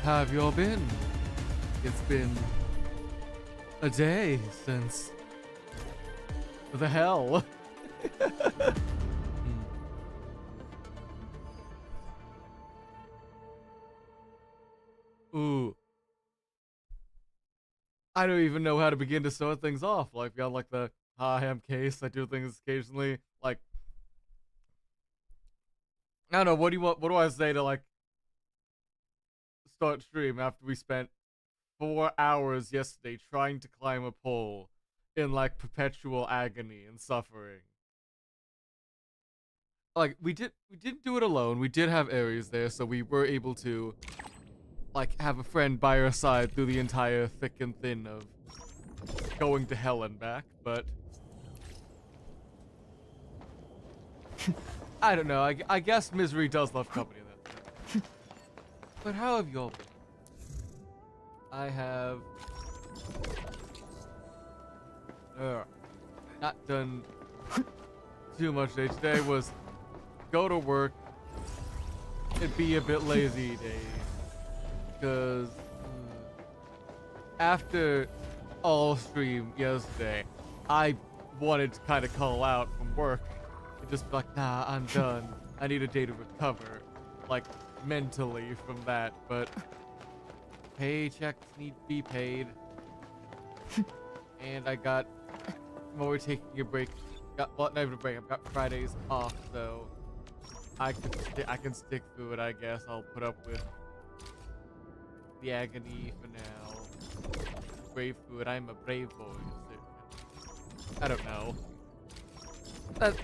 How have you all been? It's been a day since the hell. Ooh. I don't even know how to begin to start things off. Like, got like the hi, I'm Case. I do things occasionally. Like, I don't know. What do you want? What do I say to like start stream after we spent 4 hours yesterday trying to climb a pole in like perpetual agony and suffering? Like, we didn't do it alone. We did have Ares there, so we were able to like have a friend by our side through the entire thick and thin of going to hell and back, but I don't know. I guess misery does love company then. But how have you all been? I have not done too much today. Today was go to work and be a bit lazy day. Because after all stream yesterday, I wanted to kind of call out from work and just be like, nah, I'm done. I need a day to recover, like mentally from that. But paychecks need to be paid, and while we're taking a break, not even a break. I've got Fridays off, so I can stick through it. I guess I'll put up with the agony for now. Brave through it. I'm a brave boy. I don't know. Let's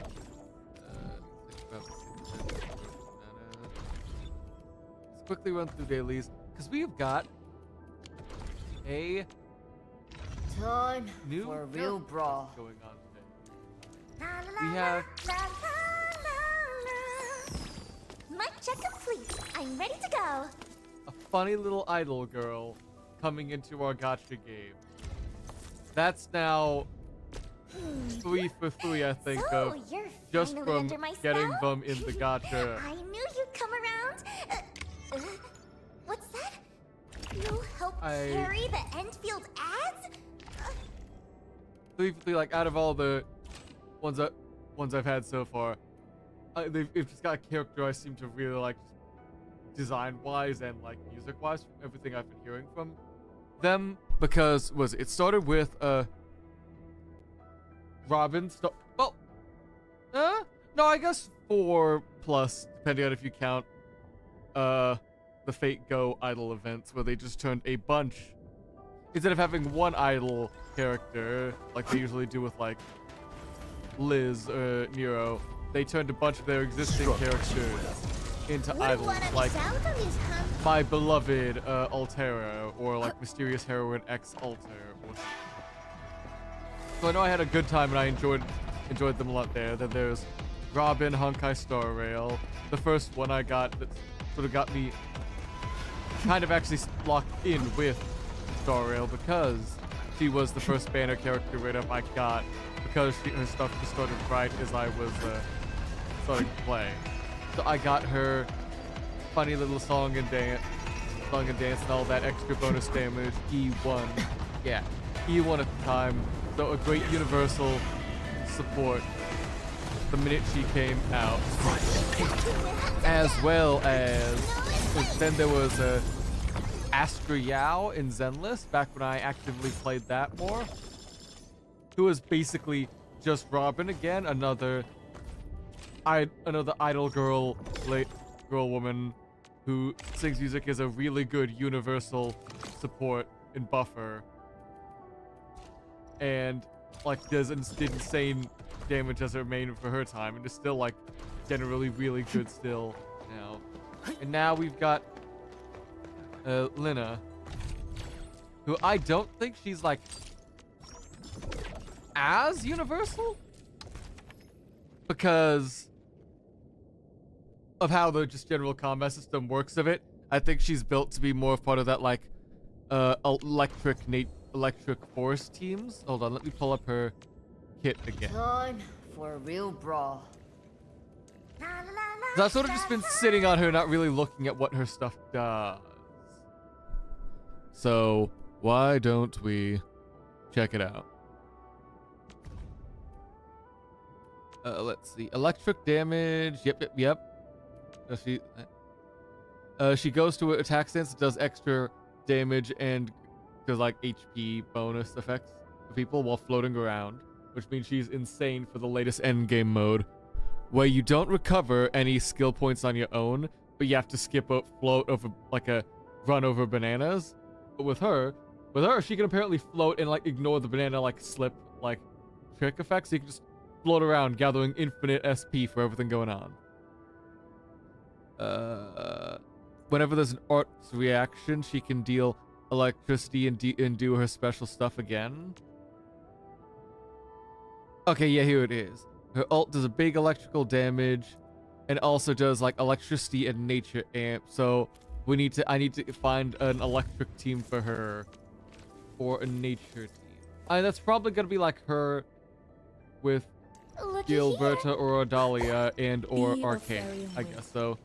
quickly run through dailies because we've got a time new for a real brawl going on today. We have mic check complete. I'm ready to go. a funny little idol girl coming into our gacha game. That's now 3 for 3, I think, So, of you're just finally from under my getting spell? them in the gacha. I knew you'd come around. What's that? You helped carry the Endfield ads? 3 for 3, like out of all the ones I've had so far, they've just got a character I seem to really like, design-wise and like music-wise, from everything I've been hearing from them. Because it started with Robin. No, I guess 4 plus, depending on if you count the Fate Go idol events, where they just turned a bunch, instead of having one idol character like they usually do with like Liz or Nero, they turned a bunch of their existing characters into idols, like my beloved Altera, or like Mysterious Heroine X Alter. So I know I had a good time and I enjoyed them a lot there. Then there's Robin, Honkai Star Rail, the first one I got that sort of got me kind of actually locked in with Star Rail, because she was the first banner character right up I got, because her stuff just started right as I was starting to play. So I got her funny little song and dance and all that extra bonus damage. E1. Yeah, E1 at the time. So a great universal support the minute she came out. As well as, then there was Astra Yao in Zenless, back when I actively played that more, who was basically just Robin again, another idol girl woman who sings music as a really good universal support and buffer, and like did insane damage as her main for her time, and is still like generally really good still now. And now we've got Lina, who I don't think she's like as universal, because of how the just general combat system works of it. I think she's built to be more part of that like electric force teams. Hold on, let me pull up her kit again. time for a real brawl. So I've sort of just been sitting on her, not really looking at what her stuff does. So why don't we check it out? Let's see. Electric damage. Yep. She goes to an attack stance, does extra damage, and does like HP bonus effects to people while floating around, which means she's insane for the latest endgame mode, where you don't recover any skill points on your own, but you have to skip a float over, like a run over bananas. But with her, she can apparently float and like ignore the banana like slip like trick effects. So you can just float around, gathering infinite SP for everything going on. Whenever there's an art's reaction, she can deal electricity and do her special stuff again. Okay, yeah, here it is. Her ult does a big electrical damage, and also does like electricity and nature amp. So I need to find an electric team for her, or a nature team. That's probably gonna be like her with Gilberta or Adalia and or Arcane, I guess. So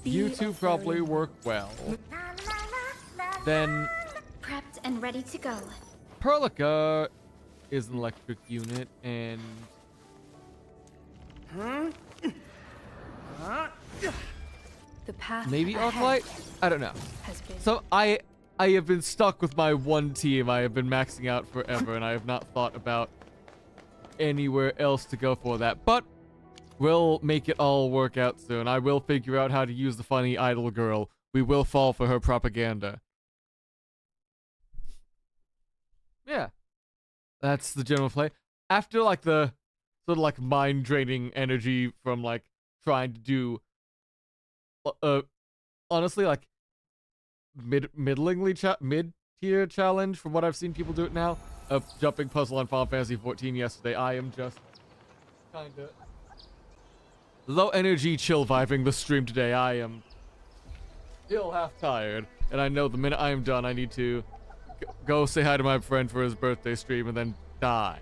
you two probably work well. Then prepped and ready to go. Perlica is an electric unit, and The path maybe ahead Arknight? I don't know. has been So I have been stuck with my one team. I have been maxing out forever, and I have not thought about anywhere else to go for that. But we'll make it all work out soon. I will figure out how to use the funny idol girl. We will fall for her propaganda. Yeah. That's the general play. After like the sort of like mind draining energy from like trying to do honestly like mid-tier challenge from what I've seen people do it now, of jumping puzzle on Final Fantasy 14 yesterday, I am just kinda low energy chill vibing the stream today. I am still half tired, and I know the minute I am done I need to go say hi to my friend for his birthday stream and then die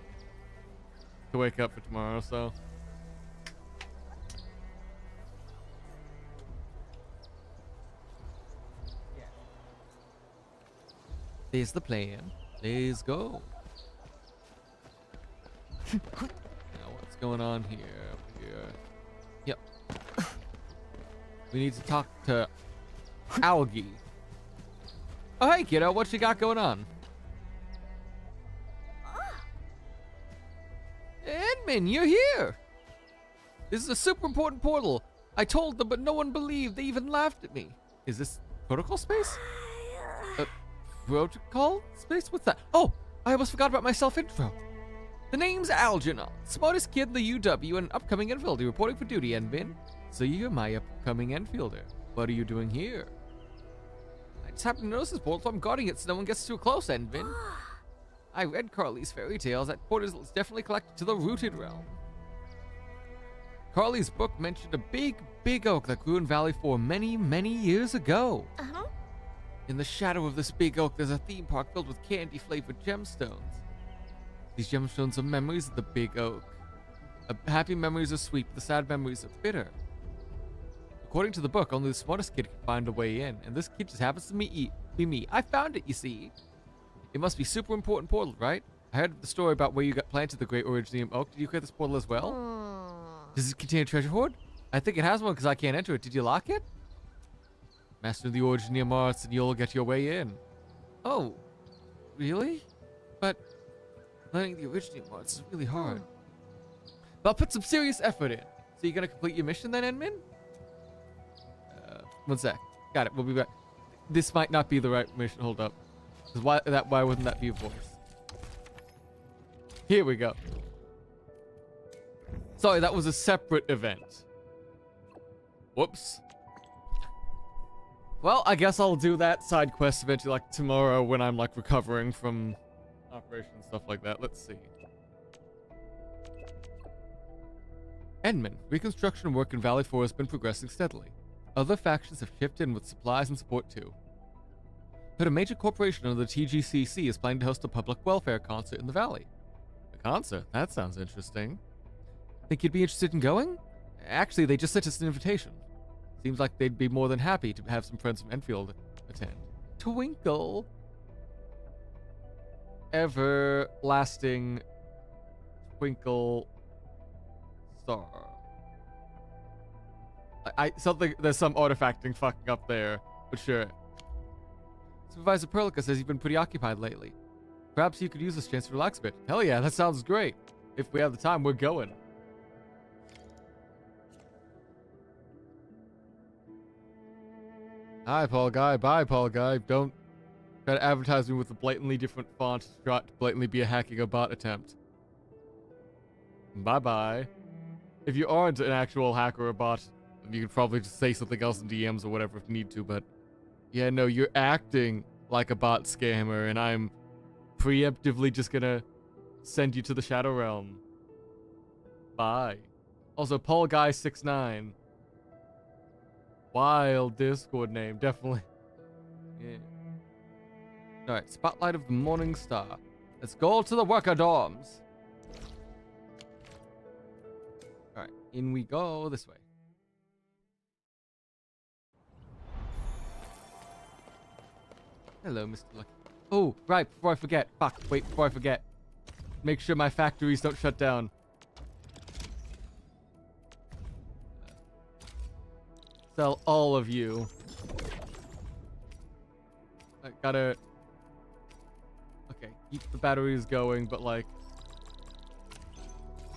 to wake up for tomorrow. So there's the plan. Let's go. Now what's going on here? Yep. We need to talk to Algie. Oh hey kiddo, what you got going on? Edmund, you're here! This is a super important portal. I told them, but no one believed. They even laughed at me. Is this protocol space? Protocol space? What's that? Oh, I almost forgot about my self-intro. The name's Algernon, smartest kid in the UW and upcoming Enfielder, reporting for duty, Edmund. So you're my upcoming Enfielder. What are you doing here? I just happened to notice this portal, so I'm guarding it so no one gets too close, Edmund. I read Carly's fairy tales. That portal is definitely connected to the rooted realm. Carly's book mentioned a big oak that grew in Valley 4 many years ago. In the shadow of this big oak, there's a theme park filled with candy-flavored gemstones. These gemstones are memories of the big oak. Happy memories are sweet, but the sad memories are bitter. According to the book, only the smartest kid can find a way in, and this kid just happens to be me. I found it, you see. It must be super important portal, right? I heard the story about where you got planted the Great Originium Oak. Did you create this portal as well? Does it contain a treasure hoard? I think it has one because I can't enter it. Did you lock it? Master the Originium Arts and you'll get your way in. Oh, really? But learning the Originium Arts is really hard. But I'll put some serious effort in. So you're going to complete your mission then, Edmund? One sec. Got it. We'll be back. This might not be the right mission. Hold up. Why wouldn't that be a voice? Here we go. Sorry, that was a separate event. Whoops. Well, I guess I'll do that side quest eventually, like tomorrow when I'm like recovering from operation and stuff like that. Let's see. Edmund, reconstruction work in Valley 4 has been progressing steadily. Other factions have chipped in with supplies and support too. Heard a major corporation under the TGCC is planning to host a public welfare concert in the valley. A concert? That sounds interesting. Think you'd be interested in going? Actually, they just sent us an invitation. Seems like they'd be more than happy to have some friends from Enfield attend. twinkle. Everlasting twinkle star. There's some artifacting fucking up there, but sure. Supervisor Perlica says you've been pretty occupied lately. Perhaps you could use this chance to relax a bit. Hell yeah, that sounds great. If we have the time, we're going. Hi, Paul Guy. Bye, Paul Guy. Don't try to advertise me with a blatantly different font to try to blatantly be a hacking or bot attempt. Bye-bye. If you aren't an actual hacker or bot, you can probably just say something else in DMs or whatever if you need to, but yeah, no, you're acting like a bot scammer, and I'm preemptively just gonna send you to the Shadow Realm. Bye. Also, Paul Guy 69. Wild Discord name, definitely. Yeah. Alright, Spotlight of the Morning Star. Let's go to the worker dorms. Alright, in we go this way. Hello, Mr. Lucky. Oh, right, before I forget. Fuck, wait, before I forget. Make sure my factories don't shut down. Sell all of you. I gotta... Okay, keep the batteries going, but like...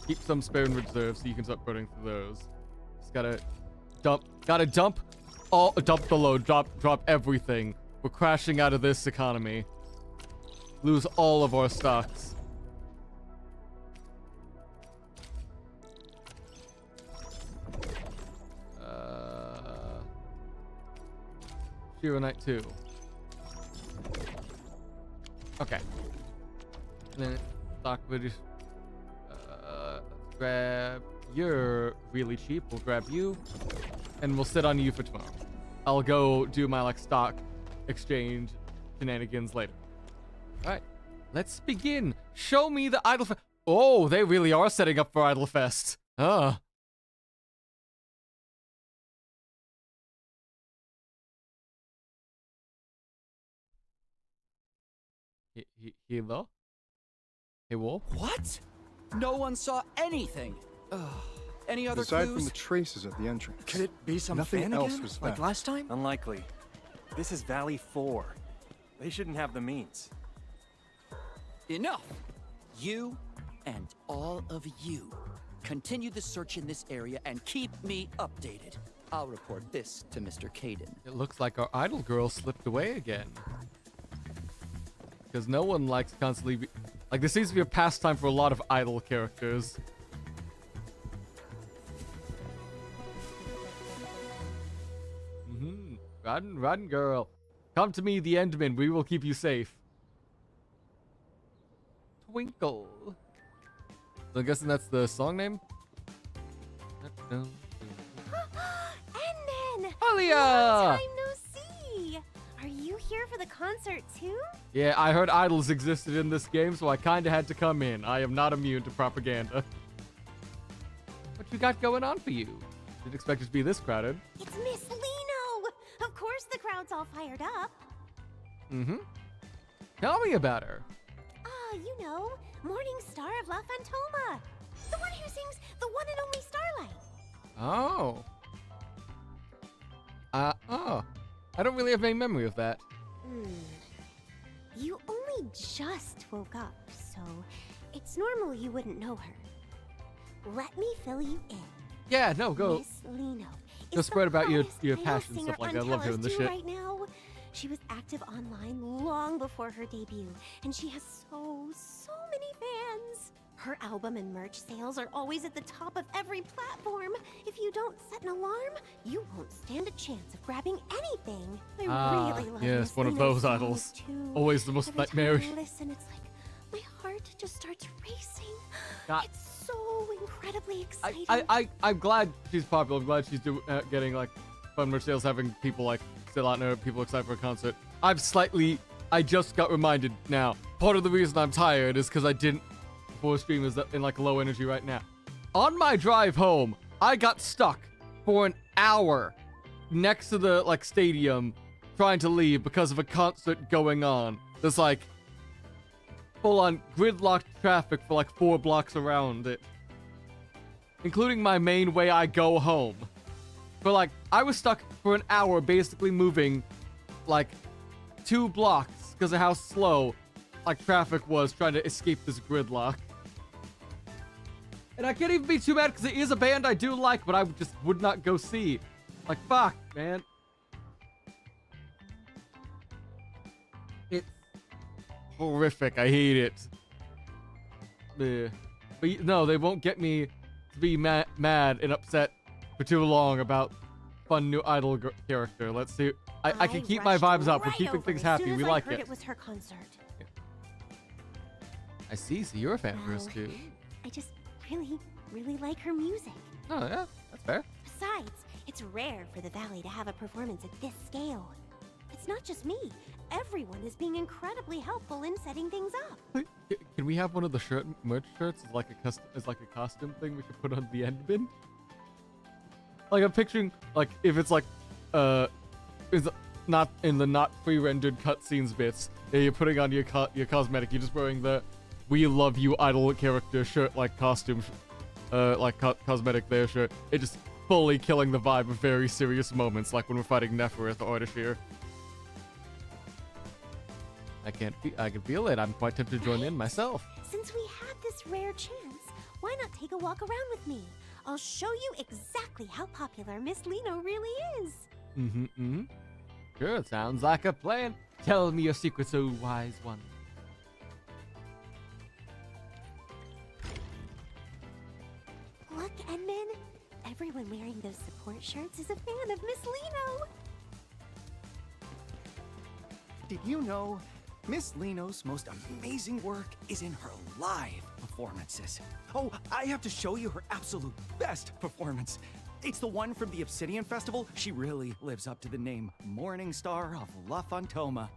Keep some spare in reserve so you can start burning through those. Just gotta dump the load, drop everything. We're crashing out of this economy. Lose all of our stocks. Hero Knight 2. Okay. And then stock footage. Let's grab. You're really cheap. We'll grab you. And we'll sit on you for tomorrow. I'll go do my like stock exchange shenanigans later. Alright. Let's begin. Show me the Idle Fest. Oh, they really are setting up for Idle Fest. Huh. Hello? Hey, Wolf? What? No one saw anything. Any other Aside clues? from the traces at the entrance. Could it be some Nothing fan else again? was Like found. last time? Unlikely. This is Valley 4. They shouldn't have the means. Enough! You and all of you continue the search in this area and keep me updated. I'll report this to Mr. Caden. It looks like our idol girl slipped away again. Because no one likes constantly like, this seems to be a pastime for a lot of idol characters. Run, girl. Come to me, the Endman. We will keep you safe. Twinkle. So I'm guessing that's the song name? Endman! Alia! Long time no see! Are you here for the concert too? Yeah, I heard idols existed in this game, so I kinda had to come in. I am not immune to propaganda. What you got going on for you? Didn't expect it to be this crowded. It's Miss Lino! Of course the crowd's all fired up. Tell me about her. You know, Morning Star of La Fantoma. The one who sings The One and Only Starlight. Oh. I don't really have any memory of that. You only just woke up, so it's normal you wouldn't know her. Let me fill you in. Yeah, no, go. Miss Lino Go is spread the about your hottest male passion singer stuff like on that. I love hearing this Talos shit. right now. She was active online long before her debut, and she has so many fans. Her album and merch sales are always at the top of every platform. If you don't set an alarm, you won't stand a chance of grabbing anything. I really love yes, Miss one of Lino's those idols. songs, too. Always the most Every time nightmarish. I listen, it's like my heart just starts racing. God. It's so incredibly exciting. I'm glad she's popular. I'm glad she's getting like fun merch sales, having people like still out there, people excited for a concert. I just got reminded now. Part of the reason I'm tired is because I didn't before stream is in like low energy right now. On my drive home, I got stuck for an hour next to the like stadium trying to leave because of a concert going on. There's like full-on gridlocked traffic for like 4 blocks around it, including my main way I go home. But like, I was stuck for an hour basically moving like 2 blocks because of how slow like traffic was trying to escape this gridlock. And I can't even be too mad because it is a band I do like, but I just would not go see. Like, fuck, man. It's horrific. I hate it. But no, they won't get me to be mad and upset for too long about fun new idol character. Let's see. I can keep my vibes up. We're keeping things happy. We like it. It was her concert. Yeah. I see. So you're a fan of hers too. I just really like her music. Oh yeah, that's fair. Besides, it's rare for the Valley to have a performance at this scale. It's not just me. Everyone is being incredibly helpful in setting things up. Can we have one of the merch shirts as like a costume thing we could put on the end bin? Like I'm picturing like if it's like is not in the not pre-rendered cutscenes bits. Yeah, you're putting on your cosmetic. You're just wearing the "We Love You" idol character shirt, like costume, cosmetic there shirt. It just fully killing the vibe of very serious moments, like when we're fighting Neferith or Ardashir. I can feel it. I'm quite tempted to join in myself. Since we had this rare chance, why not take a walk around with me? I'll show you exactly how popular Miss Lino really is. Sure, sounds like a plan. Tell me your secrets, oh wise one. Look, Edmund. Everyone wearing those support shirts is a fan of Miss Lino. Did you know Miss Lino's most amazing work is in her live performances? Oh, I have to show you her absolute best performance. It's the one from the Obsidian Festival. She really lives up to the name Morning Star of La Fantoma.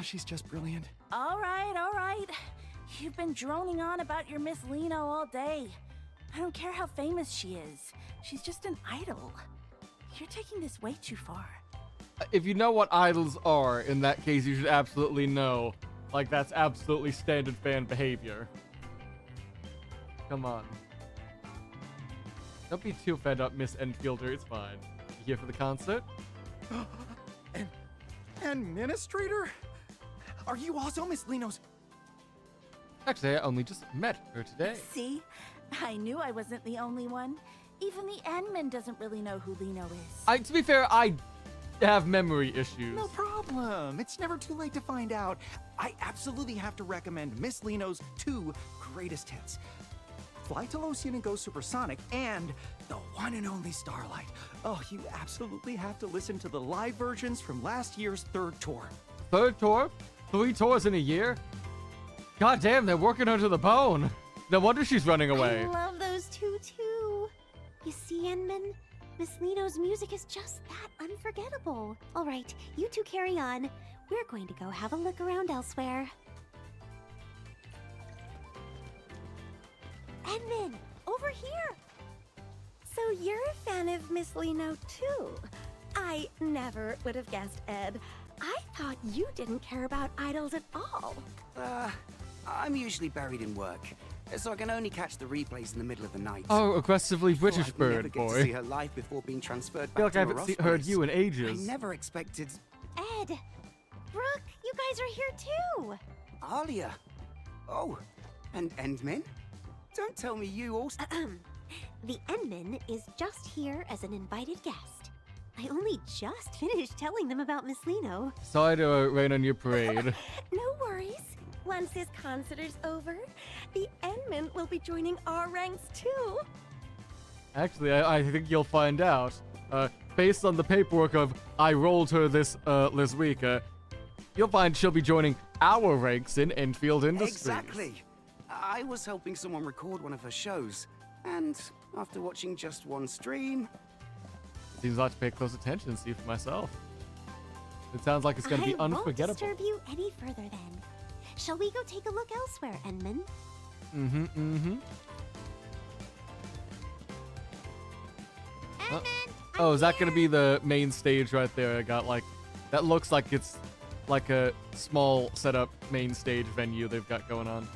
She's just brilliant. All right. You've been droning on about your Miss Lino all day. I don't care how famous she is. She's just an idol. You're taking this way too far. If you know what idols are, in that case, you should absolutely know. Like, that's absolutely standard fan behavior. Come on. Don't be too fed up, Miss Endfielder. It's fine. You here for the concert? Administrator? Are you also Miss Lino's? Actually, I only just met her today. See? I knew I wasn't the only one. Even the admin doesn't really know who Lino is. To be fair, I have memory issues. No problem. It's never too late to find out. I absolutely have to recommend Miss Lino's 2 greatest hits. Fly to Lothian and Go Supersonic, and the one and only Starlight. Oh, you absolutely have to listen to the live versions from last year's 3rd tour. 3rd tour? 3 tours in a year? God damn, they're working her to the bone. No wonder she's running away. I love those 2 too. You see, Enman? Miss Lino's music is just that unforgettable. All right, you 2 carry on. We're going to go have a look around elsewhere. Edmund, over here! So you're a fan of Miss Lino too? I never would have guessed, Ed. I thought you didn't care about idols at all. I'm usually buried in work, so I can only catch the replays in the middle of the night. Oh, aggressively British I'd bird, never get boy. to see her live before being transferred I feel back like I to haven't Orospolis. heard you in ages. I never expected... Ed, Brooke, you guys are here too. Alia. Oh, and Endmin? Don't tell me you also... The Endman is just here as an invited guest. I only just finished telling them about Miss Lino. Sorry to rain on your parade. No worries. Once this concert is over, the Endman will be joining our ranks too. Actually, I think you'll find out. Based on the paperwork of I rolled her this week, you'll find she'll be joining our ranks in Enfield Industries. Exactly. I was helping someone record one of her shows, and after watching just one stream... Seems like to pay close attention and see for myself. It sounds like it's going to be unforgettable. I won't disturb you any further then. Shall we go take a look elsewhere, Enman? Oh, is that going to be the main stage right there? I got like That looks like it's like a small setup main stage venue they've got going on.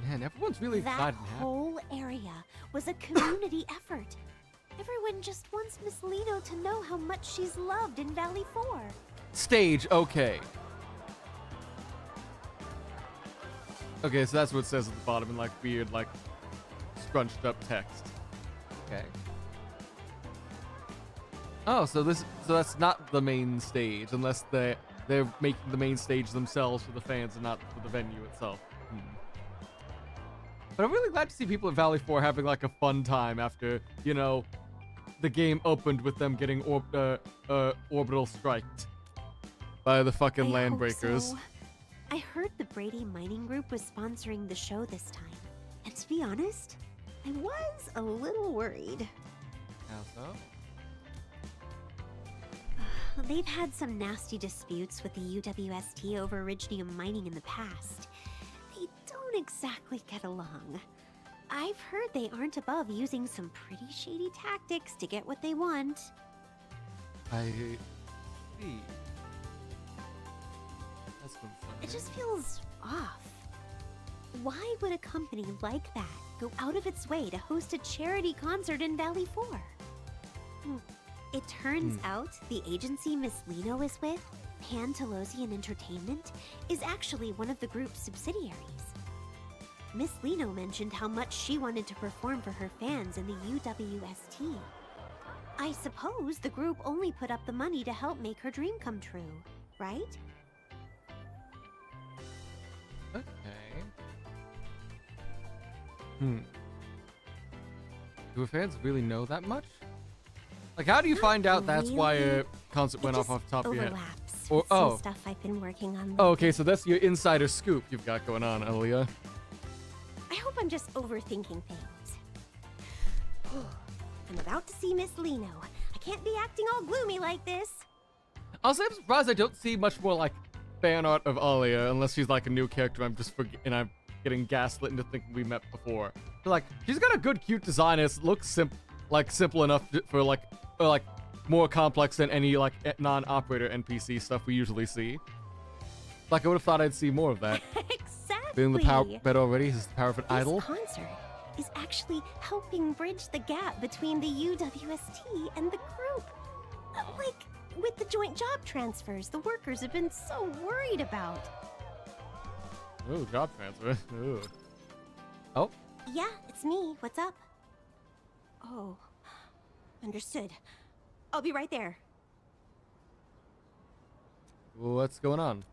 Man, everyone's really That excited. Now. whole area was a community effort. Everyone just wants Miss Lino to know how much she's loved in Valley 4. Stage, okay. Okay, so that's what it says at the bottom in like weird, like scrunched up text. Okay. Oh, so that's not the main stage unless they're making the main stage themselves for the fans and not for the venue itself. But I'm really glad to see people at Valley 4 having like a fun time after, you know, the game opened with them getting orbital striked by the fucking I hope landbreakers. so. I heard the Brady Mining Group was sponsoring the show this time. And to be honest, I was a little worried. How so? They've had some nasty disputes with the UWST over Iridium mining in the past. They don't exactly get along. I've heard they aren't above using some pretty shady tactics to get what they want. I see. That's been fun. It just feels off. Why would a company like that go out of its way to host a charity concert in Valley 4? It turns out the agency Miss Lino is with, Pantalosian Entertainment, is actually one of the group's subsidiaries. Miss Lino mentioned how much she wanted to perform for her fans in the UWST. I suppose the group only put up the money to help make her dream come true, right? Okay. Do fans really know that much? Like, how do you find out that's why a concert went off the top of your head? Overlaps Or with some stuff I've been working on. Oh, okay, so that's your insider scoop you've got going on, Aaliyah. I hope I'm just overthinking things. I'm about to see Miss Lino. I can't be acting all gloomy like this. Also, I'm surprised I don't see much more like fan art of Aaliyah unless she's like a new character. I'm getting gaslit into thinking we met before. But, like, she's got a good, cute design. It looks simple enough for like more complex than any like non-operator NPC stuff we usually see. Like, I would have thought I'd see more of that. Exactly. Feeling the power bed already? Is this the power of an idol? This concert is actually helping bridge the gap between the UWST and the group. Like, with the joint job transfers the workers have been so worried about. Ooh, job transfer. Ooh. Oh. Yeah, it's me. What's up? Oh, understood. I'll be right there. What's going on?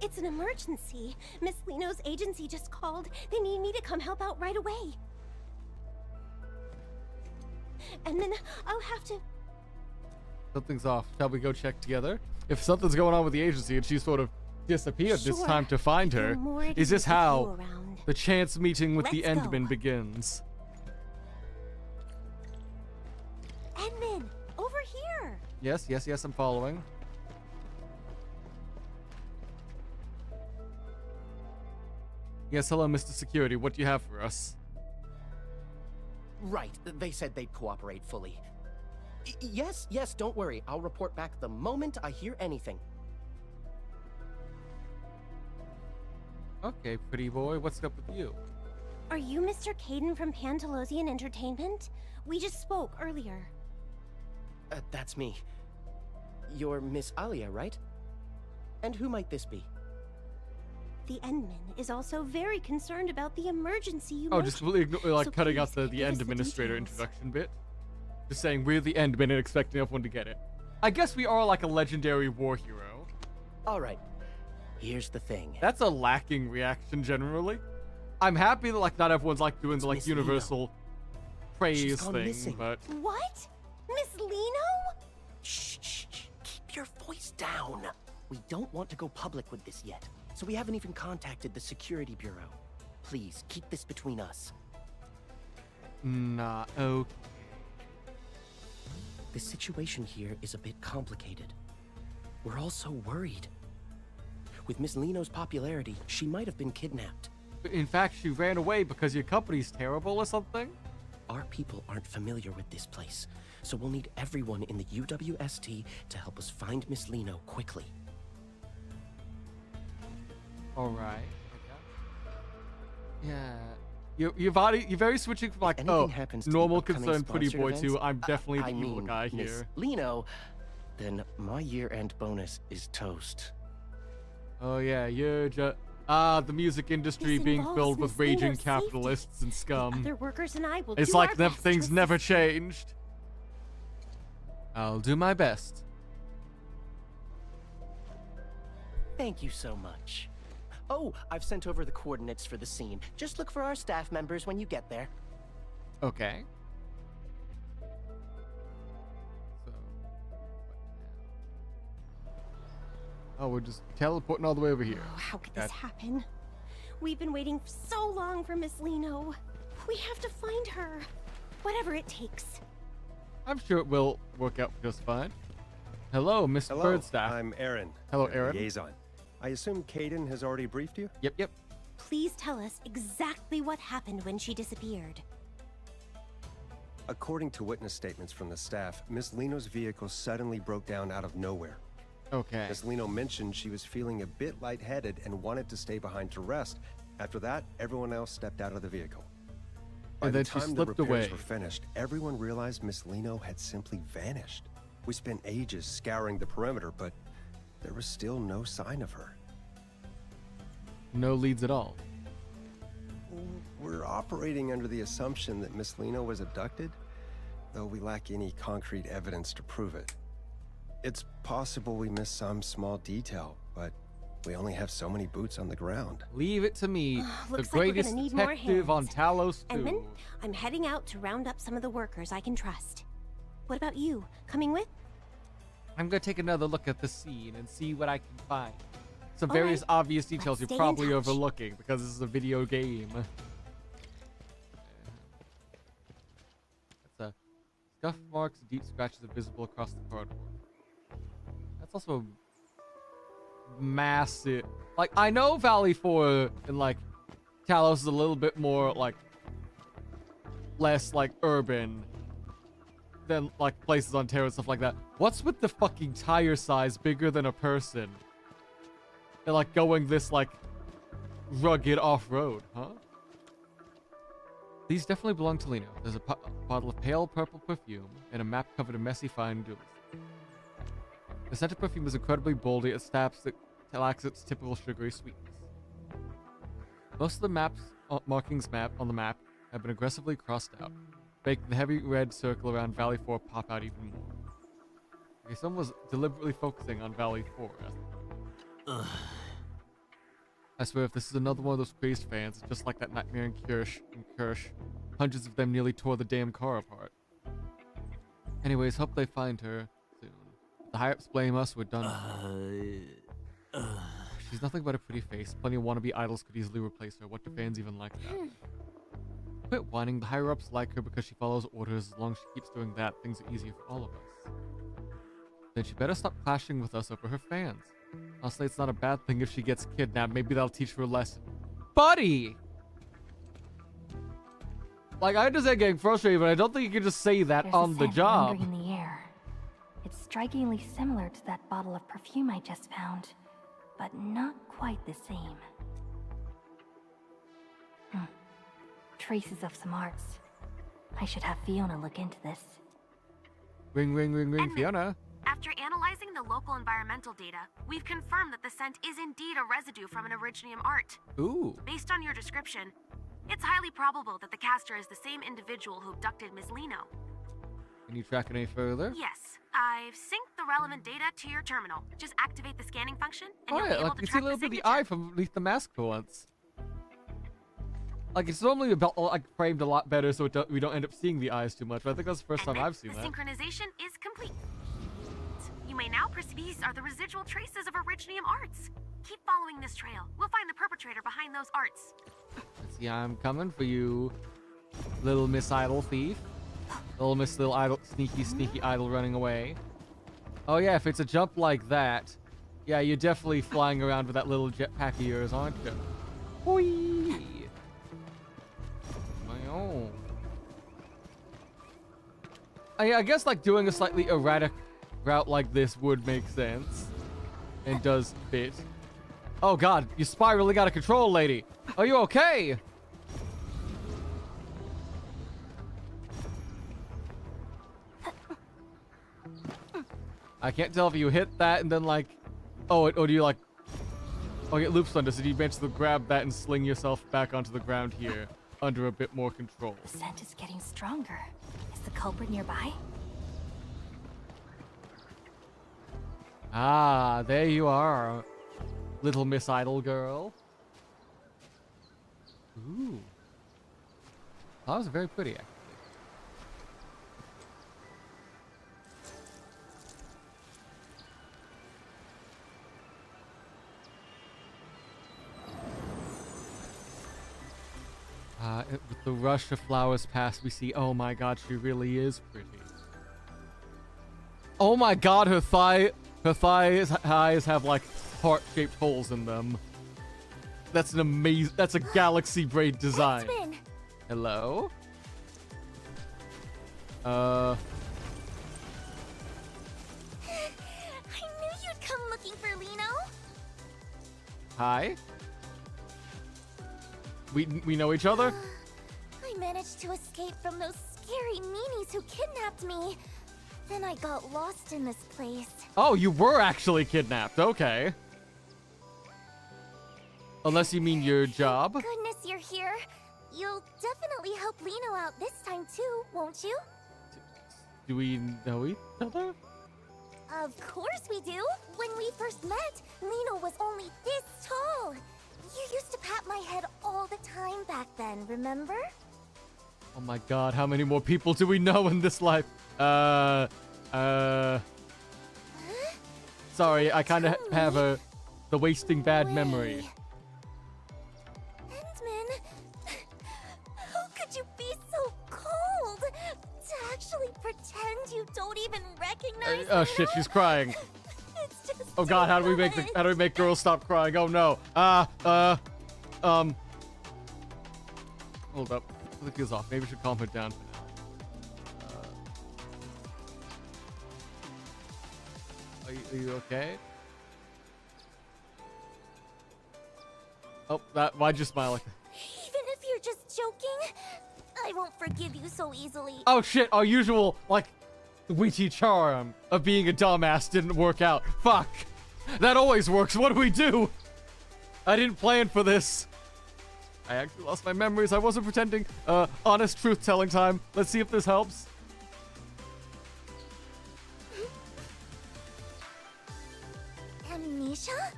It's an emergency. Miss Lino's agency just called. They need me to come help out right away. And then I'll have to... Something's off. Shall we go check together? If something's going on with the agency and she sort of disappeared, it's time to find her. Is this how the chance meeting with the Endman begins? Endman, over here! Yes, I'm following. Yes, hello, Mr. Security. What do you have for us? Right, they said they'd cooperate fully. Yes, don't worry. I'll report back the moment I hear anything. Okay, pretty boy. What's up with you? Are you Mr. Caden from Pantalosian Entertainment? We just spoke earlier. That's me. You're Miss Alia, right? And who might this be? The Endman is also very concerned about the emergency you Oh, just really like So cutting out please, the give us end the administrator details. introduction bit. Just saying we're the Endman and expecting everyone to get it. I guess we are like a legendary war hero. All right. Here's the thing. That's a lacking reaction generally. I'm happy that like not everyone's like doing the like Miss Lino. universal praise gone thing, missing. but What? Miss Lino? Shh. Keep your voice down. We don't want to go public with this yet, so we haven't even contacted the security bureau. Please, keep this between us. nah, okay. The situation here is a bit complicated. We're all so worried. With Miss Lino's popularity, she might have been kidnapped. In fact, she ran away because your company's terrible or something? Our people aren't familiar with this place, so we'll need everyone in the UWST to help us find Miss Lino quickly. All right. Yeah. You're very switching from like, anything happens to the normal upcoming concern pretty sponsored boy events, to I'm definitely the I evil mean, guy Miss here. Lino, then my year-end bonus is toast. Oh yeah, you're just the music industry This being involves filled with Miss raging Lino's capitalists and scum. Other workers and I will It's do like our best to things never assist. changed. I'll do my best. Thank you so much. Oh, I've sent over the coordinates for the scene. Just look for our staff members when you get there. Okay. So, oh, we're just teleporting all the way over here. Oh, how could Got- this happen? We've been waiting so long for Miss Lino. We have to find her. Whatever it takes. I'm sure it will work out just fine. Hello, Mr. Hello, Birdstaff. I'm Aaron. Hello, your Aaron. Liaison. I assume Caden has already briefed you? Yep. Please tell us exactly what happened when she disappeared. According to witness statements from the staff, Miss Lino's vehicle suddenly broke down out of nowhere. Okay. Miss Lino mentioned she was feeling a bit lightheaded and wanted to stay behind to rest. After that, everyone else stepped out of the vehicle. By And the then she time the slipped repairs away. were finished, everyone realized Miss Lino had simply vanished. We spent ages scouring the perimeter, but there was still no sign of her. No leads at all. We're operating under the assumption that Miss Lino was abducted, though we lack any concrete evidence to prove it. It's possible we missed some small detail, but we only have so many boots on the ground. Leave it to me, the Looks like we're greatest gonna need more detective on hands. Talos 2. Edmund, I'm heading out to round up some of the workers I can trust. What about you? Coming with? I'm gonna take another look at the scene and see what I can find. Some All various right. obvious details Let's you're stay in probably touch. overlooking because this is a video game. That's a scuff marks, deep scratches are visible across the corridor. That's also massive. Like, I know Valley 4 and like Talos is a little bit more like less like urban than like places on Terra and stuff like that. What's with the fucking tire size bigger than a person? And like going this like rugged off-road, huh? These definitely belong to Lino. There's a bottle of pale purple perfume and a map covered in messy fine jewels. The scent of perfume is incredibly bold, yet it lacks its typical sugary sweetness. Most of the markings on the map have been aggressively crossed out, making the heavy red circle around Valley 4 pop out even more. Okay, someone was deliberately focusing on Valley 4. I swear, if this is another one of those crazed fans, it's just like that nightmare in Kirsch. Hundreds of them nearly tore the damn car apart. Anyways, hope they find her soon. The higher-ups blame us, we're done. She's nothing but a pretty face. Plenty of wannabe idols could easily replace her. What do fans even like that? Quit whining. The higher-ups like her because she follows orders. As long as she keeps doing that, things are easier for all of us. Then she better stop clashing with us over her fans. Honestly, it's not a bad thing if she gets kidnapped. Maybe that'll teach her a lesson. Buddy! Like, I understand getting frustrated, but I don't think you can just say that There's on a the scent job. lingering in the air. It's strikingly similar to that bottle of perfume I just found, but not quite the same. Traces of some arts. I should have Fiona look into this. Ring, ring, ring, ring, Edmund, Fiona. After analyzing the local environmental data, we've confirmed that the scent is indeed a residue from an Originium art. Ooh. Based on your description, it's highly probable that the caster is the same individual who abducted Miss Lino. Can you track it any further? Yes, I've synced the relevant data to your terminal. Just activate the scanning function, and Oh you'll yeah, be able like to you see a track little the bit of the signature. eye from underneath the mask for once. Like, it's normally about like framed a lot better so we don't end up seeing the eyes too much, but I think that's the first time Edmund, I've seen the that. synchronization is complete. You may now proceed. These are the residual traces of Originium arts. Keep following this trail. We'll find the perpetrator behind those arts. See, I'm coming for you, little Miss Idol thief. Little Miss Little Idol, sneaky idol running away. Oh yeah, if it's a jump like that, yeah, you're definitely flying around with that little jetpack of yours, aren't you? Whee! Oh. I guess like doing a slightly erratic route like this would make sense. And does fit. Oh god, you spiraling out of control, lady. Are you okay? I can't tell if you hit that and then like, or do you like, oh, get loops under, so do you manage to grab that and sling yourself back onto the ground here under a bit more control? The scent is getting stronger. Is the culprit nearby? Ah, there you are, little Miss Idol girl. Ooh. That was very pretty, actually. With the rush of flowers past, we see, oh my god, she really is pretty. Oh my god, her thighs have like heart-shaped holes in them. That's an amazing, that's a galaxy braid design. Huntsman. Hello? I knew you'd come looking for Lino. Hi? We know each other? I managed to escape from those scary meanies who kidnapped me. Then I got lost in this place. Oh, you were actually kidnapped. Okay. Unless you mean your job? Goodness you're here. You'll definitely help Lino out this time too, won't you? Do we know each other? Of course we do. When we first met, Lino was only this tall. You used to pat my head all the time back then, remember? Oh my god, how many more people do we know in this life? Sorry, I kind of have the wasting bad memory. Endman, how could you be so cold? To actually pretend you don't even recognize Oh Lino? shit, she's crying. It's just Oh god, how do we make girls stop crying? Oh no. Hold up. Something feels off. Maybe we should calm her down for now. Are you okay? Oh, why'd you smile like that? Even if you're just joking, I won't forgive you so easily. Oh shit, our usual, like, witty charm of being a dumbass didn't work out. Fuck. That always works. What do we do? I didn't plan for this. I actually lost my memories. I wasn't pretending. Honest truth-telling time. Let's see if this helps. Amnesia?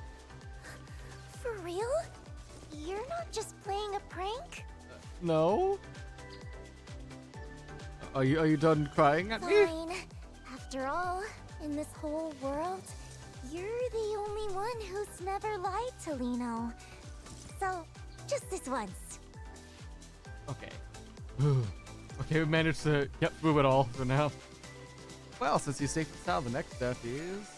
For real? You're not just playing a prank? No? Are you done crying at me? Fine. After all, in this whole world, you're the only one who's never lied to Lino. So, just this once. Okay. Okay, we managed to get through it all for now. Well, since he's safe and sound, the next step is...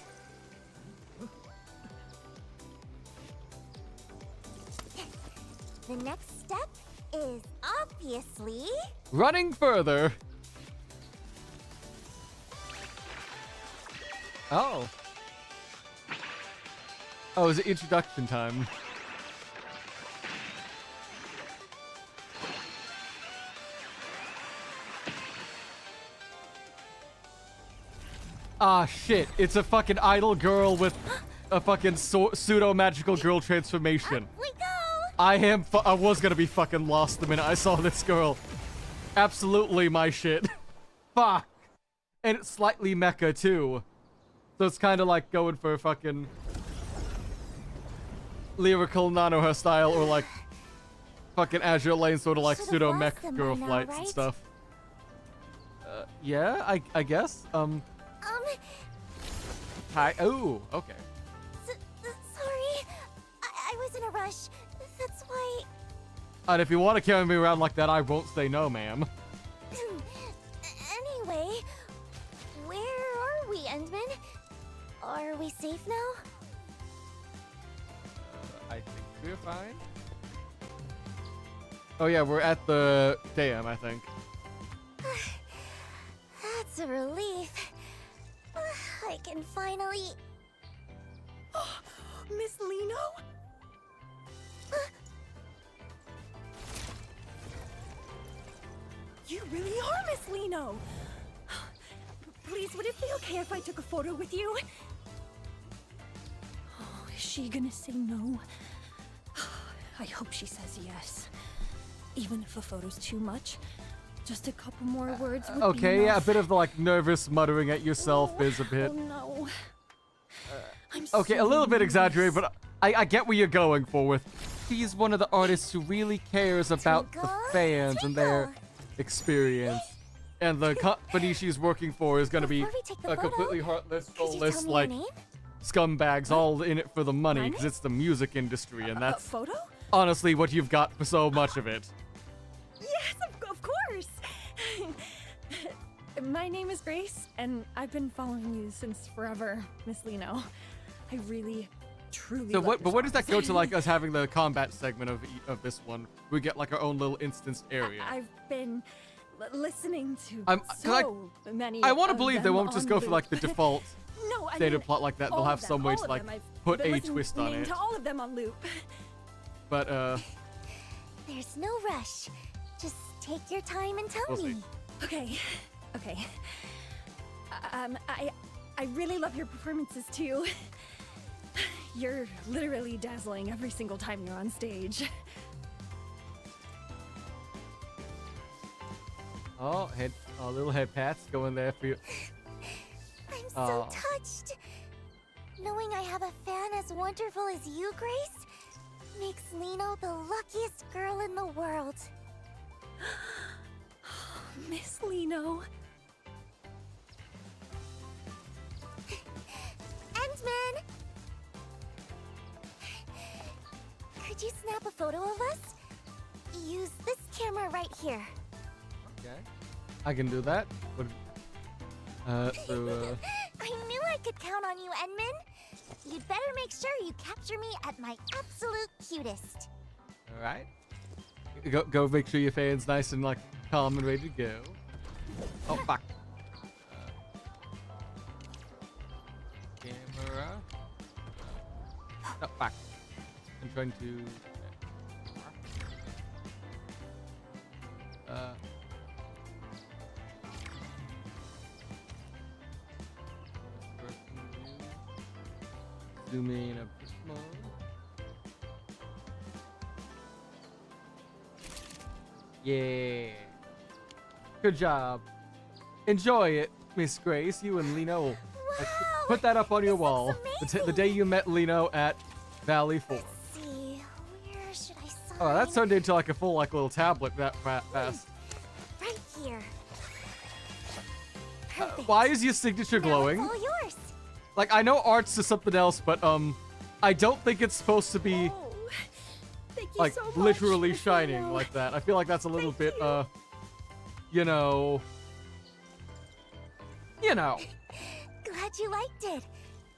The next step is obviously... running further. Oh. Oh, is it introduction time? Ah, shit. It's a fucking idol girl with a fucking pseudo-magical girl transformation. We go! I was gonna be fucking lost the minute I saw this girl. Absolutely my shit. Fuck. And it's slightly mecha, too. So it's kind of like going for fucking... lyrical Nanoha style, or like... fucking Azure Lane sort of like pseudo-mech girl flights and stuff. Yeah, I guess. Hi. Oh, okay. Sorry. I was in a rush. That's why... And if you want to carry me around like that, I won't say no, ma'am. Anyway, where are we, Endman? Are we safe now? I think we're fine. Oh yeah, we're at the dam, I think. That's a relief. I can finally... Miss Lino? You really are Miss Lino! Please, would it be okay if I took a photo with you? Oh, is she gonna say no? I hope she says yes. Even if a photo's too much, just a couple more words would be Okay, yeah, a enough. bit of the, like, nervous muttering at yourself is a bit... Oh no. Okay, a little bit exaggerated, but I get where you're going for with. She's one of the artists who really cares about the fans and their experience. And the company she's working for is going to be a completely heartless, soulless, like, scumbags all in it for the money because it's the music industry, and that's Photo? honestly what you've got for so much of it. Yes, of course. My name is Grace, and I've been following you since forever, Miss Lino. I really, truly. So love what? this But what does that go artist. to, like, us having the combat segment of this one? We get like our own little instance area. I've been listening to many. I want to of believe they them won't just on go for like the loop. default No, I stated mean, plot like that. They'll all have of some them, way all to of like them. I've put been a twist on listening it. to all of them on loop. But There's no rush. Just take your time and tell We'll me. see. Okay. I really love your performances too. You're literally dazzling every single time you're on stage. Oh, little head pats going there for you. I'm so touched. Knowing I have a fan as wonderful as you, Grace, makes Lino the luckiest girl in the world. Miss Lino. Endman! Could you snap a photo of us? Use this camera right here. Okay, I can do that. What, I knew I could count on you, Endman. You'd better make sure you capture me at my absolute cutest. all right. Go make sure your fan's nice and like calm and ready to go. Oh fuck. Camera. Oh fuck. I'm trying to. Zoom in a bit more. Yeah. Good job. Enjoy it, Miss Grace. You and Lino will put that up on your wall. The day you met Lino at Valley 4. Let's see, where should I sign? Oh, that turned into like a full like little tablet that fast. Right here. Perfect. Why is your signature glowing? Now it's all yours. Like, I know arts is something else, but I don't think it's supposed to be Thank you like so much, literally Miss shining Lino. like that. I feel like that's a little bit you know. Glad you liked it.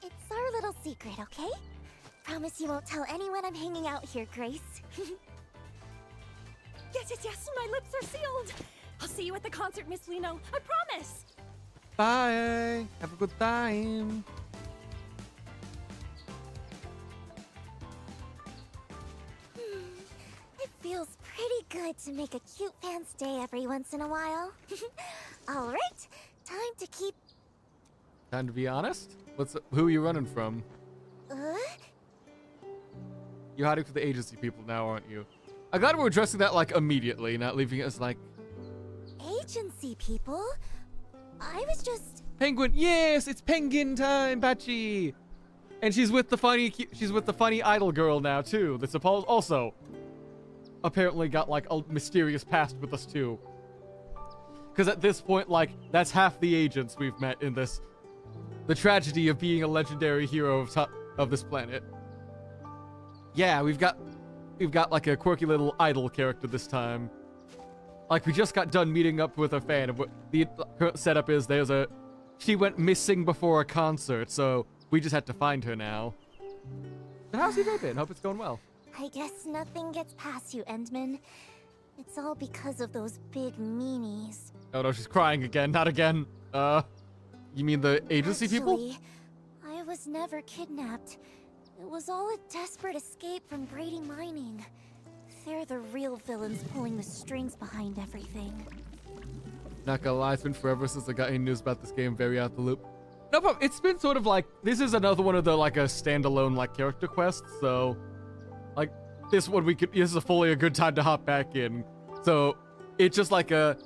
It's our little secret, okay? Promise you won't tell anyone I'm hanging out here, Grace. Yes, my lips are sealed. I'll see you at the concert, Miss Lino. I promise. Bye. Have a good time. It feels pretty good to make a cute fan's day every once in a while. All right, time to keep... Time to be honest. Who are you running from? You're hiding from the agency people now, aren't you? I glad we're addressing that like immediately, not leaving it as like Agency people? I was just... Penguin. Yes, it's penguin time, Bachi. And she's with the funny idol girl now too. That's also apparently got like a mysterious past with us too. Because at this point, like, that's half the agents we've met in this. The tragedy of being a legendary hero of this planet. Yeah, we've got like a quirky little idol character this time. Like, we just got done meeting up with a fan of what the current setup is. She went missing before a concert, so We just had to find her now. But how's your day been? Hope it's going well. I guess nothing gets past you, Endman. It's all because of those big meanies. Oh no, she's crying again. Not again. You mean the agency people? Actually, I was never kidnapped. It was all a desperate escape from Brady Mining. They're the real villains pulling the strings behind everything. Not gonna lie, it's been forever since I got any news about this game. Very out the loop. No problem. It's been sort of like, this is another one of the like a standalone like character quests. So like this one this is fully a good time to hop back in. So it's just like the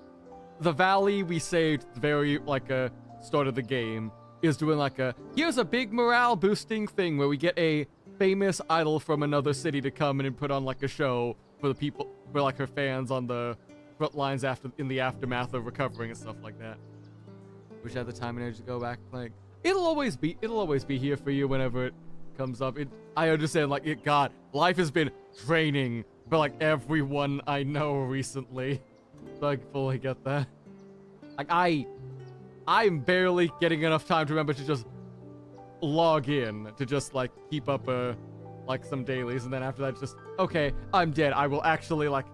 valley we saved very like a start of the game is doing like here's a big morale boosting thing where we get a famous idol from another city to come in and put on like a show for the people, for like her fans on the front lines in the aftermath of recovering and stuff like that. Wish I had the time and energy to go back playing. It'll always be here for you whenever it comes up. I understand, like, God, life has been draining for like everyone I know recently. So I fully get that. Like I'm barely getting enough time to remember to just log in to just like keep up like some dailies, and then after that just okay, I'm dead. I will actually like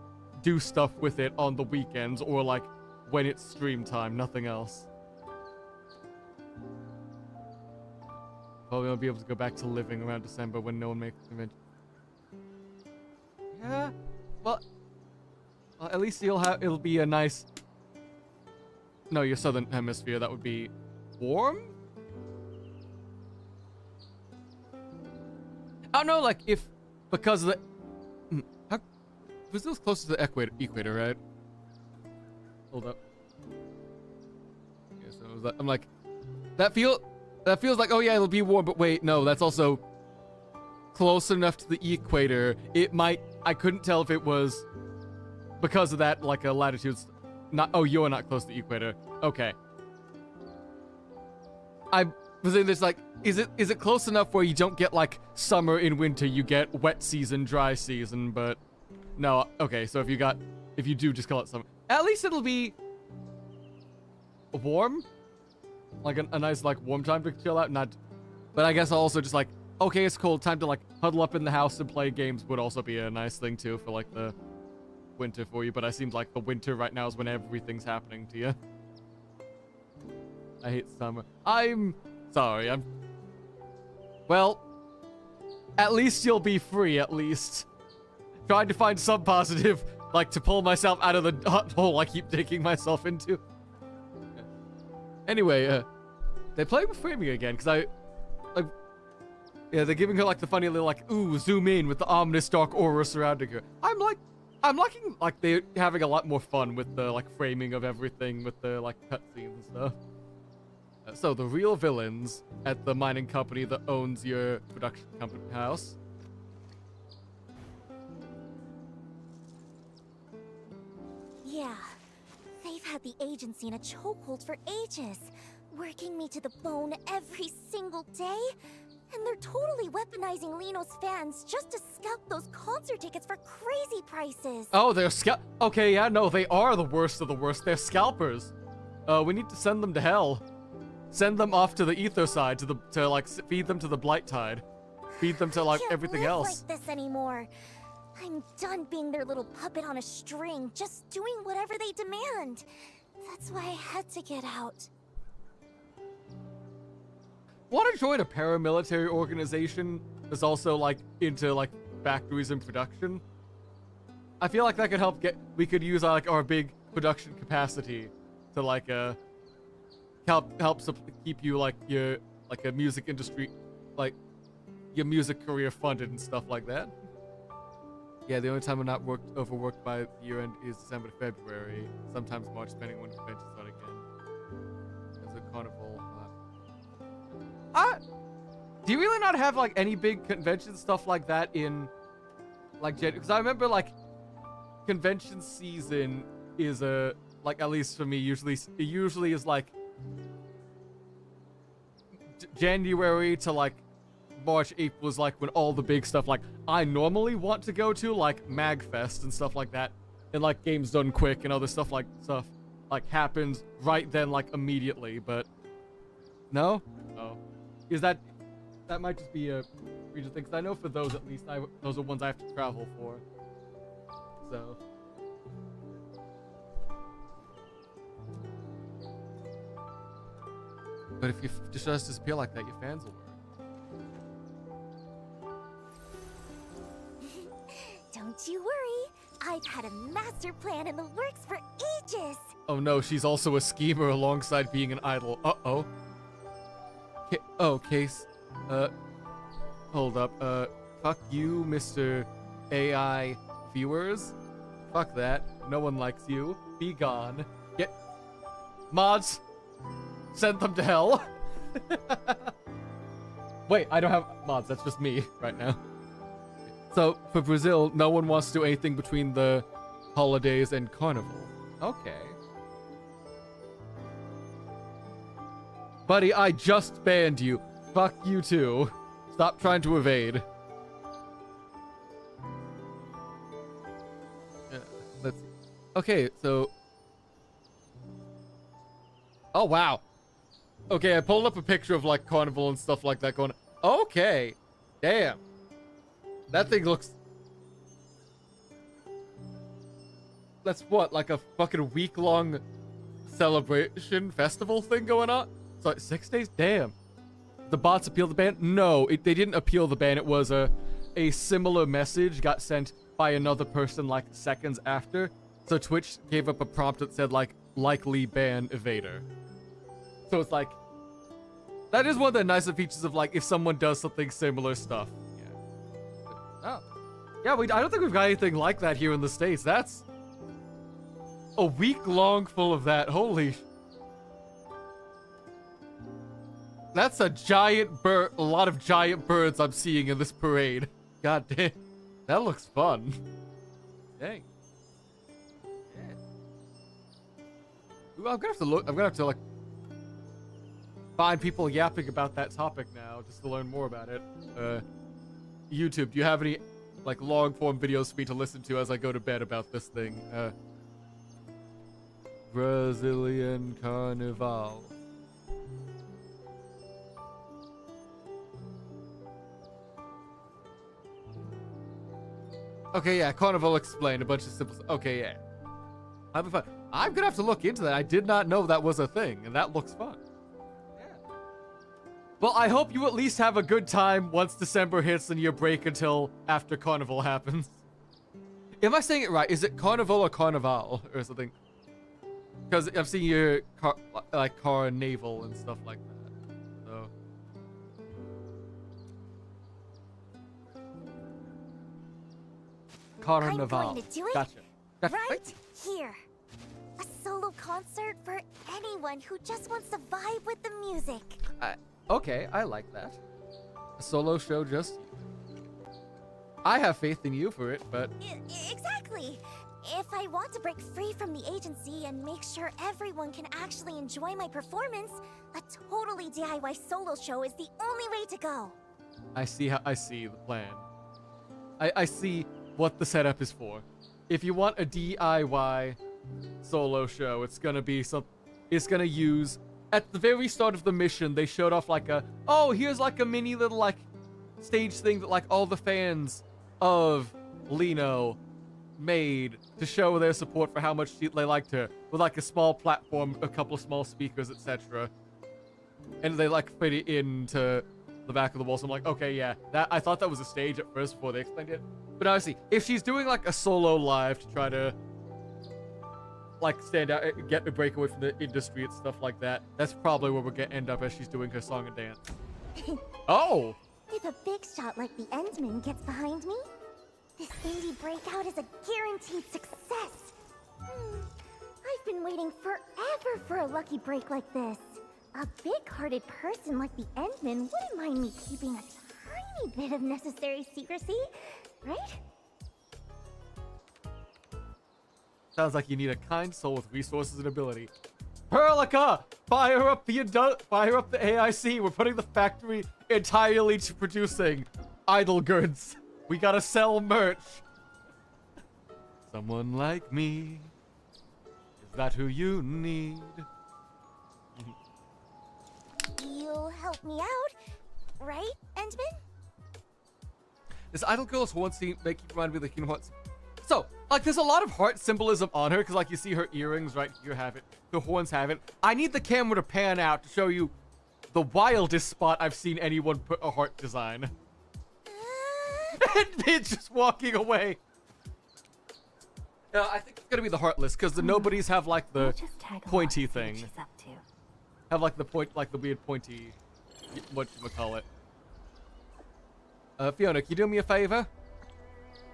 do stuff with it on the weekends or like when it's stream time, nothing else. Probably won't be able to go back to living around December when no one makes the convention. Yeah, well, at least it'll be a nice. No, your southern hemisphere, that would be warm? I don't know, like, because of the... Brazil's close to the equator, right? Hold up. Yeah, so I'm like, that feels like, oh yeah, it'll be warm, but wait, no, that's also close enough to the equator. I couldn't tell if it was because of that, like, a latitude's not, oh, you're not close to the equator. Okay. I was in this, like, is it close enough where you don't get, like, summer and winter, you get wet season, dry season, but no, okay, so if you do just call it summer, at least it'll be warm, like a nice, like, warm time to chill out, but I guess I'll also just, like, okay, it's cold, time to, like, huddle up in the house and play games would also be a nice thing, too, for, like, the winter for you, but it seems like the winter right now is when everything's happening to you. I hate summer. I'm sorry, well, at least you'll be free, at least. Trying to find some positive, like, to pull myself out of the hot hole I keep digging myself into. Anyway, they're playing with framing again, because yeah, they're giving her, like, the funny little, like, ooh, zoom in with the ominous dark aura surrounding her. I'm liking, like, they're having a lot more fun with the, like, framing of everything with the, like, cutscenes and stuff. So, the real villains at the mining company that owns your production company house. Yeah, they've had the agency in a chokehold for ages, working me to the bone every single day. And they're totally weaponizing Lino's fans just to scalp those concert tickets for crazy prices. Oh, they're okay, yeah, no, they are the worst of the worst. They're scalpers. We need to send them to hell. Send them off to the ether side, to like feed them to the blight tide. Feed them to like everything else. Like this anymore. I'm done being their little puppet on a string, just doing whatever they demand. That's why I had to get out. Want to join a paramilitary organization that's also like into like factories and production? I feel like that could help we could use like our big production capacity to like help keep you like your like a music industry, like your music career funded and stuff like that. Yeah, the only time I'm not overworked by year end is December to February, sometimes March, depending when conventions start again. There's a carnival. Do you really not have like any big convention stuff like that in like January? Because I remember like convention season is like at least for me it usually is like January to like March, April is like when all the big stuff like I normally want to go to, like MagFest and stuff like that, and like Games Done Quick and other stuff like happens right then, like immediately. But no, oh, is that That might just be a regional thing, because I know for those at least, those are ones I have to travel for. So. But if you just disappear like that, your fans will work. Don't you worry. I've had a master plan in the works for ages. Oh no, she's also a schemer alongside being an idol. Uh-oh. Case. Hold up. Fuck you, Mr. AI viewers. Fuck that. No one likes you. Be gone. Get... Mods! Send them to hell. Wait, I don't have mods. That's just me right now. So, for Brazil, no one wants to do anything between the holidays and Carnival. Okay. Buddy, I just banned you. Fuck you too. Stop trying to evade. Let's see. Okay, so... Oh, wow. Okay, I pulled up a picture of, like, Carnival and stuff like that going... Okay. Damn. That thing looks... That's what, like a fucking week-long celebration festival thing going on? So, 6 days? Damn. The bots appealed the ban? No, they didn't appeal the ban. It was a similar message got sent by another person, like, seconds after. So Twitch gave up a prompt that said, like, likely ban evader. So it's like... That is one of the nicer features of, like, if someone does something similar stuff. Oh. Yeah, I don't think we've got anything like that here in the States. That's a week long full of that. Holy. That's a giant bird. A lot of giant birds I'm seeing in this parade. God damn. That looks fun. Dang. Yeah. Ooh, I'm gonna have to look. I'm gonna have to, like, find people yapping about that topic now just to learn more about it. YouTube, do you have any, like, long-form videos for me to listen to as I go to bed about this thing? Brazilian Carnival. Okay, yeah, Carnival explained a bunch of simple... Okay, yeah. Having fun. I'm gonna have to look into that. I did not know that was a thing, and that looks fun. Well, I hope you at least have a good time once December hits and your break until after Carnival happens. Am I saying it right? Is it Carnival or Carnival or something? Because I'm seeing your like Carnaval and stuff like that. So. Carnival. I'm going to do it Gotcha. right here. A solo concert for anyone who just wants to vibe with the music. Okay, I like that. A solo show just you. I have faith in you for it, but... Exactly. If I want to break free from the agency and make sure everyone can actually enjoy my performance, a totally DIY solo show is the only way to go. I see the plan. I see what the setup is for. If you want a DIY solo show, it's gonna be it's gonna use... At the very start of the mission, they showed off like here's like a mini little like stage thing that like all the fans of Lino made to show their support for how much they liked her, with like a small platform, a couple of small speakers, etc. And they like fit it into the back of the wall. So I'm like, okay, yeah, I thought that was a stage at first before they explained it. But honestly, if she's doing like a solo live to try to like stand out, get a break away from the industry and stuff like that, that's probably where we're gonna end up as she's doing her song and dance. Oh! If a big shot like the Endman gets behind me, this indie breakout is a guaranteed success. I've been waiting forever for a lucky break like this. A big-hearted person like the Endman wouldn't mind me keeping a tiny bit of necessary secrecy, right? Sounds like you need a kind soul with resources and ability. Perlica! Fire up the AIC! We're putting the factory entirely to producing idol goods. We gotta sell merch. Someone like me. Is that who you need? You'll help me out? right, Endman? This idol girl's horn seem make you remind me of the human hearts. So, like, there's a lot of heart symbolism on her, because, like, you see her earrings right here have it. Her horns have it. I need the camera to pan out to show you the wildest spot I've seen anyone put a heart design. And it's just walking away. I think it's gonna be the heartless, because the nobodies have, like, the pointy thing. Have, like, the point, like, the weird pointy, whatchamacallit. Fiona, can you do me a favor?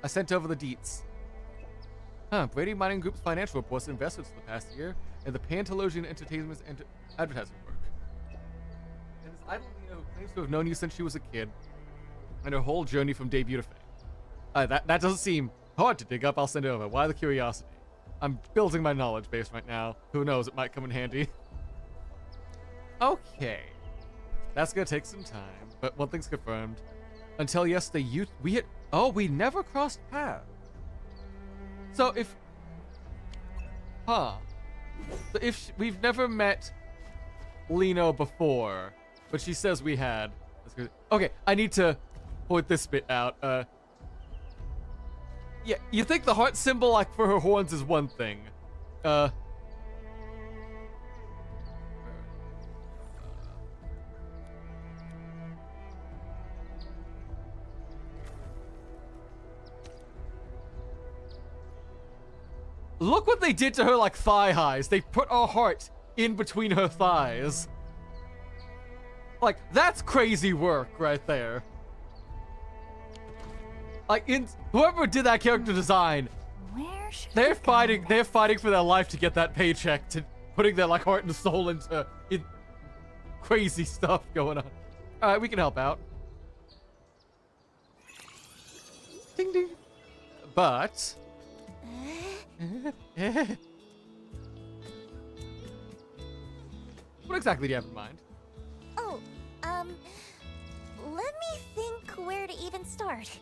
I sent over the deets. Brady Mining Group's financial reports and investments for the past year, and the Pantalogian Entertainment's advertising work. And this idol Lena who claims to have known you since she was a kid, and her whole journey from debut to fame. That doesn't seem hard to dig up. I'll send it over. Why the curiosity? I'm building my knowledge base right now. Who knows? It might come in handy. Okay. That's gonna take some time, but one thing's confirmed. Until yesterday, we never crossed paths. So we've never met Lino before, but she says we had. Okay, I need to point this bit out. Yeah, you think the heart symbol, like, for her horns is one thing. Look what they did to her, like, thigh highs. They put a heart in between her thighs. Like, that's crazy work right there. Like, whoever did that character design, they're fighting for their life to get that paycheck, to putting their, like, heart and soul into crazy stuff going on. All right, we can help out. Ding ding. But what exactly do you have in mind? Oh, let me think where to even start.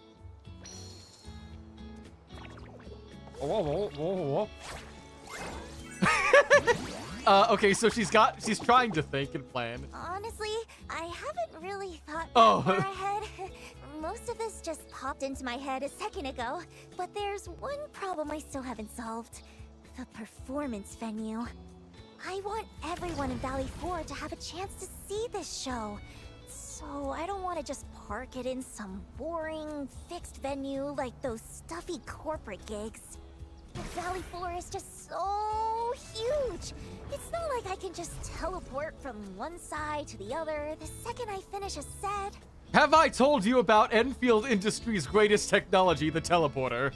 Okay, so she's trying to think and plan. Honestly, I haven't really thought that Oh. far ahead. Most of this just popped into my head a second ago, but there's one problem I still haven't solved. The performance venue. I want everyone in Valley 4 to have a chance to see this show. So I don't want to just park it in some boring, fixed venue like those stuffy corporate gigs. Valley 4 is just so huge. It's not like I can just teleport from one side to the other the second I finish a set. Have I told you about Enfield Industries' greatest technology, the teleporter?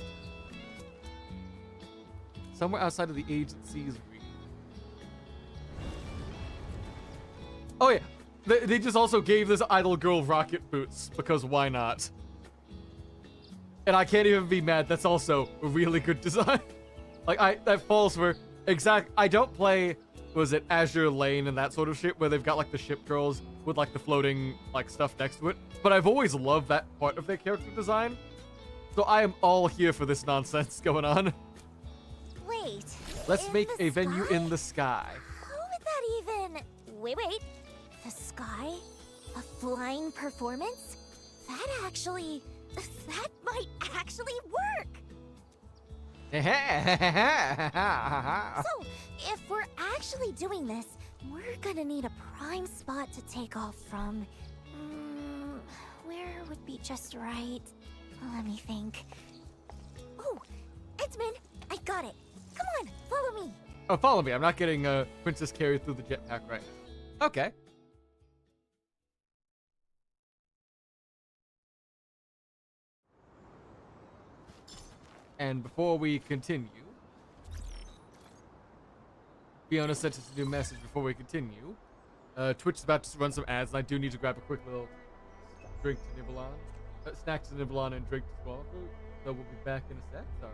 Somewhere outside of the agency's reach. Oh yeah, they just also gave this idol girl rocket boots, because why not? And I can't even be mad, that's also a really good design. Like, that falls for I don't play, was it Azure Lane and that sort of shit, where they've got, like, the ship girls with, like, the floating, like, stuff next to it. But I've always loved that part of their character design. So I am all here for this nonsense going on. Wait. Let's make a venue in the sky. How would that even... Wait. The sky? A flying performance? That might actually work! So, if we're actually doing this, we're gonna need a prime spot to take off from. Where would be just right? Let me think. Oh, Edmund, I got it. Come on, follow me. Oh, follow me. I'm not getting Princess carried through the jetpack right now. Okay. And before we continue, Fiona sent us a new message before we continue. Twitch is about to run some ads, and I do need to grab a quick little drink to nibble on. Snack to nibble on and drink to swallow. So we'll be back in a sec. Sorry.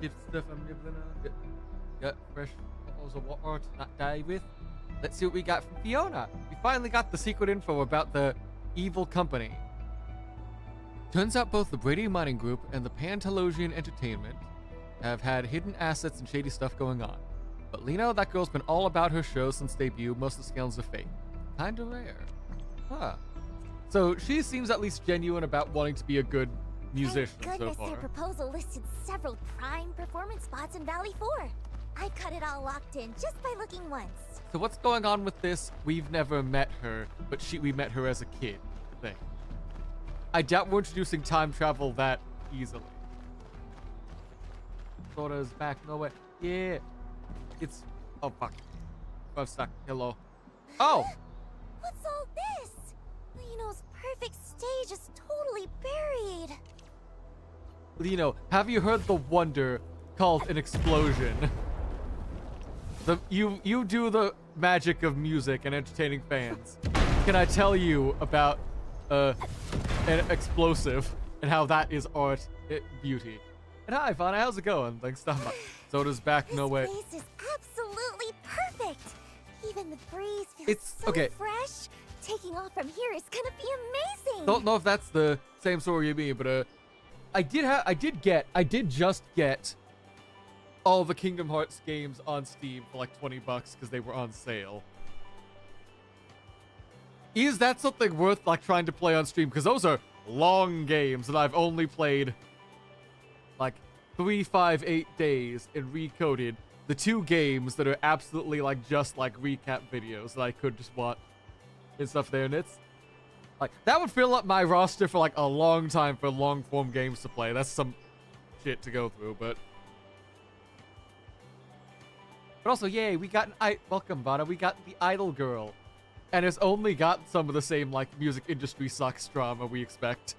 If stuff I'm nibbling on. Get fresh bottles of water to not die with. Let's see what we got from Fiona. We finally got the secret info about the evil company. Turns out both the Brady Mining Group and the Pantalosian Entertainment have had hidden assets and shady stuff going on. But Lino, that girl's been all about her show since debut. Most of the scandals are fake. Kinda rare. Huh. So she seems at least genuine about wanting to be a good musician Thank so goodness far. their proposal listed several prime performance spots in Valley 4. I got it all locked in just by looking once. So what's going on with this? We've never met her, but we met her as a kid thing. I doubt we're introducing time travel that easily. Soda's back. No way. Yeah. It's... Oh, fuck. I'm stuck. Hello. Oh! What's all this? Lino's perfect stage is totally buried. Lino, have you heard the wonder called an explosion? You do the magic of music and entertaining fans. Can I tell you about an explosive and how that is art beauty? And hi, Fauna, how's it going? Thanks so much. Soda's back, no way. This place is absolutely perfect. Even the breeze feels so okay. fresh. Taking off from here is gonna be amazing. Don't know if that's the same story you mean, but I did just get all the Kingdom Hearts games on Steam for like $20 because they were on sale. Is that something worth like trying to play on stream? Because those are long games that I've only played like 3, 5, 8 days and recoded the 2 games that are absolutely like just like recap videos that I could just watch and stuff there. And it's like that would fill up my roster for like a long time for long form games to play. That's some shit to go through, but also, yay, we got welcome, Vana. We got the Idol Girl. And it's only got some of the same, like, music industry sucks drama we expect.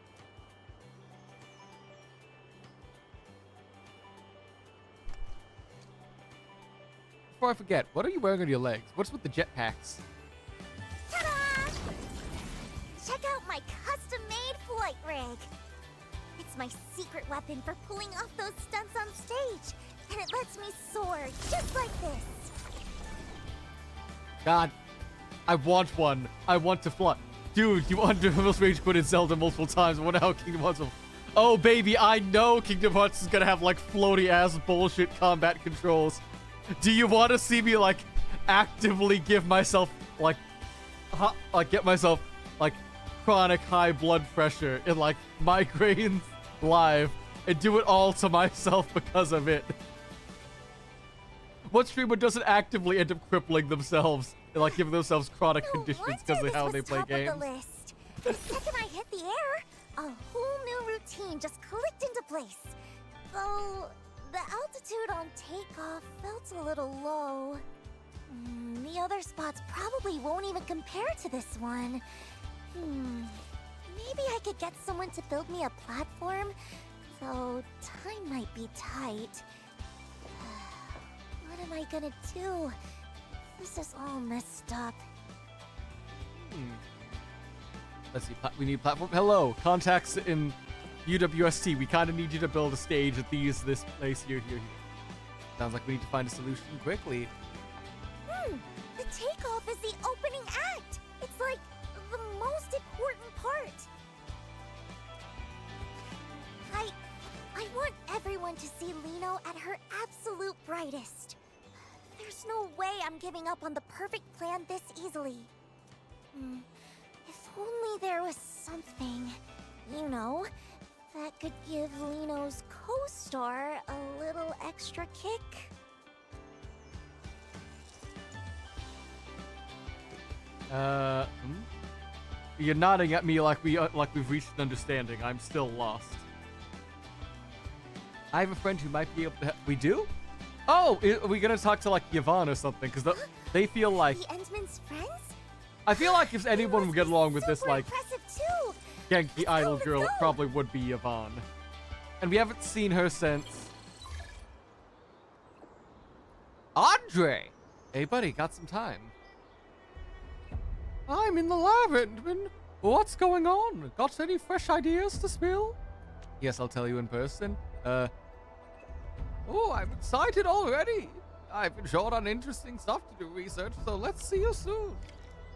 Before I forget, what are you wearing on your legs? What's with the jetpacks? Ta-da! Check out my custom-made flight rig. It's my secret weapon for pulling off those stunts on stage. And it lets me soar, just like this. God, I want one. I want to fly. Dude, you almost rage quit in Zelda multiple times. I wonder how Kingdom Hearts will... Oh, baby, I know Kingdom Hearts is gonna have, like, floaty-ass bullshit combat controls. Do you want to see me, like, actively give myself, like, get myself, like, chronic high blood pressure and, like, migraines live and do it all to myself because of it? What streamer doesn't actively end up crippling themselves and like giving themselves chronic conditions because of how they play games? Top of the list. The second I hit the air, a whole new routine just clicked into place. Though the altitude on takeoff felt a little low. The other spots probably won't even compare to this one. Maybe I could get someone to build me a platform, though time might be tight. What am I gonna do? This is all messed up. Let's see. We need platform. Hello, contacts in UWST. We kind of need you to build a stage at this place here. Sounds like we need to find a solution quickly. The takeoff is the opening act. It's like the most important part. I want everyone to see Lino at her absolute brightest. There's no way I'm giving up on the perfect plan this easily. If only there was something, you know, that could give Lino's co-star a little extra kick. You're nodding at me like we've reached an understanding. I'm still lost. I have a friend who might be able to. We do? Oh, are we gonna talk to like Yvonne or something? Because they feel like. The Endman's friends? I feel like if anyone would get along with this like too. Genki idol girl, it probably would be Yvonne. And we haven't seen her since. Andre! Hey buddy, got some time? I'm in the lab, Endman. What's going on? Got any fresh ideas to spill? Yes, I'll tell you in person. Oh, I'm excited already. I've been short on interesting stuff to do research, so let's see you soon.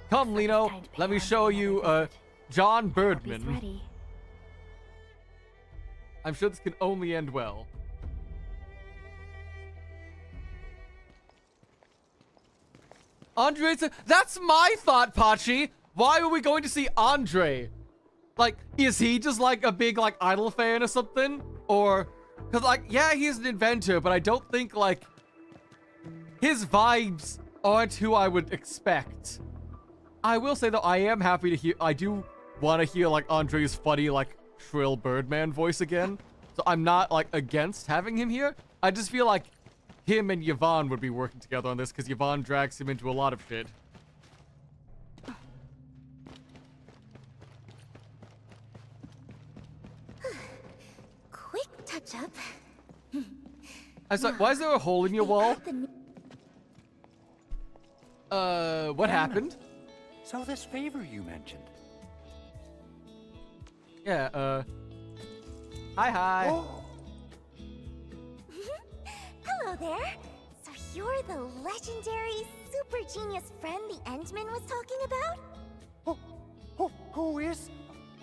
Come, Lino. Let me show you, John Birdman. Ready. I'm sure this can only end well. Andre, that's my thought, Pachi. Why are we going to see Andre? Like, is he just like a big like idol fan or something? Or, cause like, yeah, he's an inventor, but I don't think like his vibes aren't who I would expect. I will say though, I am happy to hear. I do want to hear like Andre's funny like shrill Birdman voice again. So I'm not like against having him here. I just feel like him and Yvonne would be working together on this because Yvonne drags him into a lot of shit. Quick touch up. I was like, why is there a hole in your wall? What happened? So this favor you mentioned. Yeah, hi. Oh. Hello there. So you're the legendary super genius friend the Endman was talking about? Who is?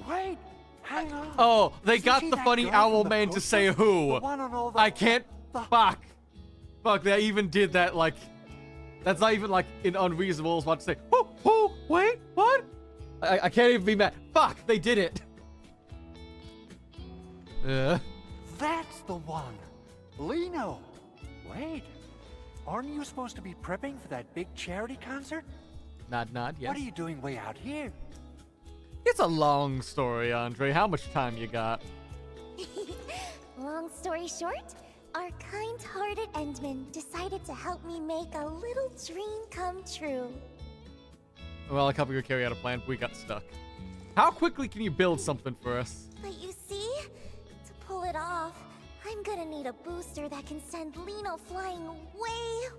Wait, hang on. Oh, they got Isn't the she that funny girl owl from the man to posters? say who. The one on all the- I can't. Fuck, they even did that, like, that's not even, like, an unreasonable. I was about to say, who, wait, what? I can't even be mad. Fuck, they did it. That's the one. Lino. Wait, aren't you supposed to be prepping for that big charity concert? Nod, yes. What are you doing way out here? It's a long story, Andre. How much time you got? Long story short, our kind-hearted Endman decided to help me make a little dream come true. Well, a couple could carry out a plan, but we got stuck. How quickly can you build something for us? But you see, to pull it off, I'm gonna need a booster that can send Lino flying way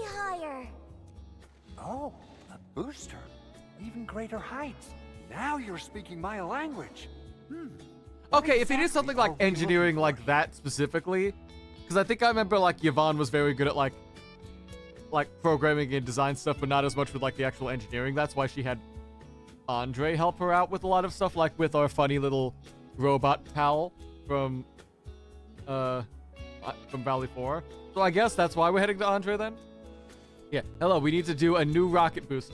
higher. Oh, a booster. Even greater heights. Now you're speaking my language. Okay, if it is something like engineering like that specifically, because I think I remember like Yvonne was very good at like programming and design stuff, but not as much with like the actual engineering. That's why she had Andre help her out with a lot of stuff, like with our funny little robot pal from Valley 4. So I guess that's why we're heading to Andre then. Yeah. Hello, we need to do a new rocket boost.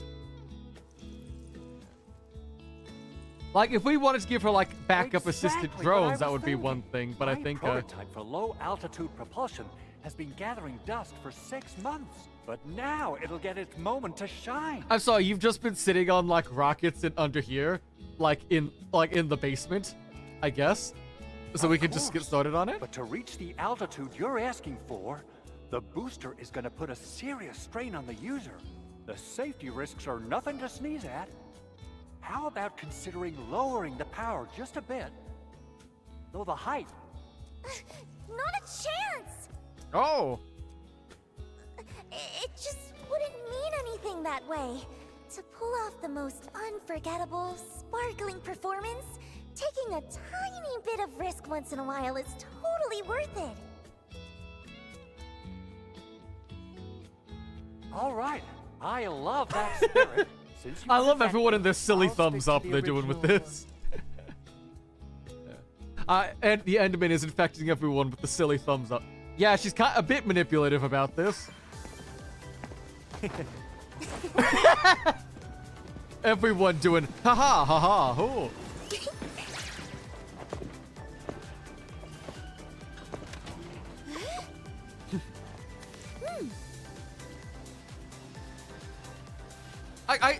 Like, if we wanted to give her, like, backup assisted drones, that would be one thing, but I think, prototype for low-altitude propulsion has been gathering dust for 6 months, but now it'll get its moment to shine. I'm sorry, you've just been sitting on, like, rockets under here, like in the basement, I guess, so we can just get started on it? But to reach the altitude you're asking for, the booster is going to put a serious strain on the user. The safety risks are nothing to sneeze at. How about considering lowering the power just a bit? Though the height... Not a chance! Oh! It just wouldn't mean anything that way. To pull off the most unforgettable, sparkling performance, taking a tiny bit of risk once in a while is totally worth it. All right, I love that spirit. I love everyone in this silly thumbs up they're doing with this. And the Enderman is infecting everyone with the silly thumbs up. Yeah, she's a bit manipulative about this. Everyone doing haha haha ho.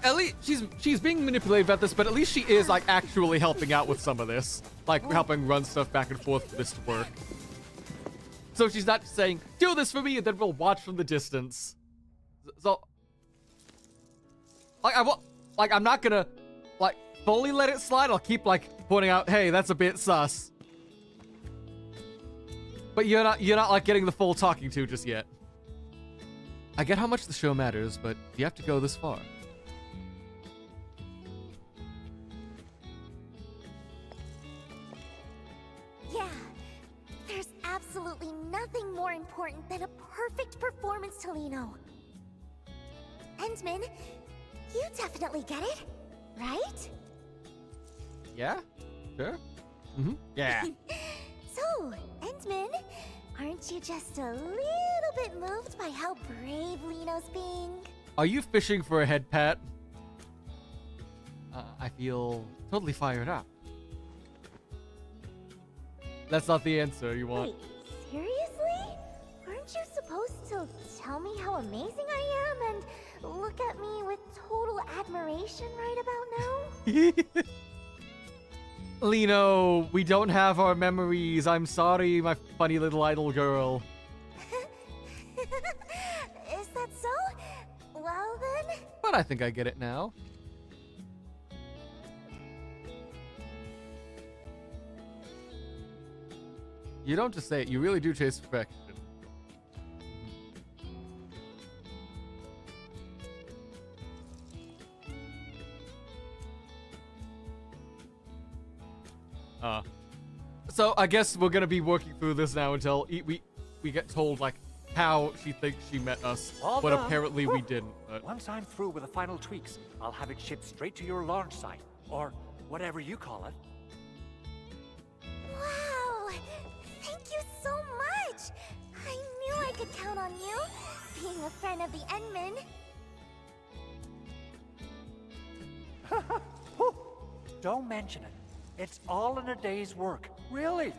At least she's being manipulative about this, but at least she is like actually helping out with some of this, like helping run stuff back and forth for this to work. So she's not saying, "Do this for me," and then we'll watch from the distance. So, I'm not gonna like fully let it slide. I'll keep like pointing out, "Hey, that's a bit sus." But you're not like getting the full talking to just yet. I get how much the show matters, but you have to go this far. Yeah, there's absolutely nothing more important than a perfect performance to Lino. Endman, you definitely get it, right? Yeah? Sure. Mm-hmm. Yeah. So, Endman, aren't you just a little bit moved by how brave Lino's being? Are you fishing for a head pat? I feel totally fired up. That's not the answer you want. Wait, seriously? Aren't you supposed to tell me how amazing I am and look at me with total admiration right about now? Lino, we don't have our memories. I'm sorry, my funny little idol girl. Is that so? Well then... But I think I get it now. You don't just say it, you really do chase perfection. So I guess we're gonna be working through this now until we get told like how she thinks she met us, All but done. apparently we didn't. But... Once I'm through with the final tweaks, I'll have it shipped straight to your launch site, or whatever you call it. Wow! Thank you so much! I knew I could count on you, being a friend of the Endman. Don't mention it. It's all in a day's work. Really?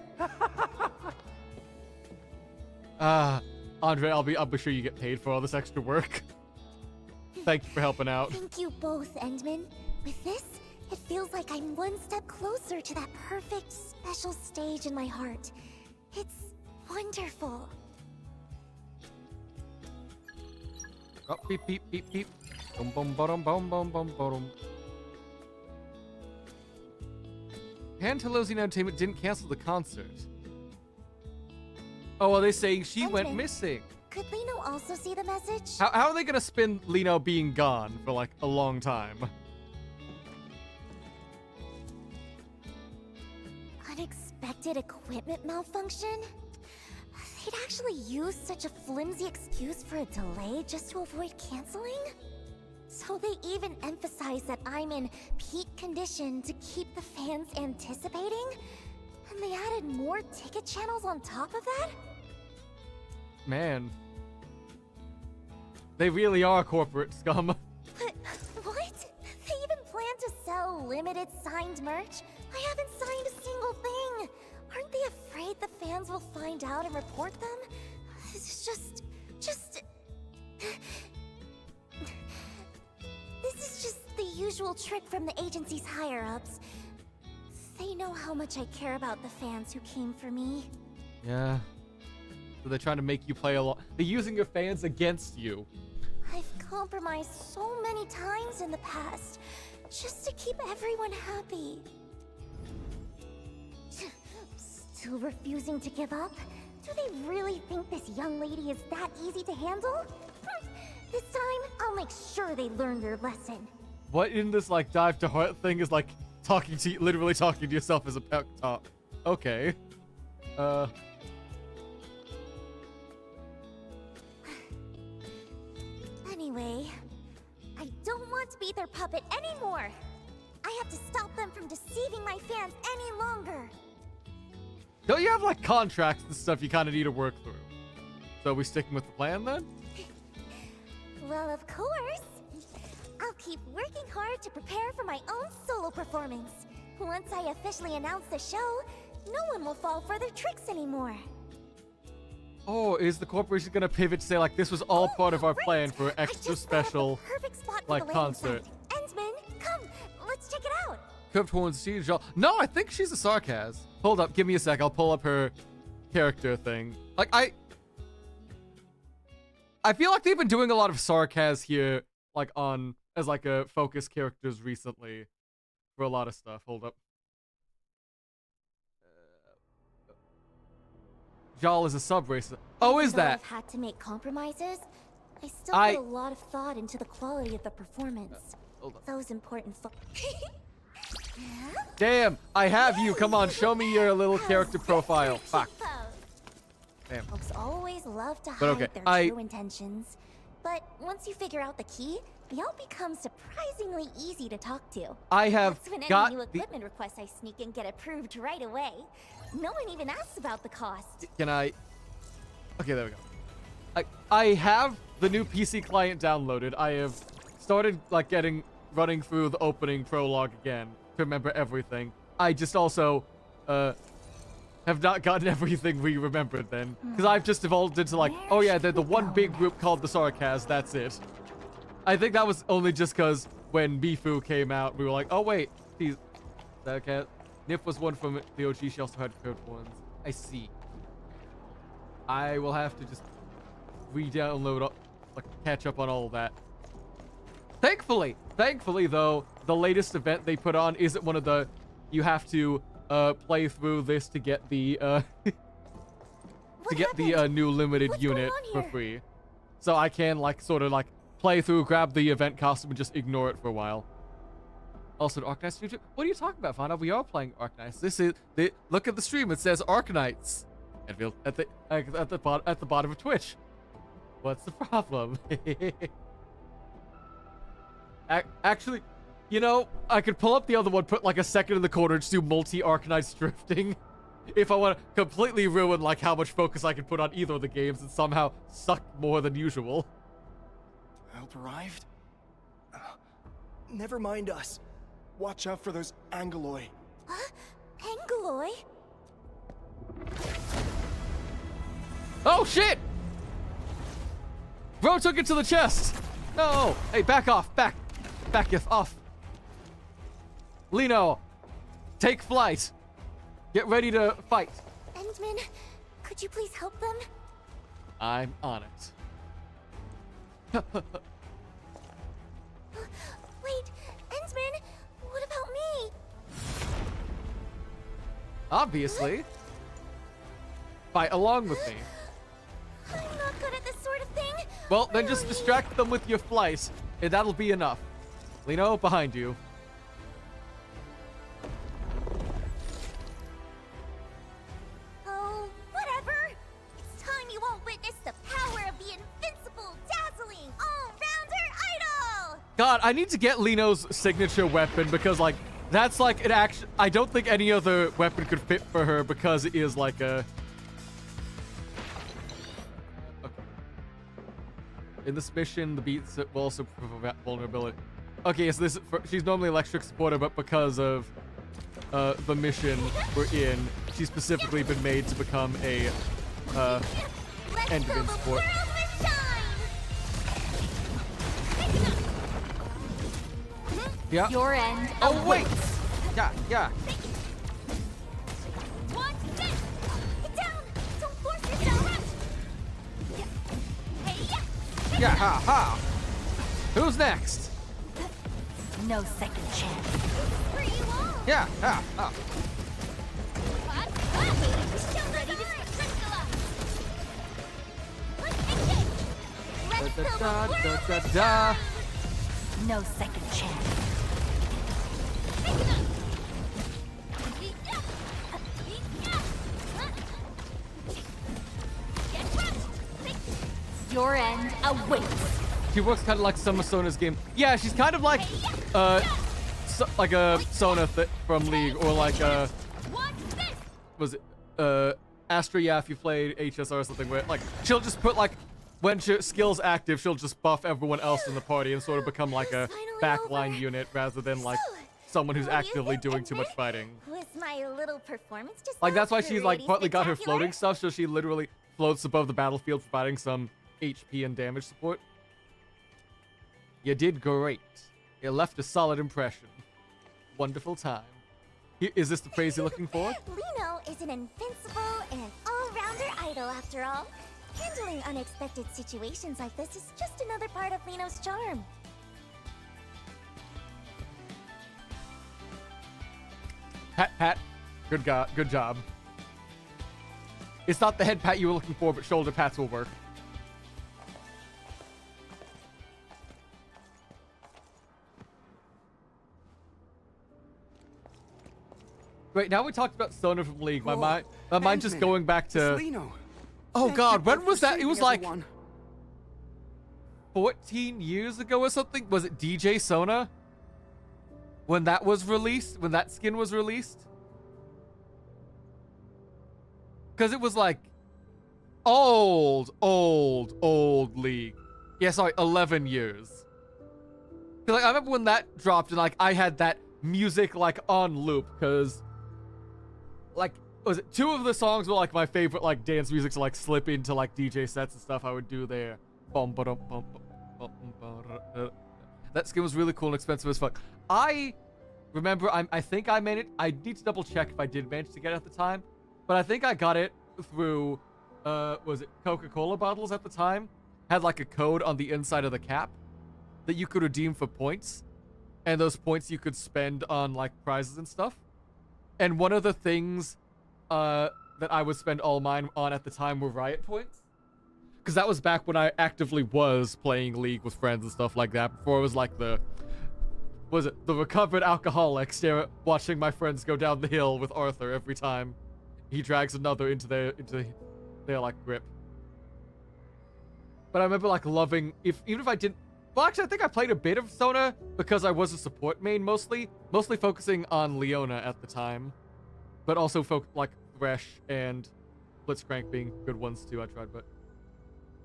Andre, I'll be sure you get paid for all this extra work. Thank you for helping out. Thank you both, Endman. With this, it feels like I'm one step closer to that perfect, special stage in my heart. It's wonderful. Oh, beep, beep, beep, beep. Boom, boom, bottom, boom, boom, boom, bottom. Pantalosian Entertainment didn't cancel the concert. Oh, well, they saying she went missing. Could Lino also see the message? How are they gonna spin Lino being gone for like a long time? Unexpected equipment malfunction? They'd actually use such a flimsy excuse for a delay just to avoid canceling? So they even emphasize that I'm in peak condition to keep the fans anticipating? And they added more ticket channels on top of that? Man. They really are corporate scum. But what? They even plan to sell limited signed merch? I haven't signed a single thing. Aren't they afraid the fans will find out and report them? It's just... This is just the usual trick from the agency's higher-ups. They know how much I care about the fans who came for me. Yeah. So they're trying to make you play along. They're using your fans against you. I've compromised so many times in the past, just to keep everyone happy. Still refusing to give up? Do they really think this young lady is that easy to handle? This time, I'll make sure they learn their lesson. What in this like dive to heart thing is like talking to literally talking to yourself as a pep talk? Okay. Anyway, I don't want to be their puppet anymore. I have to stop them from deceiving my fans any longer. Don't you have like contracts and stuff you kind of need to work through? So are we sticking with the plan then? Well, of course. I'll keep working hard to prepare for my own solo performance. Once I officially announce the show, no one will fall for their tricks anymore. Oh, is the corporation gonna pivot to say like this was all part of our plan for an extra special like concert? Endman, come, let's check it out. Curved horns, siege. No, I think she's a sarcasm. Hold up, give me a sec. I'll pull up her character thing. Like I feel like they've been doing a lot of sarcasm here, like on as like a focus characters recently for a lot of stuff. Hold up. Jal is a sub racer. Oh, is that? I've had to make compromises. I still put a lot of thought into the quality of the performance. Those important. Damn, I have you. Come on, show me your little character profile. Fuck. Damn. Folks always love to But hide okay, their true intentions. But once you figure out the key, y'all become surprisingly easy to talk to. I have That's when got any new the- equipment requests I sneak in get approved right away. No one even asks about the cost. Can I? Okay, there we go. I have the new PC client downloaded. I have started like running through the opening prologue again to remember everything. I just also have not gotten everything we remembered then, because I've just evolved into like, oh yeah, they're the one big group called the Sarkaz. That's it. I think that was only just because when Bifu came out, we were like, oh wait, he's Sarkaz. Nip was one from the OG. She also had curved ones. I see. I will have to just re-download, like, catch up on all of that. Thankfully though, the latest event they put on isn't one of the, you have to play through this to get the new limited unit for free. So I can like sort of like play through, grab the event costume, and just ignore it for a while. Also, Arknights. What are you talking about, Fana? We are playing Arknights. This is look at the stream. It says Arknights. Endfield at the bottom of Twitch. What's the problem? Actually, you know, I could pull up the other one, put like a second in the corner, just do multi-Arknights drifting. If I want to completely ruin like how much focus I can put on either of the games and somehow suck more than usual. Help arrived? Never mind us. Watch out for those Angoloi. Huh? Angoloi? Oh shit! Bro took it to the chest. No! Hey, back off! Back off! Lino, take flight. Get ready to fight. Endman, could you please help them? I'm on it. Wait, Endman, what about me? Obviously. Fight along with me. I'm not good at this sort of thing. Well, then just distract them with your flight, and that'll be enough. Lino, behind you. Oh, whatever. It's time you all witness the power of the invincible, dazzling, all-rounder idol! God, I need to get Lino's signature weapon because, like, that's like an action. I don't think any other weapon could fit for her because it is like a. Okay. In this mission, the beats will also prove vulnerability. Okay, so she's normally electric supporter, but because of the mission we're in, she's specifically been made to become a Enderman support. Yeah. Your end. Oh wait. Yeah. Watch this! Get down! Don't force yourself! Hey, Yeah, ha. Who's next? No second chance. Free you all! Yeah, ha. Ready to crystallize! Da. No second chance. Your end awaits. She works kind of like Summer Sona's game. Yeah, she's kind of like like a Sona from League, or like was it Astra? Yeah, if you played HSR or something, where like she'll just put like when she skills active, she'll just buff everyone else in the party and sort of become like a backline unit rather than like someone who's actively doing too much fighting. Was my little performance just Like that's why she's like pretty partly got her spectacular? floating stuff, so she literally floats above the battlefield, providing some HP and damage support. You did great. You left a solid impression. Wonderful time. Is this the phrase you're looking for? Lino is an invincible and all-rounder idol after all. Handling unexpected situations like this is just another part of Lino's charm. Pat. Good job. It's not the head pat you were looking for, but shoulder pats will work. Wait, now we talked about Sona from League. My mind just going back to Lino. Oh Thank God, you when both was for that? It saving was like everyone. 14 years ago or something. Was it DJ Sona? When that was released? When that skin was released? Because it was like old League. Yeah, sorry, 11 years. 'Cause, like, I remember when that dropped and like I had that music like on loop because like was it 2 of the songs were like my favorite like dance music to like slip into like DJ sets and stuff I would do there. That skin was really cool and expensive as fuck. I remember I think I made it. I need to double check if I did manage to get it at the time, but I think I got it through was it Coca-Cola bottles at the time? Had like a code on the inside of the cap that you could redeem for points, and those points you could spend on like prizes and stuff. And one of the things that I would spend all mine on at the time were Riot points, because that was back when I actively was playing League with friends and stuff like that. Before it was like the recovered alcoholic watching my friends go down the hill with Arthur every time he drags another into their like grip. But I remember like loving even if I didn't. Well, actually, I think I played a bit of Sona because I was a support main mostly focusing on Leona at the time, but also like Thresh and Blitzcrank being good ones too. I tried, but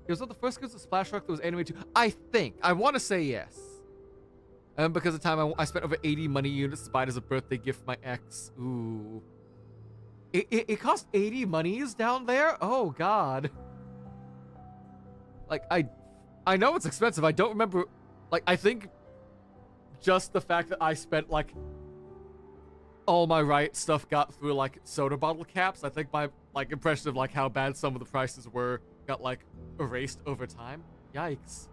it was one of the first games of Splash Rock that was animated too. I want to say yes. Because of the time I spent over 80 money units to buy it as a birthday gift for my ex. Ooh. It cost 80 monies down there? Oh, God. Like, I know it's expensive. I don't remember... Like, I think just the fact that I spent, like, all my Riot stuff got through, like, soda bottle caps. I think my, like, impression of, like, how bad some of the prices were got, like, erased over time. Yikes.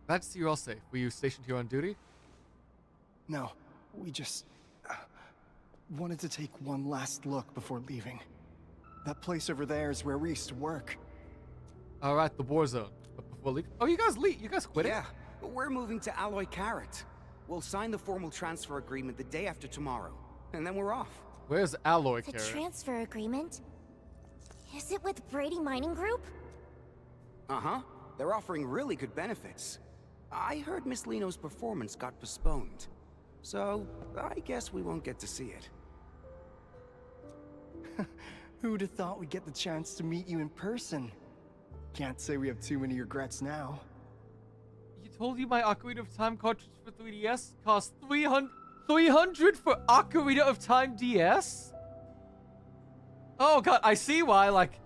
Glad to see you're all safe. Were you stationed here on duty? No, we just wanted to take one last look before leaving. That place over there is where we used to work. All right, the war zone. But before leaving, oh, you guys quit it? Yeah, but we're moving to Alloy Carrot. We'll sign the formal transfer agreement the day after tomorrow, and then we're off. Where's Alloy The Carrot? transfer agreement? Is it with Brady Mining Group? Uh-huh. They're offering really good benefits. I heard Miss Lino's performance got postponed, so I guess we won't get to see it. Who'd have thought we'd get the chance to meet you in person? Can't say we have too many regrets now. You told you my Ocarina of Time cartridge for 3DS cost 300 for Ocarina of Time DS? Oh god, I see why like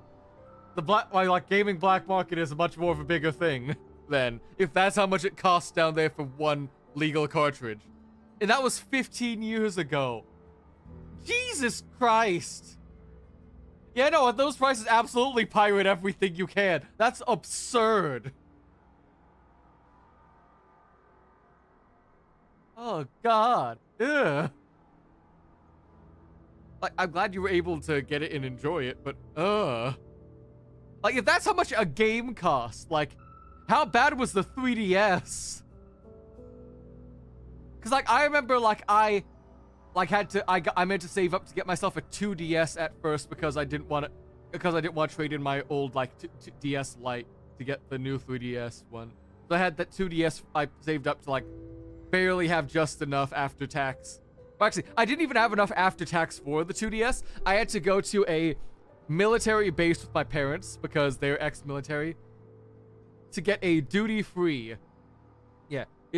gaming black market is much more of a bigger thing then. If that's how much it costs down there for one legal cartridge. And that was 15 years ago. Jesus Christ. Yeah, no, at those prices, absolutely pirate everything you can. That's absurd. Oh, God. Ugh. Like, I'm glad you were able to get it and enjoy it, but, like, if that's how much a game costs, like, how bad was the 3DS? Because, like, I remember, like, I meant to save up to get myself a 2DS at first because I didn't want to trade in my old, like, DS Lite to get the new 3DS one. So I had that 2DS I saved up to, like, barely have just enough after tax. Well, actually, I didn't even have enough after tax for the 2DS. I had to go to a military base with my parents because they're ex-military to get a duty-free,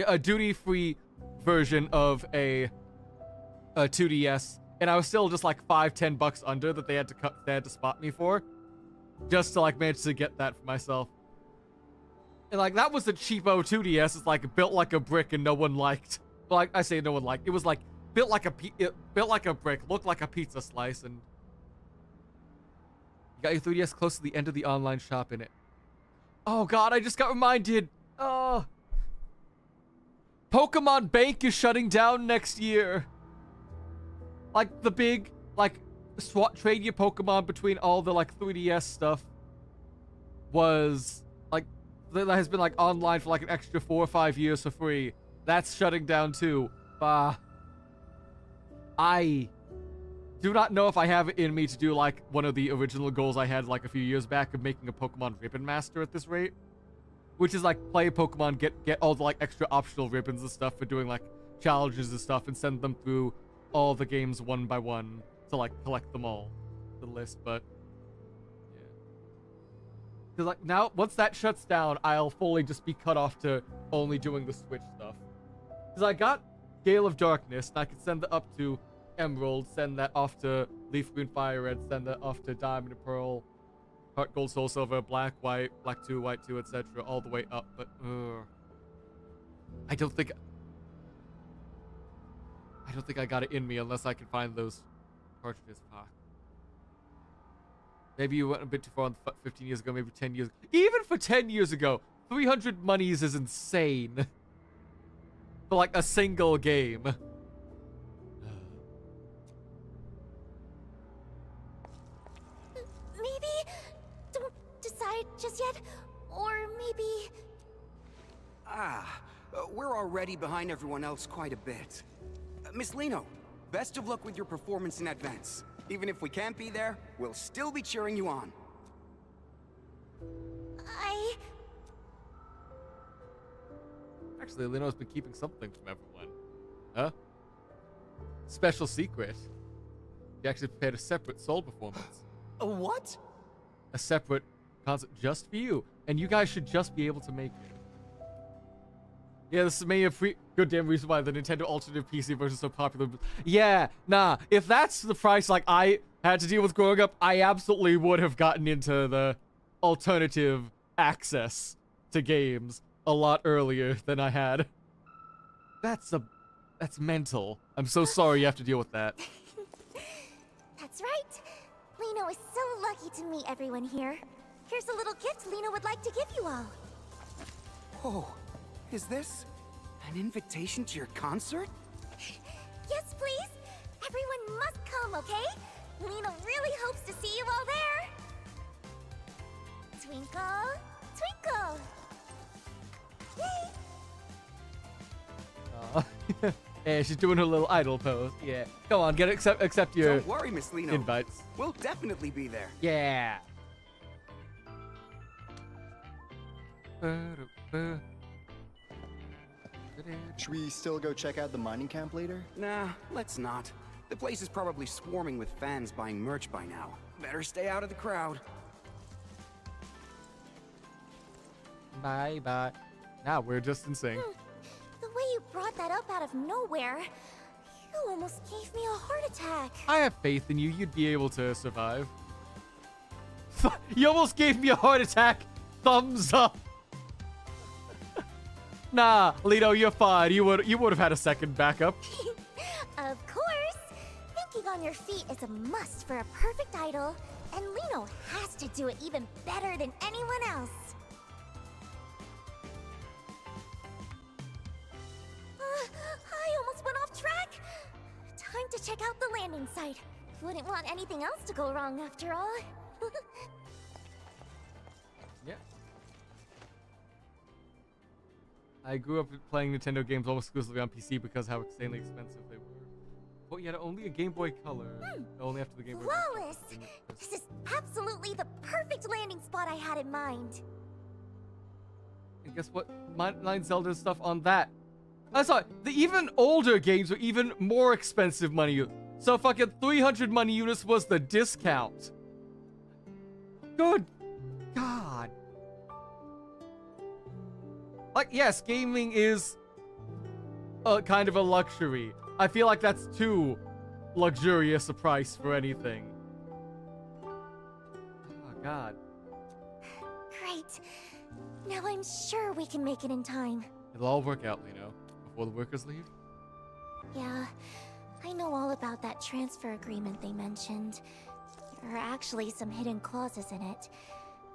a duty-free version of a 2DS, and I was still just like $5-10 under that they had to spot me for, just to like manage to get that for myself. And like that was a cheapo 2DS. It's like built like a brick and no one liked. Well, like, I say no one liked. It was like built like a brick, looked like a pizza slice, and you got your 3DS close to the end of the online shop in it. Oh god, I just got reminded. Oh, Pokemon Bank is shutting down next year. Like the big, like, trade your Pokemon between all the like 3DS stuff was like, that has been like online for like an extra 4 or 5 years for free. That's shutting down too. I do not know if I have it in me to do like one of the original goals I had like a few years back of making a Pokemon ribbon master at this rate. Which is like play Pokemon, get all the like extra optional ribbons and stuff for doing like challenges and stuff, and send them through all the games one by one to like collect them all, the list. But yeah, because like now once that shuts down, I'll fully just be cut off to only doing the Switch stuff. Because I got Gale of Darkness, and I could send that up to Emerald, send that off to Leaf Green, Fire Red, send that off to Diamond and Pearl, Heart Gold, Soul Silver, Black, White, Black 2, White 2, etc. all the way up. But I don't think I got it in me unless I can find those cartridges. Fuck. Maybe you went a bit too far on 15 years ago, maybe 10 years. Even for 10 years ago, 300 monies is insane. For like a single game. Maybe don't decide just yet, or maybe... We're already behind everyone else quite a bit. Miss Lino, best of luck with your performance in advance. Even if we can't be there, we'll still be cheering you on. Actually, Lino's been keeping something from everyone. Huh? Special secret. He actually prepared a separate soul performance. A what? A separate concert just for you. And you guys should just be able to make it. Yeah, this is maybe a goddamn reason why the Nintendo Alternative PC version is so popular. Yeah, nah. If that's the price like I had to deal with growing up, I absolutely would have gotten into the alternative access to games a lot earlier than I had. That's mental. I'm so sorry you have to deal with that. That's right. Lino is so lucky to meet everyone here. Here's a little gift Lino would like to give you all. Oh, is this an invitation to your concert? Yes, please. Everyone must come, okay? Lino really hopes to see you all there. Twinkle, twinkle. Yay! Yeah, she's doing her little idol pose. Yeah. Come on, accept your Don't worry, Miss Lino. invites. We'll definitely be there. Yeah. Should we still go check out the mining camp later? Nah, let's not. The place is probably swarming with fans buying merch by now. Better stay out of the crowd. Bye. Now we're just in sync. The way you brought that up out of nowhere, you almost gave me a heart attack. I have faith in you. You'd be able to survive. You almost gave me a heart attack. Thumbs up. Nah, Lino, you're fine. You would have had a second backup. Of course. Thinking on your feet is a must for a perfect idol, and Lino has to do it even better than anyone else. I almost went off track. Time to check out the landing site. Wouldn't want anything else to go wrong after all. Yeah. I grew up playing Nintendo games almost exclusively on PC because how insanely expensive they were. But yet only a Game Boy Color. Only after the Game Boy Flawless! This is absolutely the perfect landing spot I had in mind. And guess what? Mine Zelda stuff on that. I'm sorry, the even older games were even more expensive money. So fucking 300 money units was the discount. Good God. Like, yes, gaming is a kind of a luxury. I feel like that's too luxurious a price for anything. Oh, God. Great. Now I'm sure we can make it in time. It'll all work out, Lino, before the workers leave. Yeah, I know all about that transfer agreement they mentioned. There are actually some hidden clauses in it.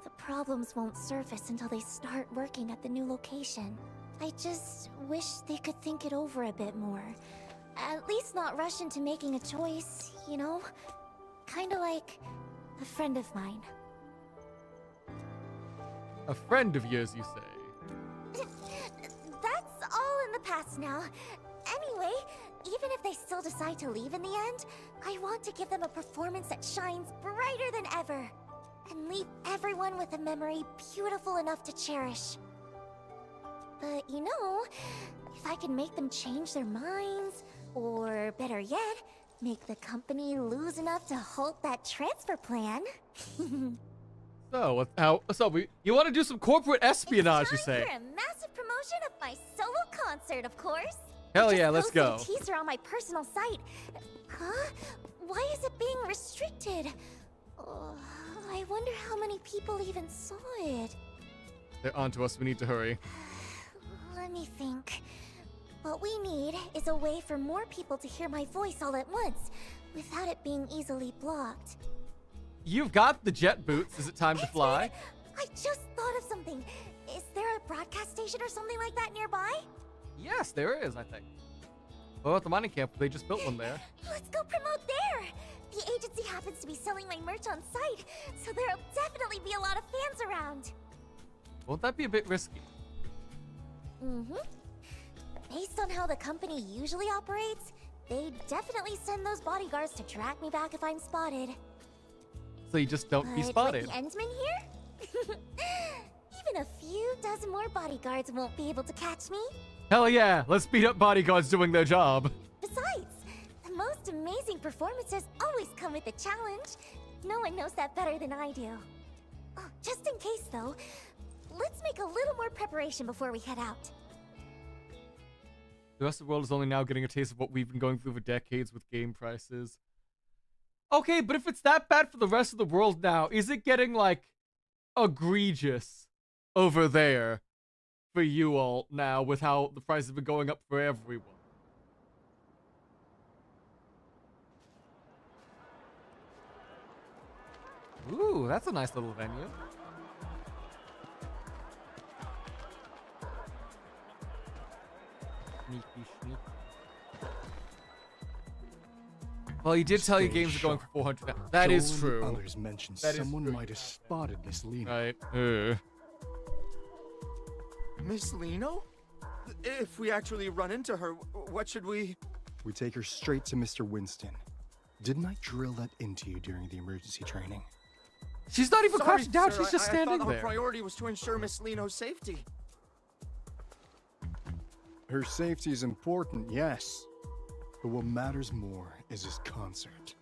The problems won't surface until they start working at the new location. I just wish they could think it over a bit more. At least not rush into making a choice, you know? Kinda like a friend of mine. A friend of yours, you say? That's all in the past now. Anyway, even even if they still decide to leave in the end, I want to give them a performance that shines brighter than ever. And leave everyone with a memory beautiful enough to cherish. But you know, if I can make them change their minds, or better yet, make the company lose enough to halt that transfer plan. So, you want to do some corporate espionage, you say? For a massive promotion of my solo concert, of course. Hell I just yeah, let's go. posted a teaser on my personal site. Huh? Why is it being restricted? I wonder how many people even saw it. They're onto us. We need to hurry. Let me think. What we need is a way for more people to hear my voice all at once, without it being easily blocked. You've got the jet boots. Is it time to fly? I just thought of something. Is there a broadcast station or something like that nearby? Yes, there is, I think. Oh, at the mining camp, they just built one there. Let's go promote there! The agency happens to be selling my merch on site, so there'll definitely be a lot of fans around. Won't that be a bit risky? Mm-hmm. Based on how the company usually operates, they definitely send those bodyguards to track me back if I'm spotted. So you just don't be spotted. Like the Endmen here? Even a few dozen more bodyguards won't be able to catch me. Hell yeah, let's beat up bodyguards doing their job. Besides, the most amazing performances always come with a challenge. No one knows that better than I do. Oh, just in case though, let's make a little more preparation before we head out. The rest of the world is only now getting a taste of what we've been going through for decades with game prices. Okay, but if it's that bad for the rest of the world now, is it getting, like, egregious over there for you all now with how the prices have been going up for everyone? Ooh, that's a nice little venue. Sneaky, sneaky. Well, he did tell you games are going for 400 now. That is true. Others mentioned That is someone true. might have spotted Miss Lino. Right. Miss Lino? If we actually run into her, what should we... We take her straight to Mr. Winston. Didn't I drill that into you during the emergency training? She's not even Sorry, crouched down, sir, she's just I standing thought there. Our priority was to ensure Miss Lino's safety. Her safety is important, yes. But what matters more is his concert.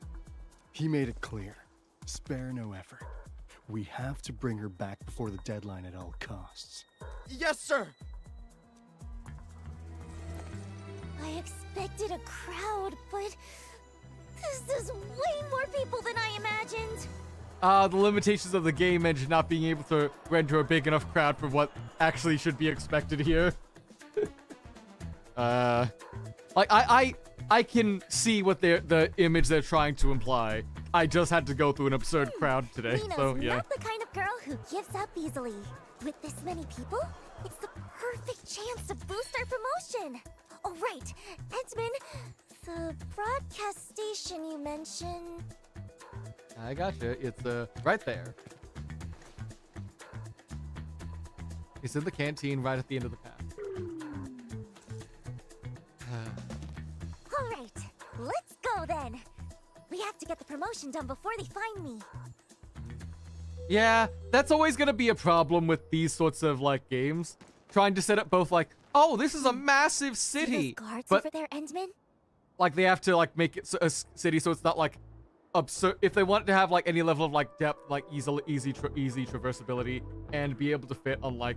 He made it clear. Spare no effort. We have to bring her back before the deadline at all costs. Yes, sir! I expected a crowd, but this is way more people than I imagined. The limitations of the game engine not being able to render a big enough crowd for what actually should be expected here. Like, I can see what the image they're trying to imply. I just had to go through an absurd crowd today, Lino's so yeah. not the kind of girl who gives up easily. With this many people, it's the perfect chance to boost our promotion. Oh, right. Edmund, the broadcast station you mentioned... I gotcha. It's right there. It's in the canteen right at the end of the path. All right, let's go then. We have to get the promotion done before they find me. Yeah, that's always gonna be a problem with these sorts of like games. Trying to set up both like, oh, this is a massive city, Guards but over there, Endman? like they have to like make it a city so it's not like absurd. If they want to have like any level of like depth, like easy traversability, and be able to fit on like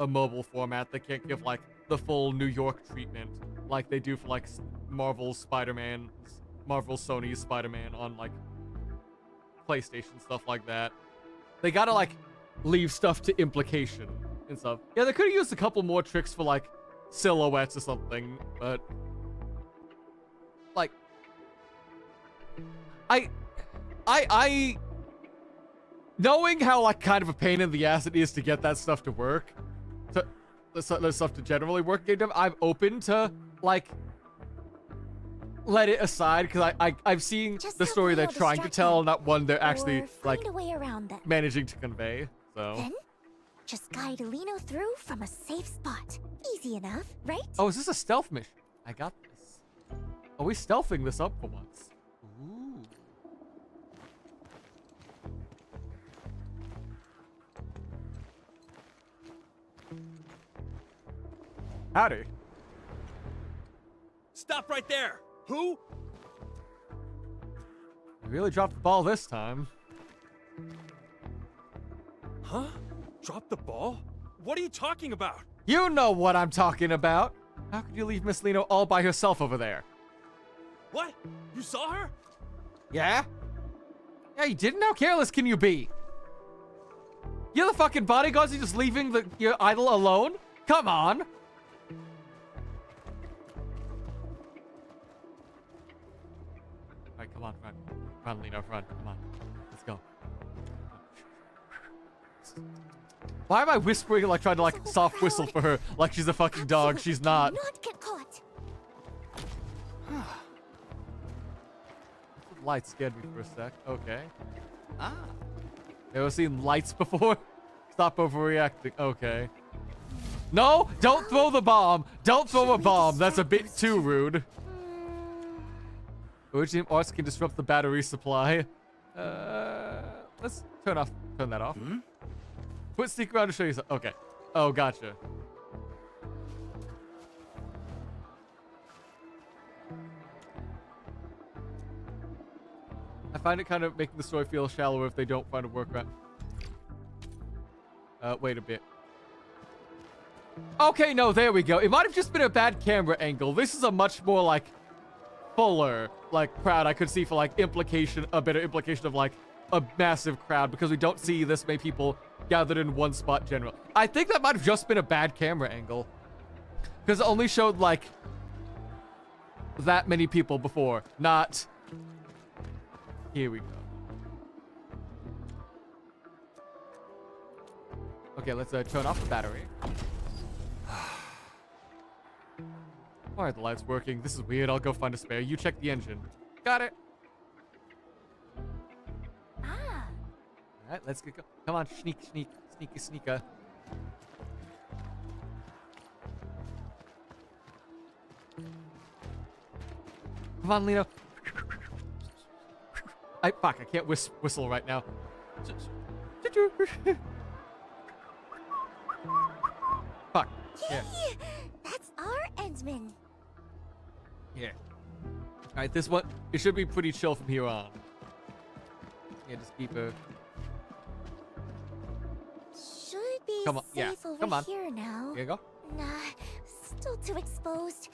a mobile format, they can't give like the full New York treatment like they do for like Marvel's Spider-Man, Marvel Sony's Spider-Man on like PlayStation, stuff like that. They gotta like leave stuff to implication and stuff. Yeah, they could have used a couple more tricks for like silhouettes or something, but like I knowing how like kind of a pain in the ass it is to get that stuff to work, the stuff to generally work in game dev, I'm open to like let it aside because I've seen the story they're trying to tell, not one they're actually like a way around them. managing to convey. So Then, just guide Lino through from a safe spot. Easy enough, right? oh, is this a stealth mission? I got this. Are we stealthing this up for once? Ooh. Howdy. Stop right there! Who? You really dropped the ball this time. Huh? Drop the ball? What are you talking about? You know what I'm talking about. How could you leave Miss Lino all by herself over there? What? You saw her? Yeah? Yeah, you didn't? How careless can you be? You're the fucking bodyguards, you just leaving your idol alone? Come on! Alright, come on, run. Run, Lino, run. Come on. Let's go. Why am I whispering, like, trying to, like, soft whistle for her like she's a fucking dog? She's not. Not get caught. Lights scared me for a sec. Okay. Ah. Ever seen lights before? Stop overreacting. Okay. No! Don't throw the bomb! Don't throw a bomb! That's a bit too rude. Original arts can disrupt the battery supply. Let's turn that off. Put sneak around to show you something. Okay. Oh, gotcha. I find it kind of making the story feel shallower if they don't find a workaround. Wait a bit. Okay, no, there we go. It might have just been a bad camera angle. This is a much more, like, fuller, like, crowd I could see for, like, a better implication of, like, a massive crowd, because we don't see this many people gathered in one spot general. I think that might have just been a bad camera angle. Because it only showed, like, that many people before, not... Here we go. Okay, let's turn off the battery. Why are the lights working? This is weird. I'll go find a spare. You check the engine. Got it. Ah. Alright, let's get go. Come on, sneaky, sneaker. Come on, Lino. Fuck, I can't whistle right now. Fuck. Yeah. That's our Endman. Yeah. Alright, this one, it should be pretty chill from here on. Yeah, just keep her. Should be Come on, safe yeah. over Come on. here now. Here you go. Nah, still too exposed.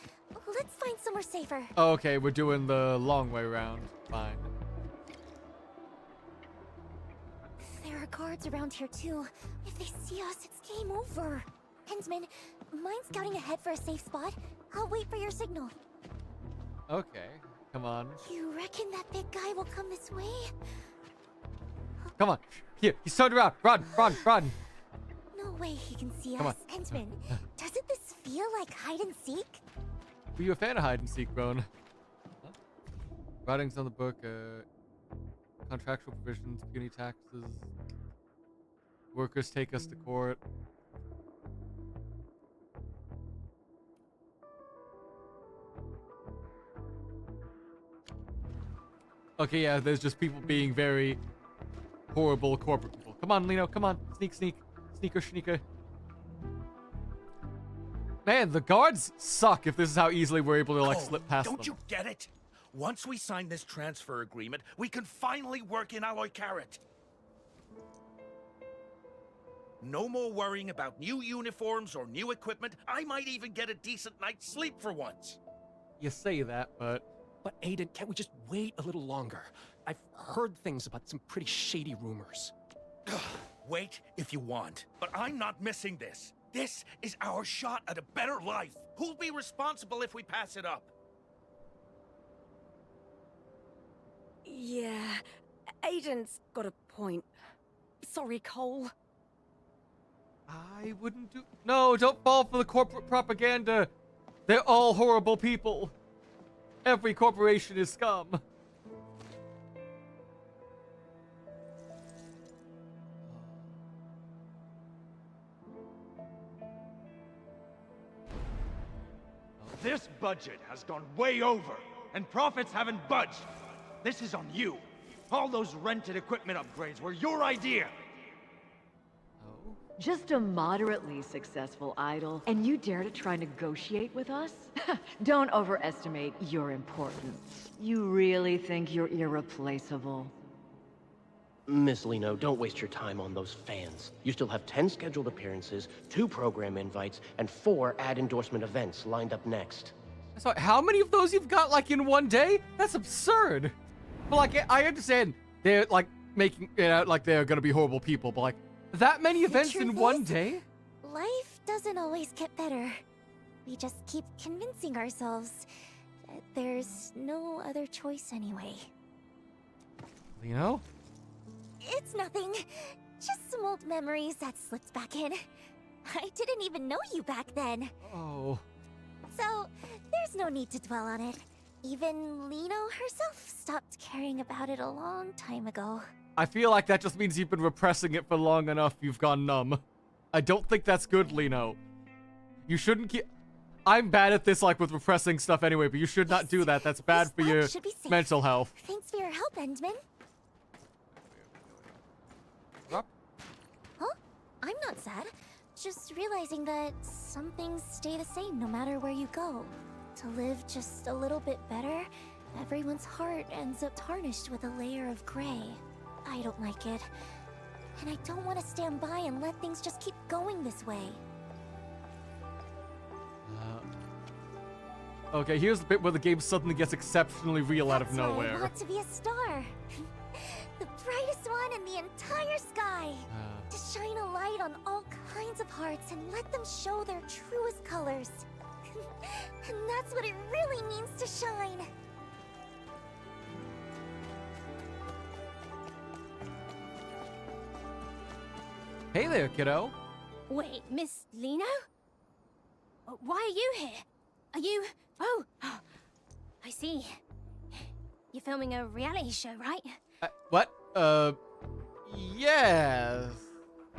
Let's find somewhere safer. Okay, we're doing the long way around. Fine. There are guards around here too. If they see us, it's game over. Hensman, mind scouting ahead for a safe spot? I'll wait for your signal. Okay, come on. You reckon that big guy will come this way? Come on. Here, he's turned around. Run. No way he can see Come us. on. Hensman, doesn't this feel like hide and seek? Were you a fan of hide and seek, Bone? Huh? Writings on the book, contractual provisions, puny taxes. Workers take us to court. Okay, yeah, there's just people being very horrible corporate people. Come on, Lino, come on. Sneaker. Man, the guards suck if this is how easily we're able to, like, slip past them. Don't you get it? Once we sign this transfer agreement, we can finally work in Alloy Carrot. No more worrying about new uniforms or new equipment. I might even get a decent night's sleep for once. You say that, but... But Aiden, can't we just wait a little longer? I've heard things about some pretty shady rumors. Wait if you want, but I'm not missing this. This is our shot at a better life. Who'll be responsible if we pass it up? Yeah, Aiden's got a point. Sorry, Cole. I wouldn't do... No, don't fall for the corporate propaganda. They're all horrible people. Every corporation is scum. This budget has gone way over. and profits haven't budged. This is on you. All those rented equipment upgrades were your idea. Just a moderately successful idol, and you dare to try negotiate with us? Don't overestimate your importance. You really think you're irreplaceable? Miss Lino, don't waste your time on those fans. You still have 10 scheduled appearances, 2 program invites, and 4 ad endorsement events lined up next. So how many of those you've got, like, in one day? That's absurd. But, like, I understand they're, like, making it out like they're gonna be horrible people, but, like, that many events in one day? Life doesn't always get better. We just keep convincing ourselves that there's no other choice anyway. You know? It's nothing. Just some old memories that slipped back in. I didn't even know you back then. Oh. So, there's no need to dwell on it. Even Lino herself stopped caring about it a long time ago. I feel like that just means you've been repressing it for long enough, you've gone numb. I don't think that's good, Lino. You shouldn't keep... I'm bad at this, like, with repressing stuff anyway, but you should not do that. That's bad for your mental health. Thanks for your help, Endman. Huh? Huh? I'm not sad. Just realizing that some things stay the same no matter where you go. To live just a little bit better, everyone's heart ends up tarnished with a layer of gray. I don't like it. And I don't want to stand by and let things just keep going this way. Okay, here's the bit where the game suddenly gets exceptionally real out of That's why I nowhere. want to be a star. The brightest one in the entire sky. To shine a light on all kinds of hearts and let them show their truest colors. And that's what it really means to shine. Hey there, kiddo. Wait, Miss Lino? Why are you here? Are you... Oh, I see. You're filming a reality show, right? What? Yes.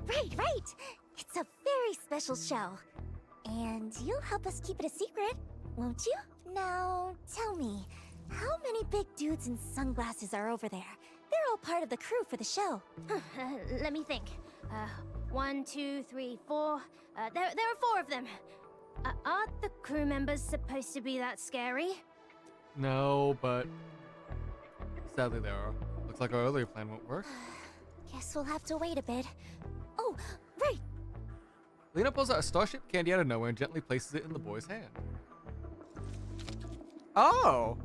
Right. It's a very special show. And you'll help us keep it a secret, won't you? Now, tell me, how many big dudes in sunglasses are over there? They're all part of the crew for the show. Let me think. 1, 2, 3, 4. There are 4 of them. Aren't the crew members supposed to be that scary? No, but sadly there are. Looks like our earlier plan won't work. Guess we'll have to wait a bit. Oh, right. Lena pulls out a starship candy out of nowhere and gently places it in the boy's hand. Oh!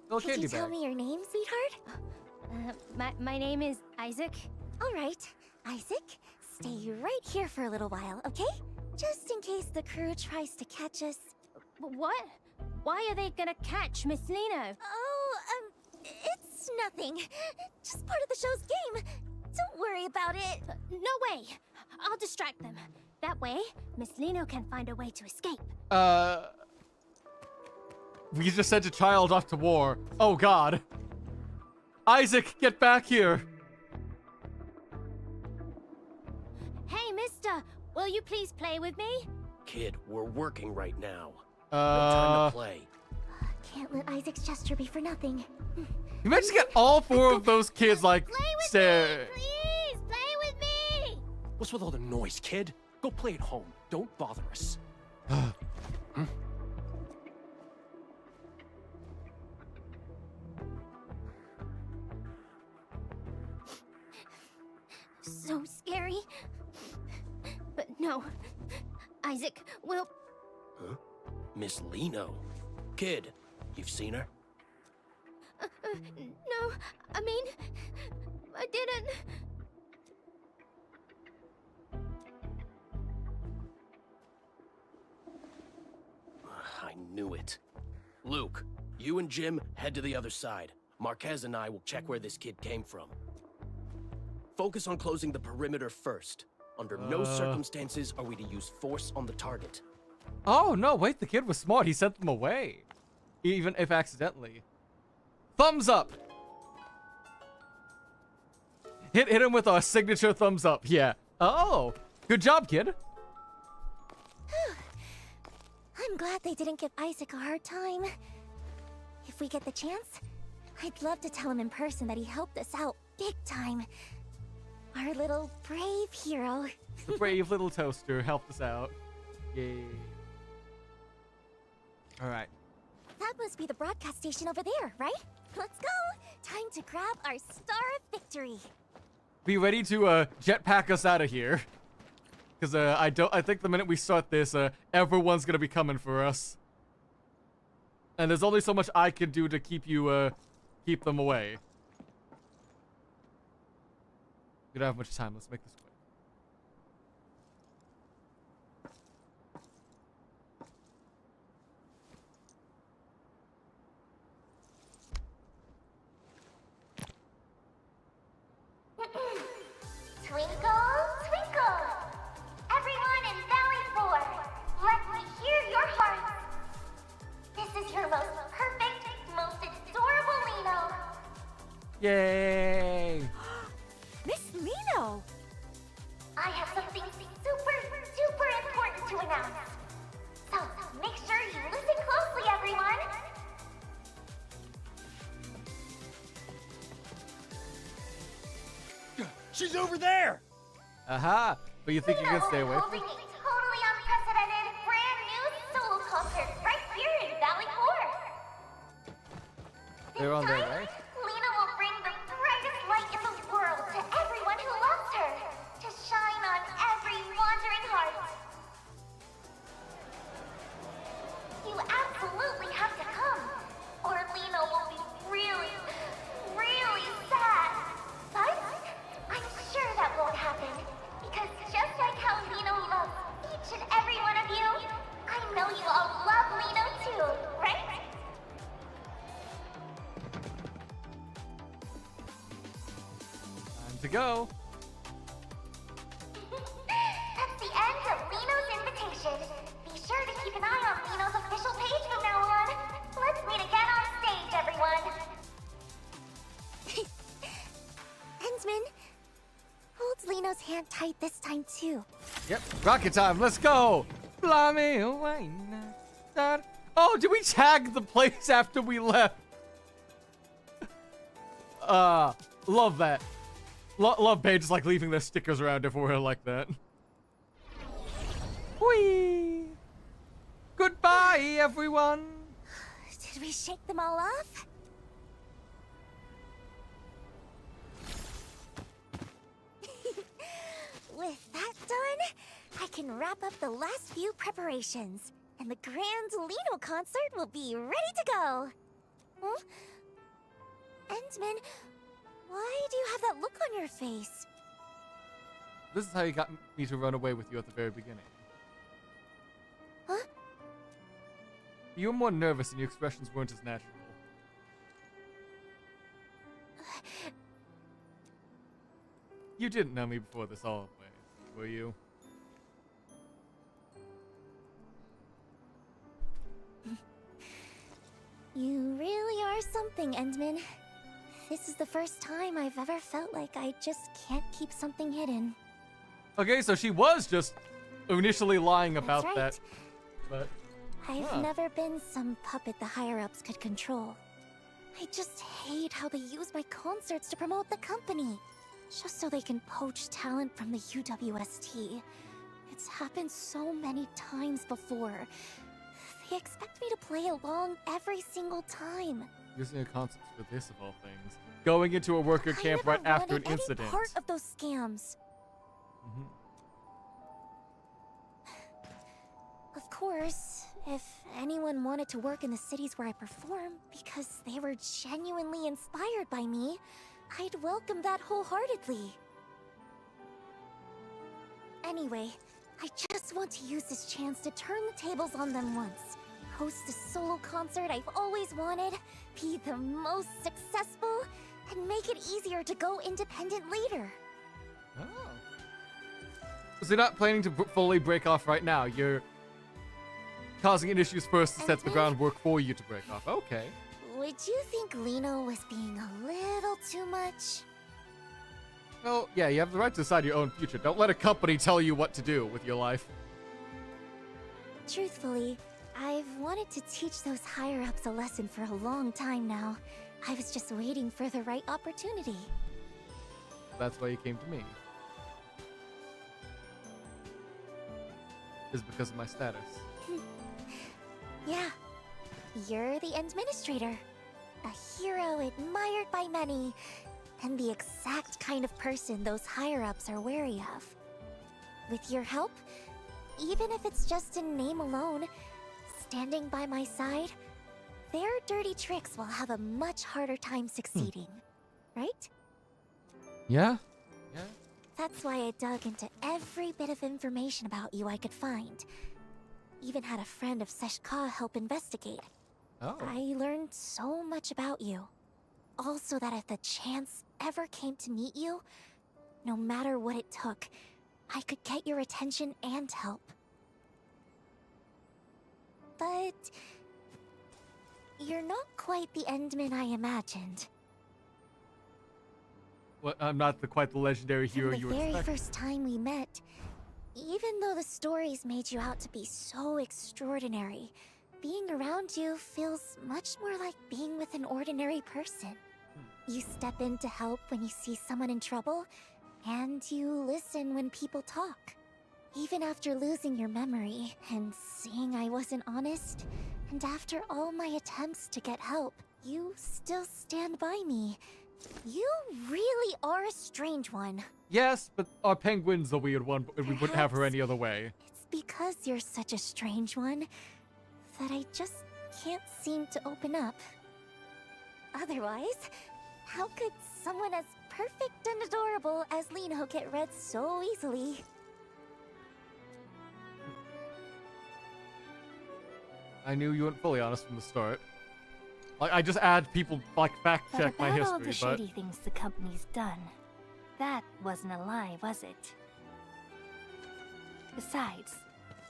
Little Could candy you tell bag. me your name, sweetheart? My name is Isaac. All right, Isaac, stay right here for a little while, okay? Just in case the crew tries to catch us. What? Why are they gonna catch Miss Lino? Oh, it's nothing. Just part of the show's game. Don't worry about it. No way. I'll distract them. That way, Miss Lino can find a way to escape. We just sent a child off to war. Oh god. Isaac, get back here. Hey, mister, will you please play with me? Kid, we're working right now. No time to play. Can't let Isaac's gesture be for nothing. You might just get all 4 of those kids, like, stare. Please, play with me! What's with all the noise, kid? Go play at home. Don't bother us. So scary. But no, Isaac will... Huh? Miss Lino. Kid, you've seen her? No, I mean, I didn't. I knew it. Luke, you and Jim head to the other side. Marquez and I will check where this kid came from. Focus on closing the perimeter first. Under no circumstances are we to use force on the target. Oh, no, wait, the kid was smart. He sent them away. Even if accidentally. Thumbs up. Hit him with a signature thumbs up. Yeah. Oh, good job, kid. I'm glad they didn't give Isaac a hard time. If we get the chance, I'd love to tell him in person that he helped us out big time. Our little brave hero. The brave little toaster helped us out. Yay. Alright. That must be the broadcast station over there, right? Let's go! Time to grab our Star of Victory. Be ready to jetpack us out of here. Because I think the minute we start this, everyone's gonna be coming for us. And there's only so much I can do to keep you keep them away. We don't have much time. Let's make this quick. Twinkle, twinkle. Everyone in Valley 4, let me hear your hearts. This is your most perfect, most adorable Lino. Yay! Miss Lino! I have something super, super important to announce. So make sure you listen closely, everyone. She's over there! Aha! But you think you can stay away from Holding a totally unprecedented, brand new solo concert right here in Valley 4. They're on their way? Lena will bring the brightest light in the world to everyone who loves her, to shine on every wandering heart. You absolutely have to come, or Lena will be really, really sad. But I'm sure that won't happen, because just like how Leno loves each and every one of you, I know you all love Leno too, right? Time to go. That's the end of Leno's invitation. Be sure to keep an eye on Leno's official page from now on. Let's meet again on stage, everyone. Hensman, hold Leno's hand tight this time too. Yep. Rocket time. Let's go. Fly me away now. Oh, did we tag the place after we left? Love that. Love pages like leaving their stickers around everywhere like that. Whee! Goodbye, everyone. Did we shake them all off? With that done, I can wrap up the last few preparations, and the grand Leno concert will be ready to go. Huh? Endman, why do you have that look on your face? This is how you got me to run away with you at the very beginning. Huh? You were more nervous and your expressions weren't as natural. You didn't know me before this all way, were you? You really are something, Endman. This is the first time I've ever felt like I just can't keep something hidden. Okay, so she was just initially lying about That's right. that, but I've never been some puppet the higher-ups could control. I just hate how they use my concerts to promote the company, just so they can poach talent from the UWST. It's happened so many times before. They expect me to play along every single time. using your concepts for this of all things. Going into a worker camp right after an incident. Any part of those scams. Of course, if anyone wanted to work in the cities where I perform because they were genuinely inspired by me, I'd welcome that wholeheartedly. Anyway, I just want to use this chance to turn the tables on them once. Host a solo concert I've always wanted, be the most successful, and make it easier to go independent later. Oh. So you're not planning to fully break off right now. You're causing issues first to set the groundwork for you to break off. Okay. Would you think Lino was being a little too much? Well, yeah, you have the right to decide your own future. Don't let a company tell you what to do with your life. Truthfully, I've wanted to teach those higher-ups a lesson for a long time now. I was just waiting for the right opportunity. That's why you came to me. Is because of my status. Yeah. You're the administrator. A hero admired by many, and the exact kind of person those higher-ups are wary of. With your help, even if it's just in name alone, standing by my side, their dirty tricks will have a much harder time succeeding. Right? Yeah? Yeah? That's why I dug into every bit of information about you I could find. Even had a friend of Seshka help investigate. Oh. I learned so much about you. Also that if the chance ever came to meet you, no matter what it took, I could get your attention and help. But you're not quite the Endman I imagined. What? I'm not quite the legendary hero From you the very expect. first time we met, even though the stories made you out to be so extraordinary, being around you feels much more like being with an ordinary person. You step in to help when you see someone in trouble, and you listen when people talk. Even after losing your memory and seeing I wasn't honest, and after all my attempts to get help, you still stand by me. You really are a strange one. Yes, but our penguin's the weird one, but we wouldn't have her any other way. It's because you're such a strange one that I just can't seem to open up. Otherwise, how could someone as perfect and adorable as Lino get read so easily? I knew you weren't fully honest from the start. Like, I just add people, like, fact check my About all the history, but... shady things the company's done, that wasn't a lie, was it? Besides,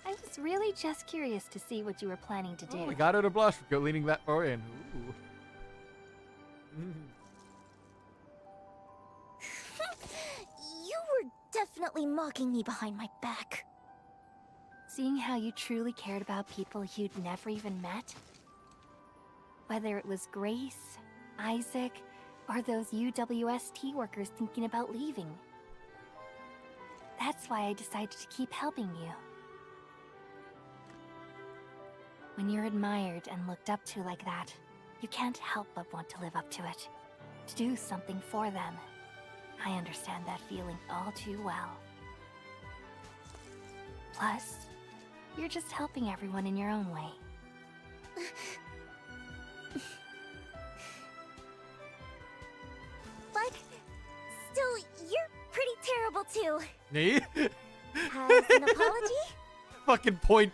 I was really just curious to see what you were planning to do. Oh, we got her to blush for leaning that far in. Ooh. You were definitely mocking me behind my back. Seeing how you truly cared about people you'd never even met? Whether it was Grace, Isaac, or those UWST workers thinking about leaving. That's why I decided to keep helping you. When you're admired and looked up to like that, you can't help but want to live up to it. To do something for them. I understand that feeling all too well. Plus, you're just helping everyone in your own way. But still, you're pretty terrible too. Me? As an apology, Fucking point.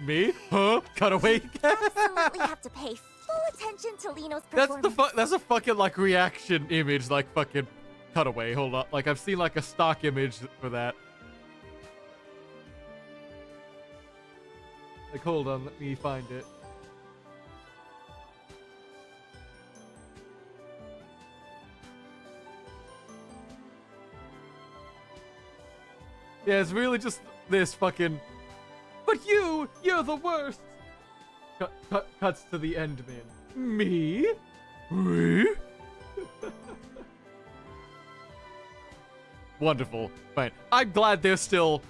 Me? Huh? Cut away? absolutely have to pay full attention to Lino's That's performance. that's a fucking, like, reaction image, like, fucking cutaway. Hold on. Like, I've seen, like, a stock image for that. Like, hold on, let me find it. Yeah, it's really just this fucking... But you're the worst! Cuts to the end, man. Me? Me? Wonderful. Fine. I'm glad they're still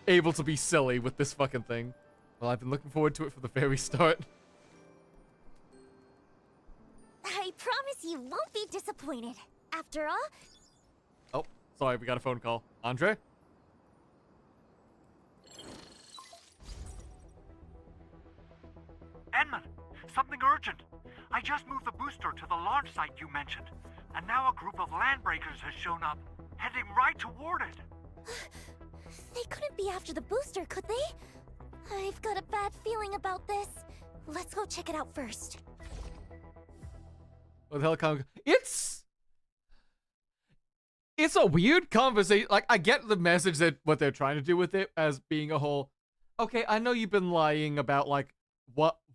able to be silly with this fucking thing. Well, I've been looking forward to it from the very start. I promise you won't be disappointed. After all, Oh, sorry, we got a phone call. Andre? Edmund, something urgent. I just moved the booster to the launch site you mentioned, and now a group of landbreakers has shown up, heading right toward it. they couldn't be after the booster, could they? I've got a bad feeling about this. Let's go check it out first. What the hell? It's a weird conversation. Like, I get the message that what they're trying to do with it as being a whole... Okay, I know you've been lying about, like,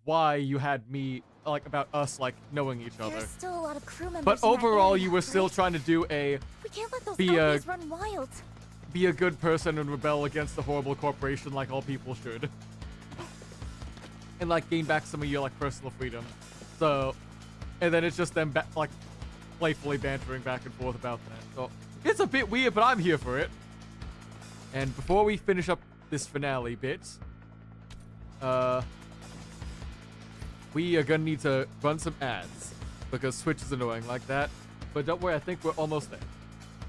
why you had me, like, about us, like, knowing each other. There's still a lot of crew members But in that overall, area, you were still right? trying to do We can't let those be a- zombies run wild. be a good person and rebel against the horrible corporation like all people should. and like gain back some of your like personal freedom. So, and then it's just them like playfully bantering back and forth about that. So it's a bit weird, but I'm here for it. And before we finish up this finale bit, we are gonna need to run some ads because Twitch is annoying like that. But don't worry, I think we're almost there.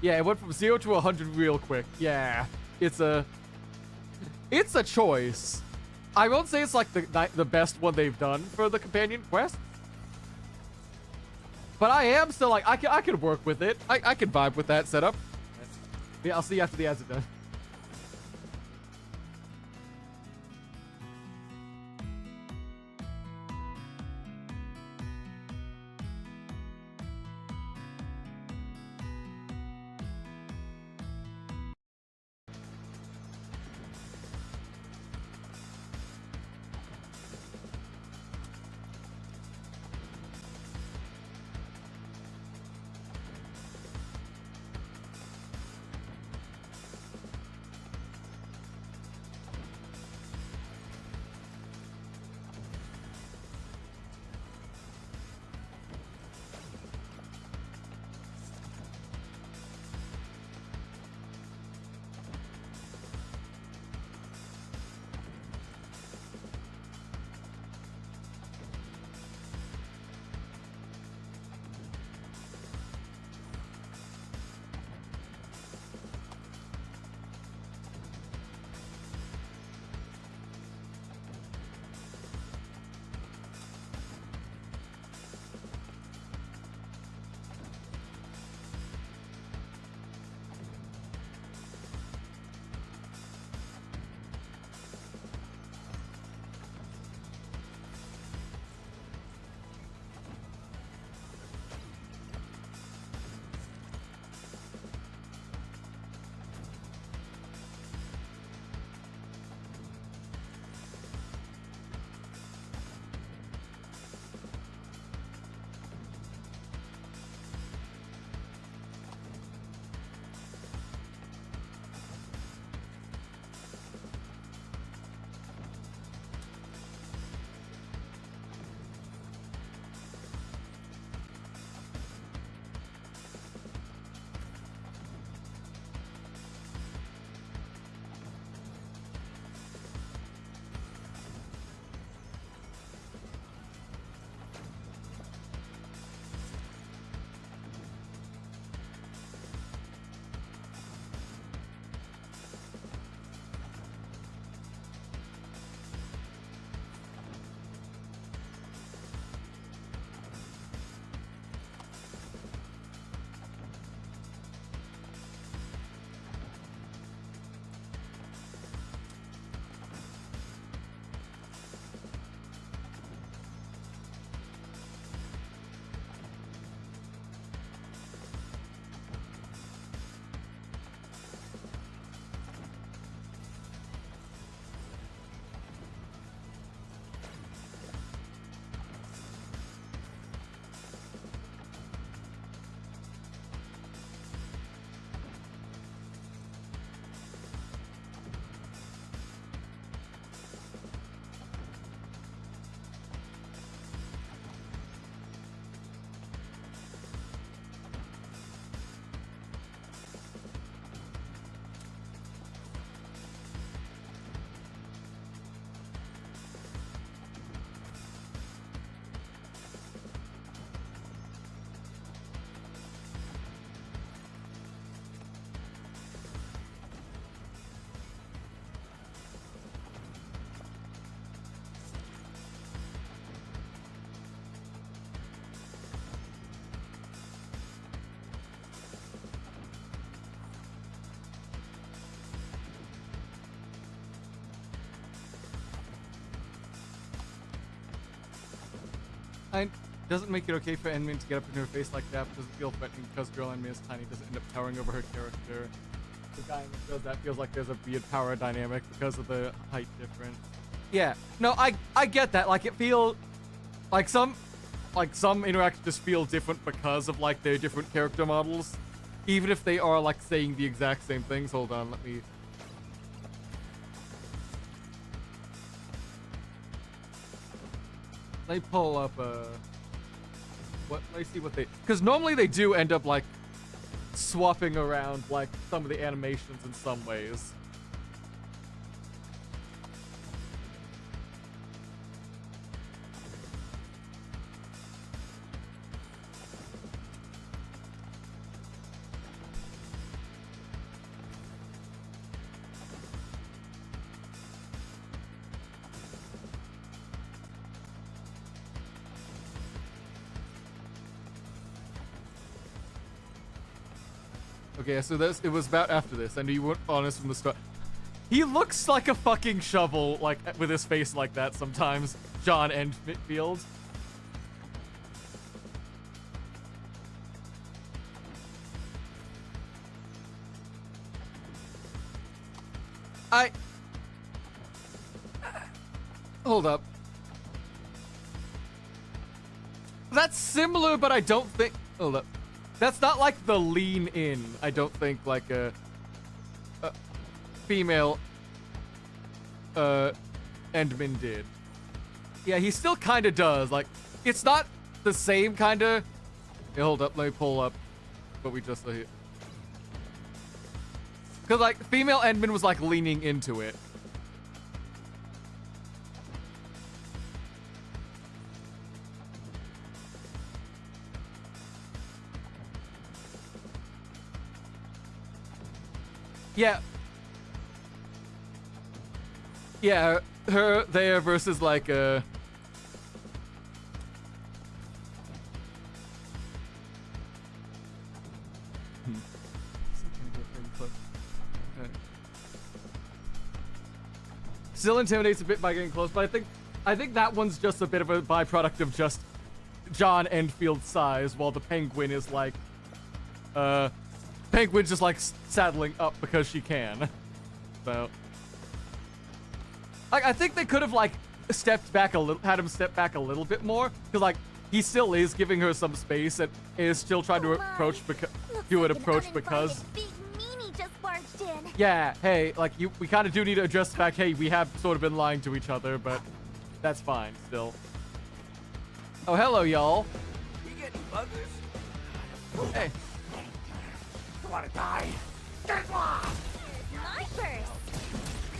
Yeah, it went from 0 to 100 real quick. Yeah, it's a choice. I won't say it's like the best one they've done for the companion quest, but I am still like I can work with it. I can vibe with that setup. Yeah, I'll see you after the ads are done. Doesn't make it okay for Enmin to get up in her face like that, but doesn't feel threatening because girl Enmin is tiny, doesn't end up towering over her character. The guy in the show, that feels like there's a weird power dynamic because of the height difference. Yeah, no, I get that. Like, it feels like some interactions just feel different because of like their different character models, even if they are like saying the exact same things. Hold on, let me. Let me pull up let me see what they, because normally they do end up like swapping around like some of the animations in some ways. Okay, so it was about after this. I knew you weren't honest from the start. He looks like a fucking shovel, like, with his face like that sometimes. John Endfield. Hold up. That's similar, but I don't think... Hold up. That's not like the lean in, I don't think, like a female Endman did. Yeah, he still kind of does. Like, it's not the same kind of... Hey, hold up, let me pull up what we just saw here. Because, like, female Endman was, like, leaning into it. Yeah. Yeah, her there versus like Okay. Still intimidates a bit by getting close, but I think that one's just a bit of a byproduct of just John Endfield's size, while the penguin is like Penguin's just like saddling up because she can. So, like, I think they could have like stepped back a little, had him step back a little bit more, because like he still is giving her some space and is still trying to approach because Big meanie just barged in. Yeah, hey, like we kind of do need to address the fact, hey, we have sort of been lying to each other, but that's fine still. Oh, hello, y'all. You getting buggers? Hey. Want to die? My first.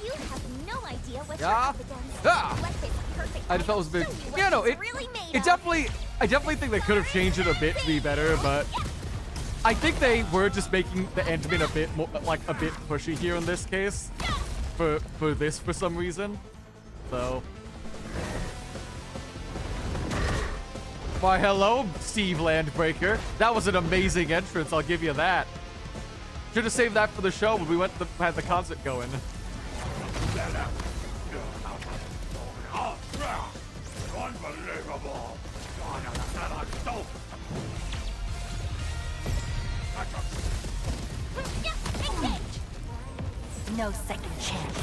You have no idea what Yeah. you're up against. Ah. Let's say some perfect I just thought it was a bit. show you what Yeah, no, it's it really made it of. definitely. I definitely think they could have changed it a bit to be better, but I think they were just making the Endman a bit more, like a bit pushy here in this case, for this for some reason. So. Why, hello, Steve Landbreaker. That was an amazing entrance, I'll give you that. Should have saved that for the show when we had the concert going. Unbelievable! No second chance.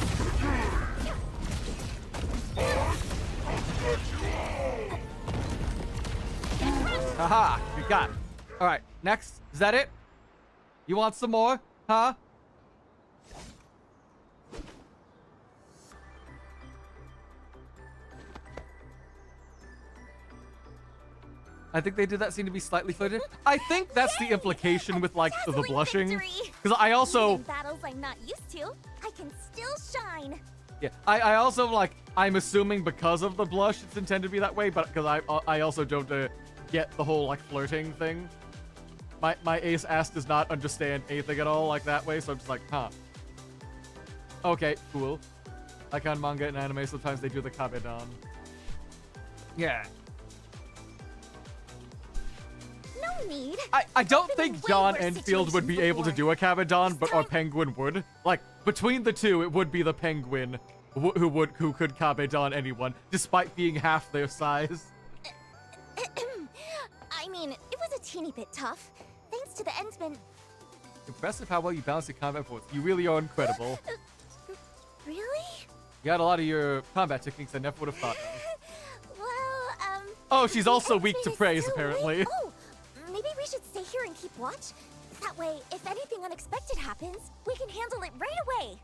Haha, you got it. All right, next. Is that it? You want some more? Huh? I think they did that seem to be slightly flirted. I think that's the implication with like the blushing. Because I also... In battles I'm not used to, I can still shine. Yeah, I also like, I'm assuming because of the blush it's intended to be that way, but because I also don't get the whole like flirting thing. My ace ass does not understand anything at all like that way, so I'm just like, huh. Okay, cool. Like on manga and anime, sometimes they do the kabedan. Yeah. No need. I don't think John Enfield would be able to do a kabedan, but our penguin would. Like, between the two, it would be the penguin who could kabedan anyone, despite being half their size. I mean, it was a teeny bit tough. Thanks to the Endsman. Impressive how well you balance your combat force. You really are incredible. Really? You had a lot of your combat techniques I never would have thought of. Well, Oh, she's also weak to Endsman is praise, so apparently. weak. Oh, maybe we should stay here and keep watch? That way, if anything unexpected happens, we can handle it right away.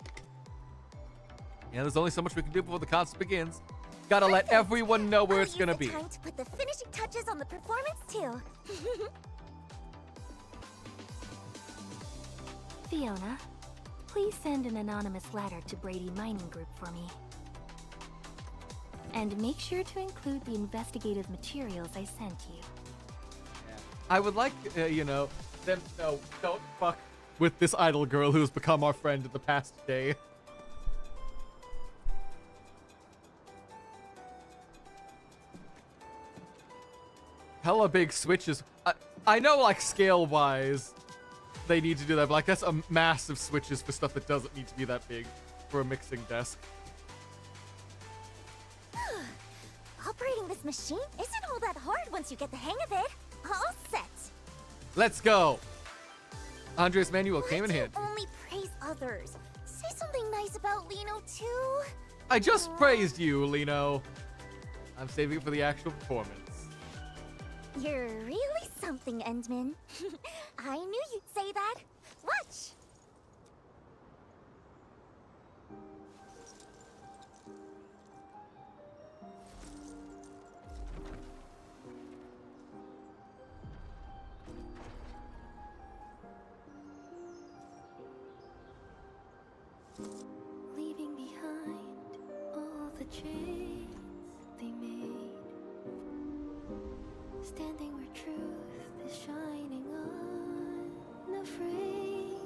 Yeah, there's only so much we can do before the concert begins. Gotta let everyone know where it's gonna be. Time to put the finishing touches on the performance too. Fiona, please send an anonymous letter to Brady Mining Group for me. And make sure to include the investigative materials I sent you. I would like, you know, them to know, don't fuck with this idol girl who's become our friend in the past day. Hella big switches. I know, like, scale-wise, they need to do that, but, like, that's a massive switches for stuff that doesn't need to be that big for a mixing desk. Operating this machine isn't all that hard once you get the hang of it. All set. Let's go. Andre's manual came in handy. Only praise others. Say something nice about Lino too. I just praised you, Lino. I'm saving it for the actual performance. You're really something, Endman. I knew you'd say that. Watch. Leaving behind all the chains they made, standing where truth is shining unafraid,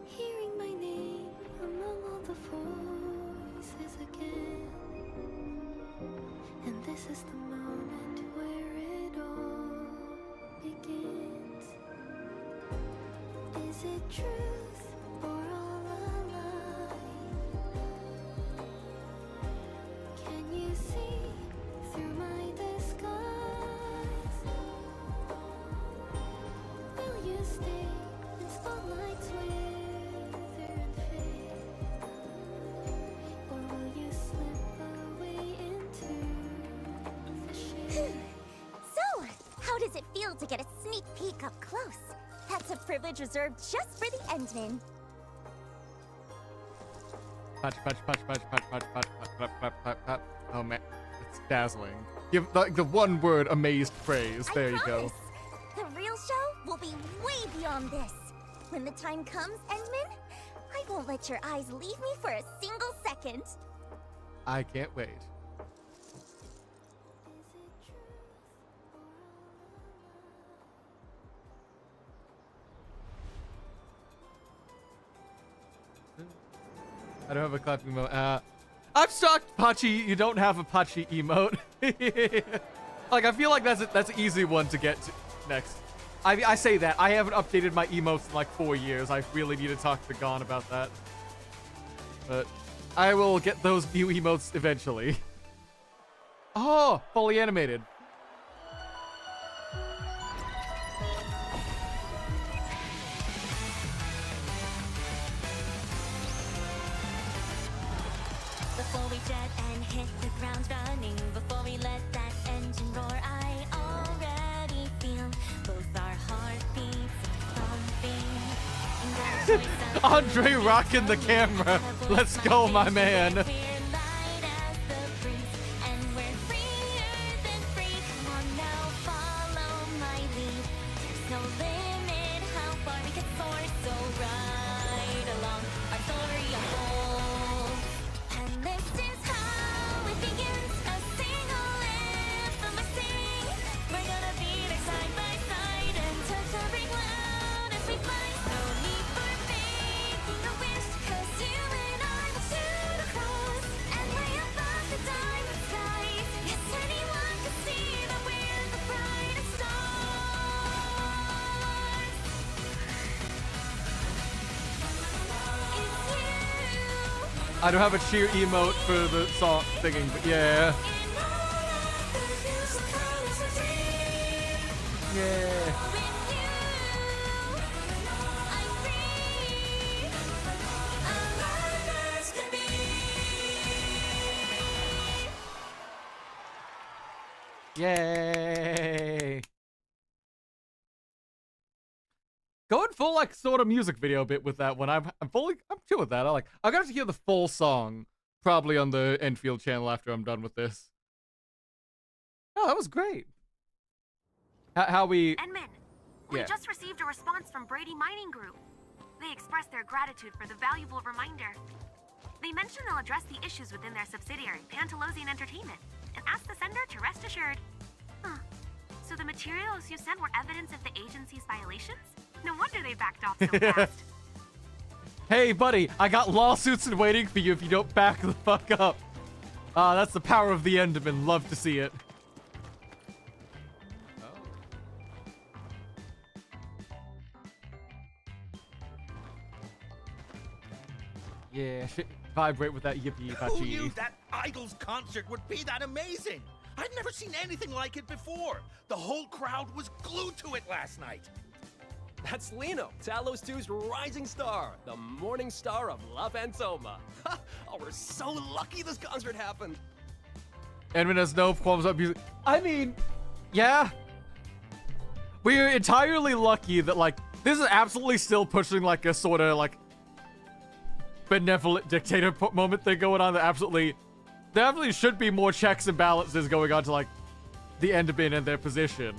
hearing my name among all the voices again, and this is the moment where it all begins. Is it truth or all a lie? Can you see through my disguise? Will you stay in spotlights wither and fade? Or will you slip away into the shade? So, how does it feel to get a sneak peek up close? That's a privilege reserved just for the Endman. Punch, punch, punch, punch, punch, punch, punch, punch, punch, punch, punch. Oh man, it's dazzling. Give the one word amazed praise. There you go. The real show will be way beyond this. When the time comes, Endman, I won't let your eyes leave me for a single second. I can't wait. I don't have a clapping emote. I'm shocked, Pachi, you don't have a Pachi emote. Like, I feel like that's an easy one to get to next. I say that. I haven't updated my emotes in like 4 years. I really need to talk to Gon about that. But I will get those new emotes eventually. Oh, fully animated. Before we jet and hit the ground running, before we let that engine roar, I already feel both our heartbeats thumping. Andre rocking the camera. Let's go, my man. I don't have a cheer emote for the song singing, but yeah. Yeah. Yay. Going full like sort of music video bit with that one. I'm chill with that. I got to hear the full song probably on the Endfield channel after I'm done with this. Oh, that was great. How we... Edmund, we Yeah. just received a response from Brady Mining Group. They expressed their gratitude for the valuable reminder. They mentioned they'll address the issues within their subsidiary, Pantalosian Entertainment, and asked the sender to rest assured. Huh. So the materials you sent were evidence of the agency's violations? No wonder they backed off so fast. Hey, buddy, I got lawsuits in waiting for you if you don't back the fuck up. That's the power of the Enderman. Love to see it. Yeah, shit, vibrate with that yippee Who knew bachi. that Idol's concert would be that amazing? I'd never seen anything like it before. The whole crowd was glued to it last night. That's Lino, Talos 2's rising star, the morning star of La Fantoma. Oh, we're so lucky this concert happened. Edmund has no qualms about music. I mean, yeah. We're entirely lucky that, like, this is absolutely still pushing, like, a sort of, like, benevolent dictator moment thing going on. There absolutely should be more checks and balances going on to, like, the Enderman and their position.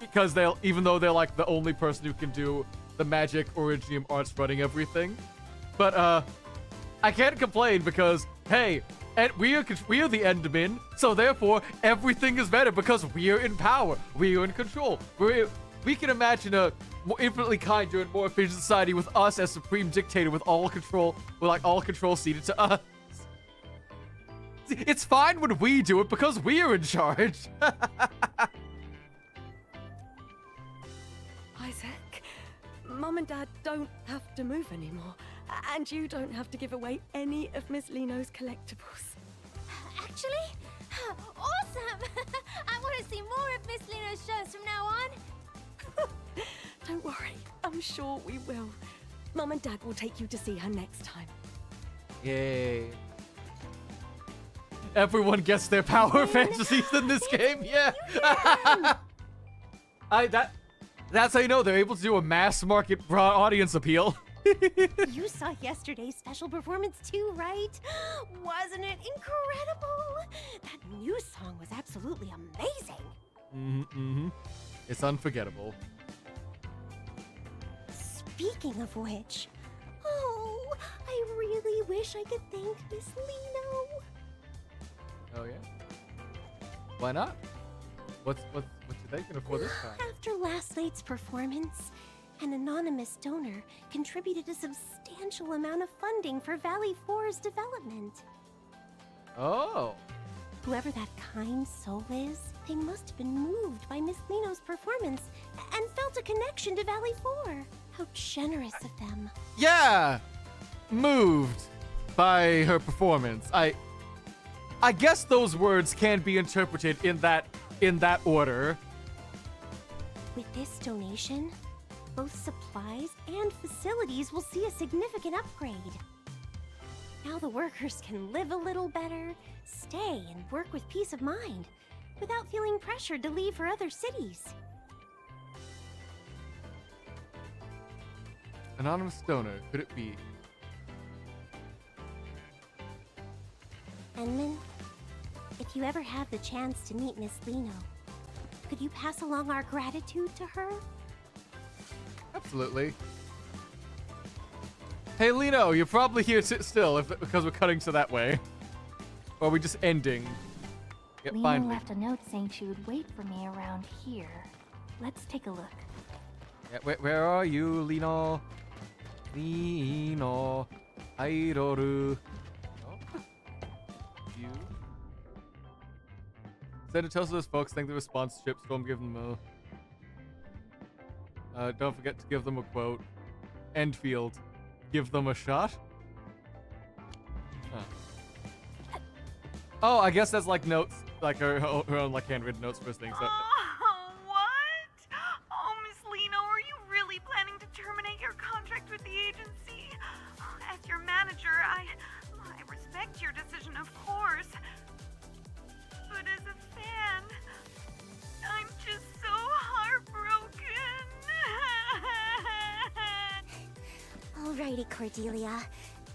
Because even though they're, like, the only person who can do the magic Originium arts running everything. But, I can't complain because, hey, and we are the Endermen, so therefore everything is better because we are in power, we are in control. We can imagine a more infinitely kinder and more efficient society with us as supreme dictator, with all control ceded to us. It's fine when we do it because we are in charge. Isaac, Mum and Dad don't have to move anymore. And you don't have to give away any of Miss Lino's collectibles. Actually, awesome! I want to see more of Miss Lino's shows from now on. Don't worry, I'm sure we will. Mum and Dad will take you to see her next time. Yay. Everyone gets their power fantasies in this game, yeah. That's how you know they're able to do a mass market broad audience appeal. You saw yesterday's special performance too, right? Wasn't it incredible? That new song was absolutely amazing. It's unforgettable. Speaking of which, oh, I really wish I could thank Miss Lino. Oh yeah? Why not? What's you thinking for this time? After last night's performance, an anonymous donor contributed a substantial amount of funding for Valley 4's development. Oh. Whoever that kind soul is, they must have been moved by Miss Lino's performance and felt a connection to Valley 4. How generous of them. Yeah! Moved by her performance. I guess those words can be interpreted in that order. With this donation, both supplies and facilities will see a significant upgrade. Now the workers can live a little better, stay and work with peace of mind, without feeling pressured to leave for other cities. Anonymous donor, could it be? Enman, if you ever have the chance to meet Miss Lino, could you pass along our gratitude to her? Absolutely. Hey Lino, you're probably here still because we're cutting to that way. Or are we just ending? Yeah, Lino finally. left a note saying she would wait for me around here. Let's take a look. Yeah, where are you, Lino? Lino, Airoru. Oh. You. Send it to those folks. Thank the sponsorship. Storm, give them a. Don't forget to give them a quote. Endfield, give them a shot. Huh. Oh, I guess that's like notes, like her own like handwritten notes for things. So. Oh, what? Oh, Miss Lino, are you really planning to terminate your contract with the agency? As your manager, I respect your decision, of course. But as a fan, I'm just so heartbroken. Alrighty, Cordelia.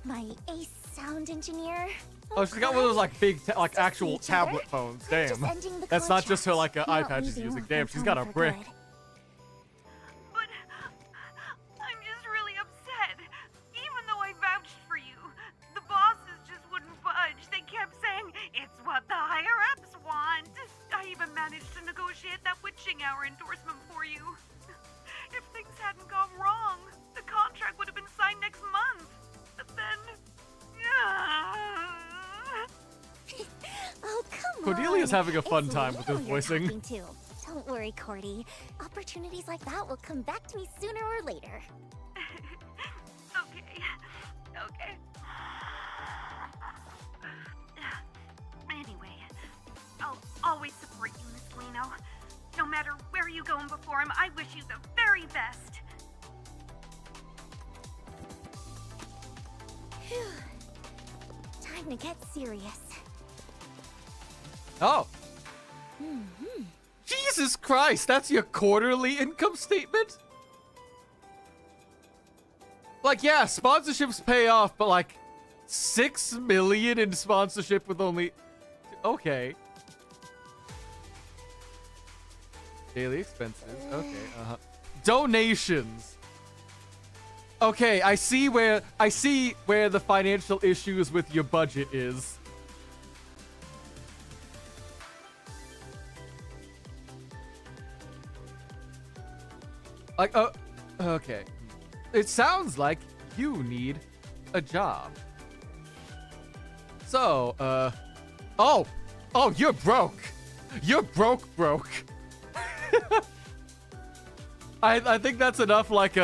My ace sound engineer. Oh, she's got one of those like big, like actual each other. tablet phones. We're Damn. just ending the That's not just her like contract. iPad Not she's leaving using. off Damn, my she's got a phone for brick. good. I'm just really upset. Even though I vouched for you, the bosses just wouldn't budge. They kept saying, it's what the higher-ups want. I even managed to negotiate that witching hour endorsement for you. If things hadn't gone wrong, the contract would have been signed next month. But then... Oh, come Cordelia's on. having a fun It's time with her Lino you're voicing. talking to. Don't worry, Cordy. Opportunities like that will come back to me sooner or later. Okay. Anyway, I'll always support you, Miss Lino. No matter where you go and perform, I wish you the very best. Phew. Time to get serious. Oh. Jesus Christ, that's your quarterly income statement? Like, yeah, sponsorships pay off, but like 6 million in sponsorship with only... Okay. Daily expenses. Okay, donations. Okay, I see where the financial issues with your budget is. Like, oh, okay. It sounds like you need a job. So, oh, you're broke. You're broke. I think that's enough, like,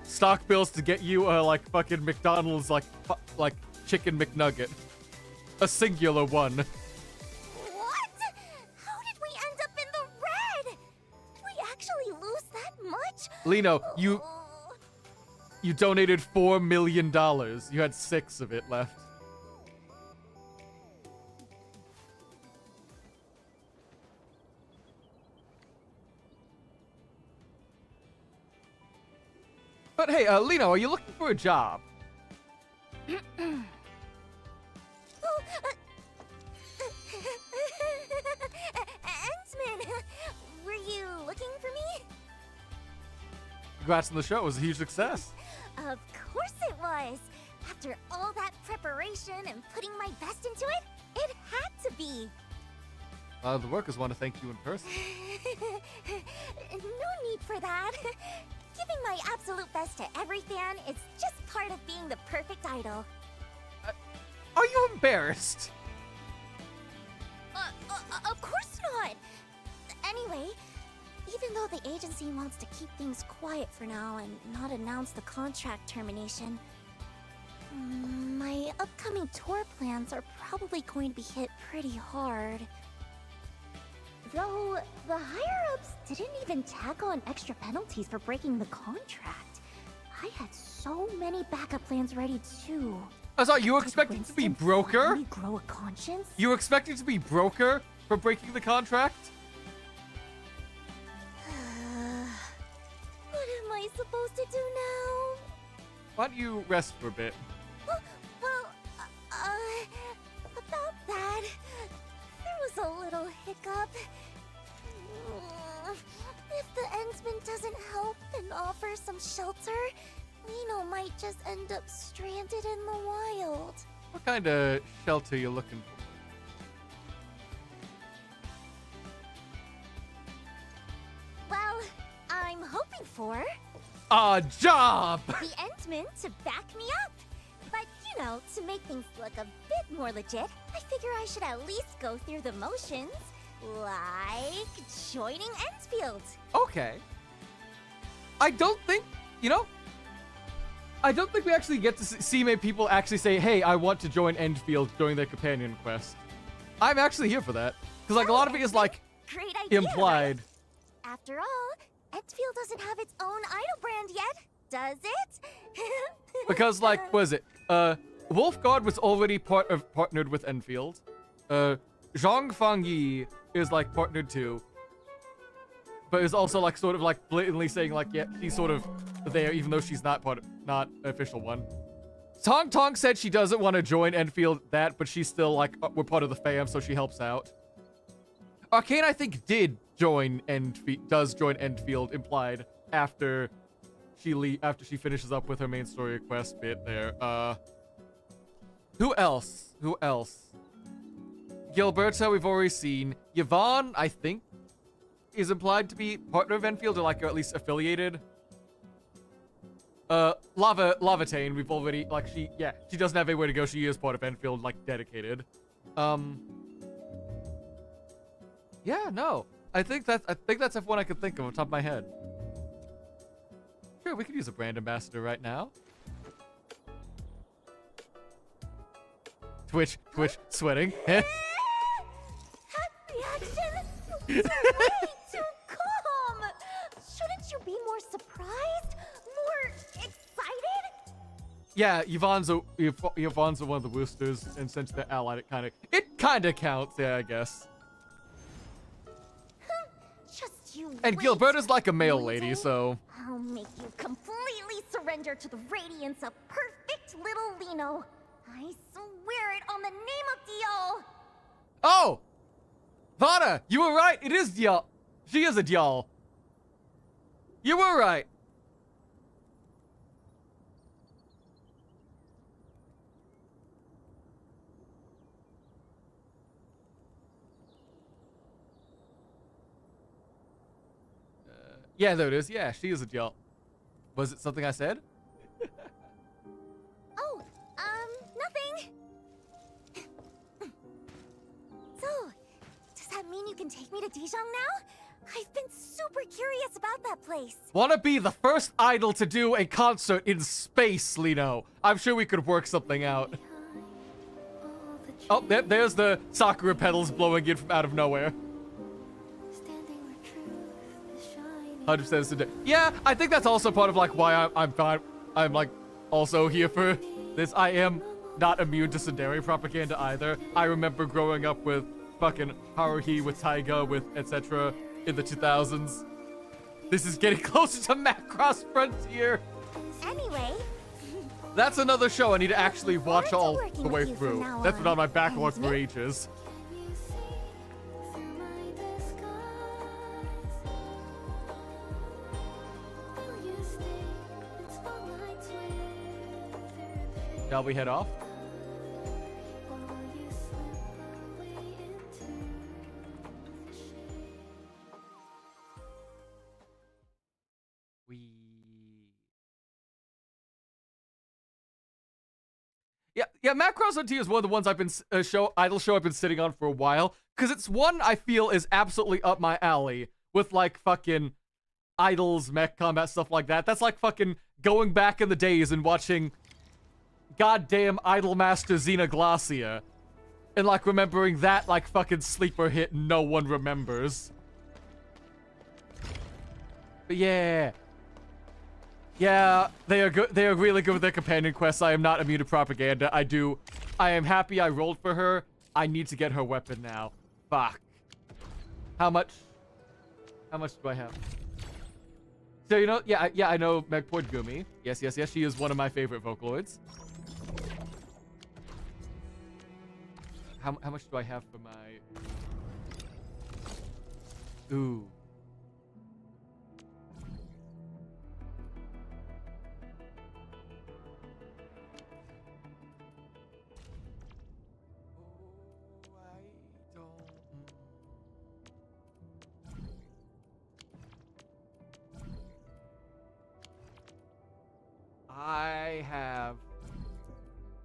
stock bills to get you, like, fucking McDonald's, like chicken McNugget. A singular one. What? How did we end up in the red? Did we actually lose that much? Lino, you donated $4 million. You had 6 of it left. But hey, Lino, are you looking for a job? Endsman, were you looking for me? Congrats on the show. It was a huge success. Of course it was. After all that preparation and putting my best into it, it had to be. The workers want to thank you in person. No need for that. Giving my absolute best to every fan is just part of being the perfect idol. Are you embarrassed? Of course not. Anyway, even though the agency wants to keep things quiet for now and not announce the contract termination, my upcoming tour plans are probably going to be hit pretty hard. Though, the higher-ups didn't even tack on extra penalties for breaking the contract. I had so many backup plans ready too. I thought you were expecting to be broker? Did grow a conscience? You were expecting to be broker for breaking the contract? What am I supposed to do now? Why don't you rest for a bit? Well, about that, there was a little hiccup. If the Endsman doesn't help and offer some shelter, Lino might just end up stranded in the wild. What kind of shelter you looking for? Well, I'm hoping for A job! the Endman to back me up. But, you know, to make things look a bit more legit, I figure I should at least go through the motions. Like joining Endfield. Okay. I don't think we actually get to see many people actually say, hey, I want to join Endfield during their companion quest. I'm actually here for that. Because, like, a lot of it is, like, Great idea, implied. right? After all, Endfield doesn't have its own idol brand yet, does it? Because, like, what is it? Wolfguard was already partnered with Enfield. Zhang Fangyi is, like, partnered too. But is also, like, sort of, like, blatantly saying, like, yeah, she's sort of there, even though she's not an official one. Tong Tong said she doesn't want to join Enfield but she's still like, we're part of the fam, so she helps out. Arcane, I think, does join Endfield, implied, after she finishes up with her main story quest bit there. Who else? Gilberto, we've already seen. Yvonne, I think, is implied to be partner of Enfield, or at least affiliated. Lavatane, we've already, she doesn't have anywhere to go. She is part of Enfield, dedicated. Yeah, no. I think that's everyone I could think of on top of my head. Sure, we could use a brand ambassador right now. Twitch, sweating. That reaction was way too calm. Shouldn't you be more surprised? More excited? Yeah, Yvonne's one of the boosters, and since they're allied, it kind of counts. Yeah, I guess. Just you And wait, Gilberta's like a male Luigi. lady, so. I'll make you completely surrender to the radiance of perfect little Lino. I swear it on the name of Dial. Oh! Vana, you were right. It is Dial. She is a Dial. You were right. Yeah, there it is. Yeah, she is a Dial. Was it something I said? Oh, nothing. So, does that mean you can take me to Dijon now? I've been super curious about that place. Wanna be the first idol to do a concert in space, Lino. I'm sure we could work something out. Oh, there's the Sakura petals blowing in from out of nowhere. 100% today. Yeah, I think that's also part of why I'm fine. I'm also here for this. I am not immune to Tsundere propaganda either. I remember growing up with fucking Haruhi, with Taiga, with etc. in the 2000s. This is getting closer to Macross Frontier. Anyway, that's another show I need to actually watch all working the way with you from through. now That's been on my backlog isn't for it? ages. Shall we head off? Yeah, Macross Frontier is one of the ones I've been idol show I've been sitting on for a while, because it's one I feel is absolutely up my alley with fucking idols, mech combat, stuff like that. That's fucking going back in the days and watching goddamn Idol Master Xenoglacia and remembering that fucking sleeper hit no one remembers. But yeah, they are good. They are really good with their companion quests. I am not immune to propaganda. I am happy I rolled for her. I need to get her weapon now. Fuck. How much do I have? So I know Megport Gumi. Yes, she is one of my favorite Vocaloids. How much do I have for my... Ooh. I have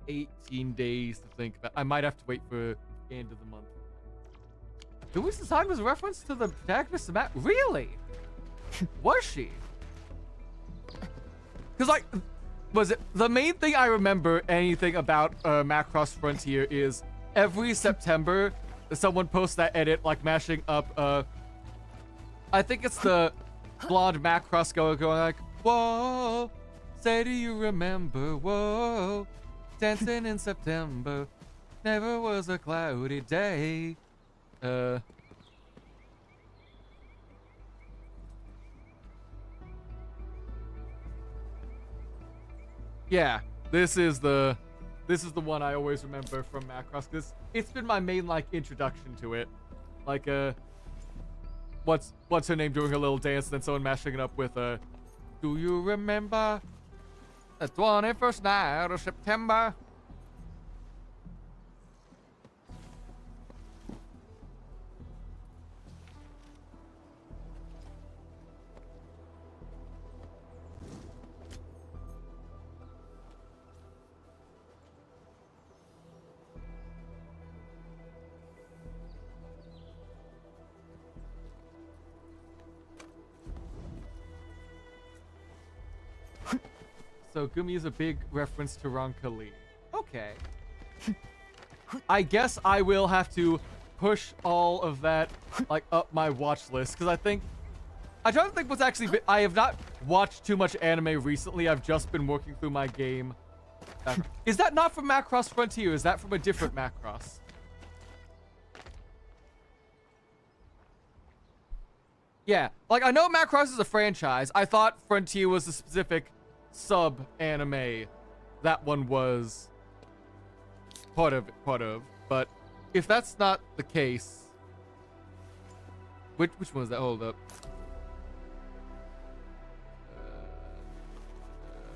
18 days to think about. I might have to wait for the end of the month. Who Design was a reference to the protagonist of Matt? Really? Was she? Because was it the main thing I remember anything about Macross Frontier is every September someone posts that edit mashing up I think it's the blonde Macross going whoa, say do you remember, whoa, dancing in September, never was a cloudy day. Yeah, This is the one I always remember from Macross, because it's been my main like introduction to it. Like what's her name doing her little dance, and then someone mashing it up with do you remember the 21st night of September? So Gumi is a big reference to Ronka Lee. Okay. I guess I will have to push all of that like up my watch list, because I try to think what's actually I have not watched too much anime recently. I've just been working through my game. Is that not from Macross Frontier? Is that from a different Macross? Yeah, like I know Macross is a franchise. I thought Frontier was a specific sub-anime that one was part of, but if that's not the case, which one was that? Hold up.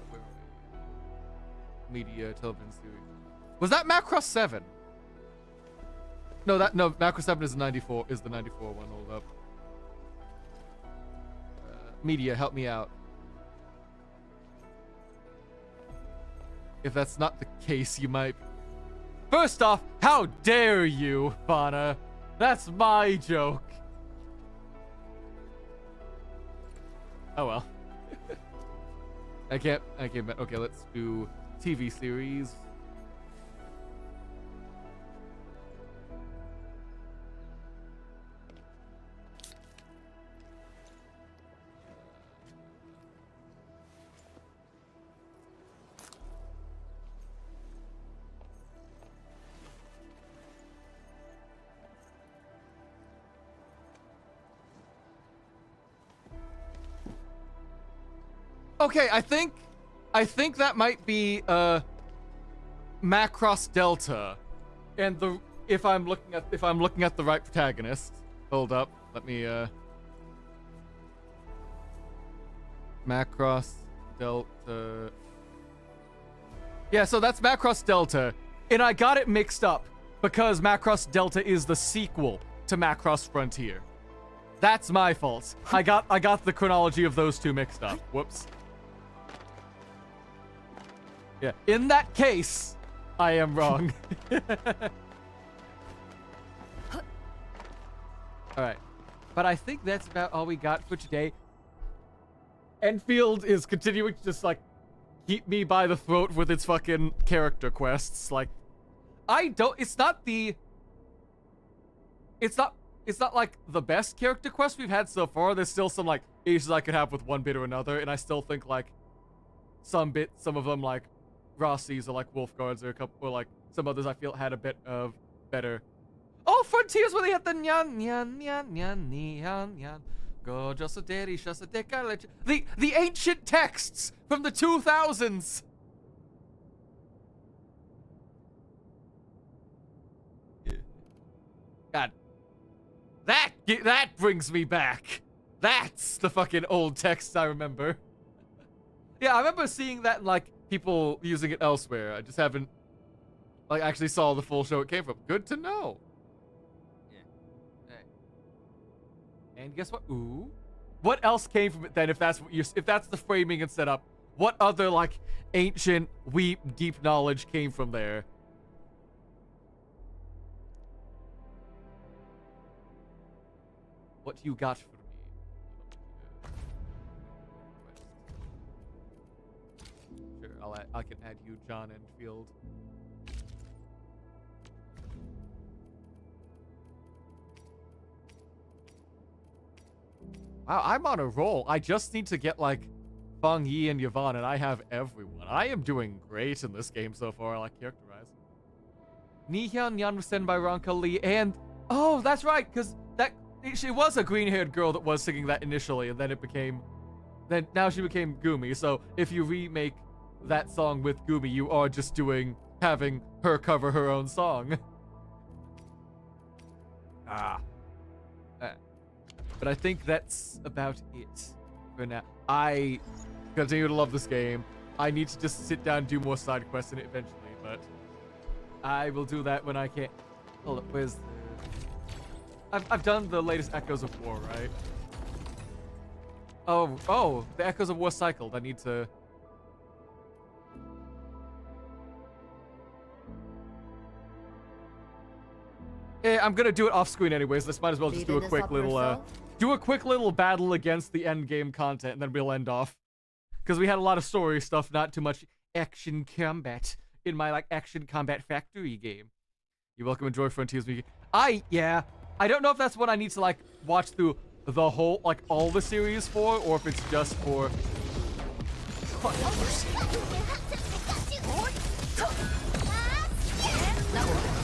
Where are we? Media television series. Was that Macross 7? No, Macross 7 is the 94 one. Hold up. Media, help me out. If that's not the case, you might... First off, how dare you, Fauna? That's my joke. Oh well. I can't... Okay, let's do TV series. Okay, I think that might be Macross Delta, and if I'm looking at the right protagonist. Hold up, let me Macross Delta. Yeah, so that's Macross Delta, and I got it mixed up because Macross Delta is the sequel to Macross Frontier. That's my fault. I got the chronology of those two mixed up. Whoops. Yeah, in that case, I am wrong. Alright. But I think that's about all we got for today. Endfield is continuing to just, like, keep me by the throat with its fucking character quests. Like, it's not like the best character quest we've had so far. There's still some, like, issues I could have with one bit or another, and I still think, like, some of them, like, Rossies or like Wolfguards or like some others I feel had a bit of better. Oh, Frontiers where they had the nyan nyan nyan nyan nyan nyan. Go just a daddy, just a dick. The ancient texts from the 2000s. Yeah. God, that brings me back. That's the fucking old texts I remember. Yeah, I remember seeing that in like people using it elsewhere. I just haven't, like, actually saw the full show it came from. Good to know. Yeah. Hey. And guess what? Ooh. What else came from it then? If that's the framing and setup, what other like ancient, deep knowledge came from there? What you got for me? I can add you, John Endfield. Wow, I'm on a roll. I just need to get, like, Feng Yi and Yvonne, and I have everyone. I am doing great in this game so far, like, characterized. Nihyun Yan was sent by Ronka Lee, and... Oh, that's right, because she was a green-haired girl that was singing that initially, and then it became... Now she became Gumi, so if you remake that song with Gumi. You are just having her cover her own song. But I think that's about it for now. I continue to love this game. I need to just sit down and do more side quests in it eventually, but I will do that when I can. Hold up, where's the... I've done the latest Echoes of War, right? Oh, the Echoes of War cycled. I need to... Yeah, I'm gonna do it off screen anyways. Let's might as well just do a quick little battle against the end game content, and then we'll end off. Because we had a lot of story stuff, not too much action combat in my action combat factory game. You're welcome, enjoy Frontiers. I don't know if that's what I need to watch through the whole all the series for, or if it's just for.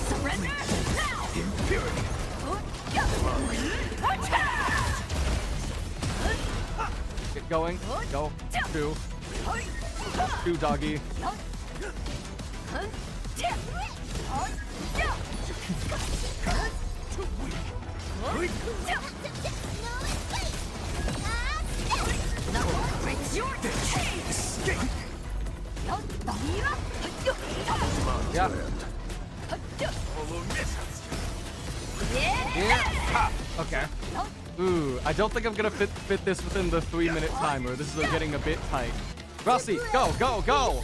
Surrender now! Impurity! Get going. Go. Two doggy. Yeah. Yeah. Okay. Ooh, I don't think I'm gonna fit this within the 3-minute timer. This is getting a bit tight. Rossi, go, go, go!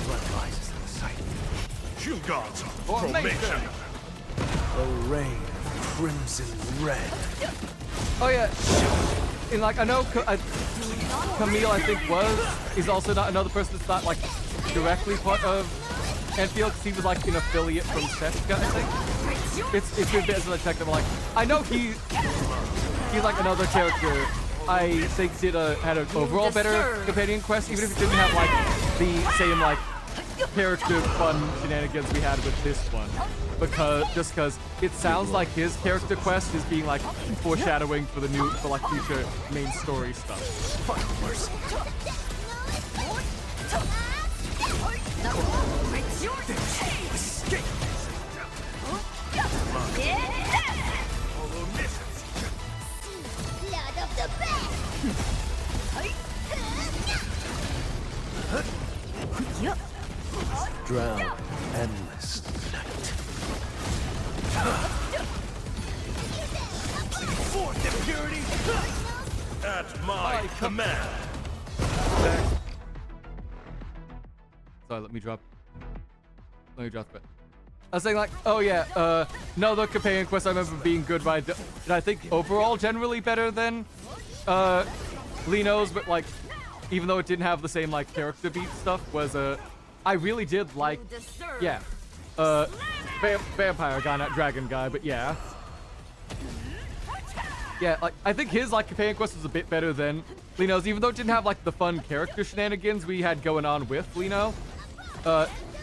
Blood rises in the sight. Shield guards, Formation. Array of crimson red. Oh yeah. And I know Camille, I think is also not another person that's not directly part of Endfield, because he was an affiliate from Seska, I think. It's a bit as a detective. I know he's another character I think had an overall better companion quest, even if it didn't have the same character fun shenanigans we had with this one. Because it sounds like his character quest is being foreshadowing for future main story stuff. Drown endless night. Fourth impurity at my command. Sorry, let me drop it. I was saying oh yeah, no, the companion quest I remember being good, but I think overall generally better than Lino's, but even though it didn't have the same character beat stuff, was I really did vampire guy, not dragon guy, but yeah. Yeah, I think his companion quest was a bit better than Lino's, even though it didn't have the fun character shenanigans we had going on with Lino.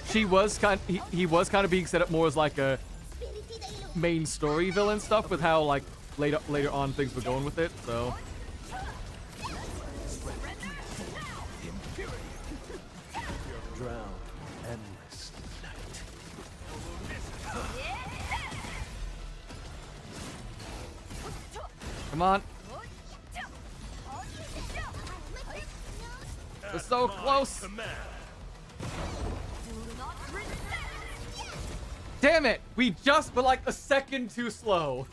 He was kind of being set up more as a main story villain stuff, with how later on things were going with it. So Drown endless night. come on, we're so close. Damn it! We just were a second too slow.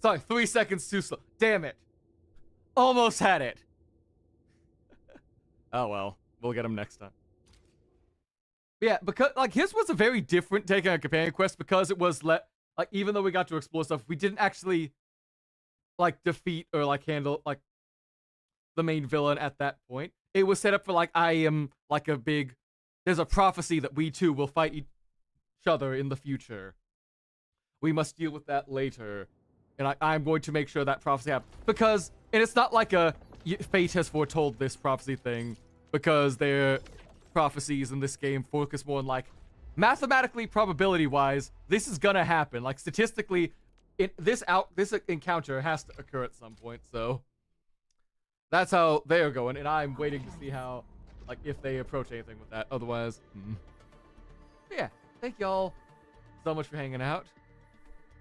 Sorry, 3 seconds too slow. Damn it. Almost had it. Oh well, we'll get him next time. Yeah, because his was a very different take on a companion quest, because it was even though we got to explore stuff, we didn't actually defeat or handle the main villain at that point. It was set up for I am there's a prophecy that we two will fight each other in the future. We must deal with that later. And I'm going to make sure that prophecy happens. And it's not fate has foretold this prophecy thing, because their prophecies in this game focus more on mathematically, probability wise, this is gonna happen. Statistically, this encounter has to occur at some point, so that's how they are going, and I'm waiting to see how, like, if they approach anything with that. Otherwise, yeah, thank y'all so much for hanging out.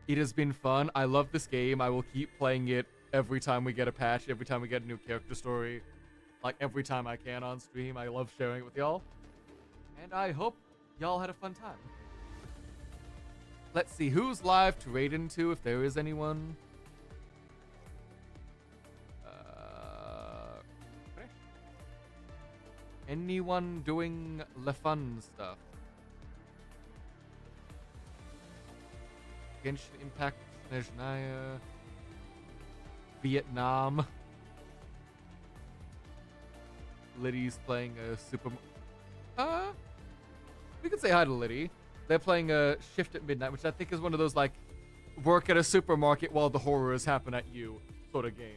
It has been fun. I love this game. I will keep playing it every time we get a patch, every time we get a new character story, like every time I can on stream. I love sharing it with y'all, and I hope y'all had a fun time. Let's see who's live to raid into, if there is anyone. Anyone doing the fun stuff? Genshin Impact, Snezhnaya, Vietnam. Liddy's playing a Super. We could say hi to Liddy. They're playing a Shift at Midnight, which I think is one of those like work at a supermarket while the horrors happen at you sort of game.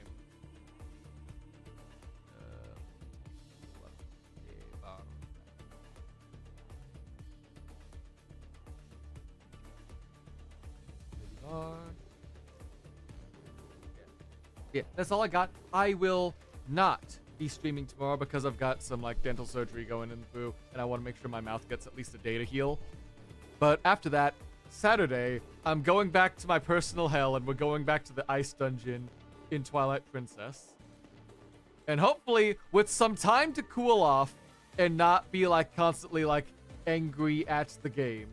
Yeah, that's all I got. I will not be streaming tomorrow because I've got some like dental surgery going in through, and I want to make sure my mouth gets at least a day to heal. But after that, Saturday, I'm going back to my personal hell, and we're going back to the ice dungeon in Twilight Princess. And hopefully, with some time to cool off and not be like constantly like angry at the game,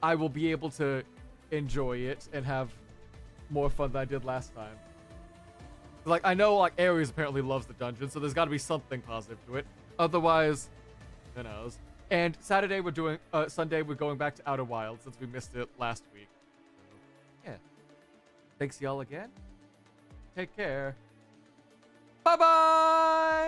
I will be able to enjoy it and have more fun than I did last time. Like, I know like Ares apparently loves the dungeon, so there's got to be something positive to it. Otherwise, who knows? And Saturday we're doing, Sunday we're going back to Outer Wilds since we missed it last week. So, yeah. Thanks y'all again. Take care. Bye-bye!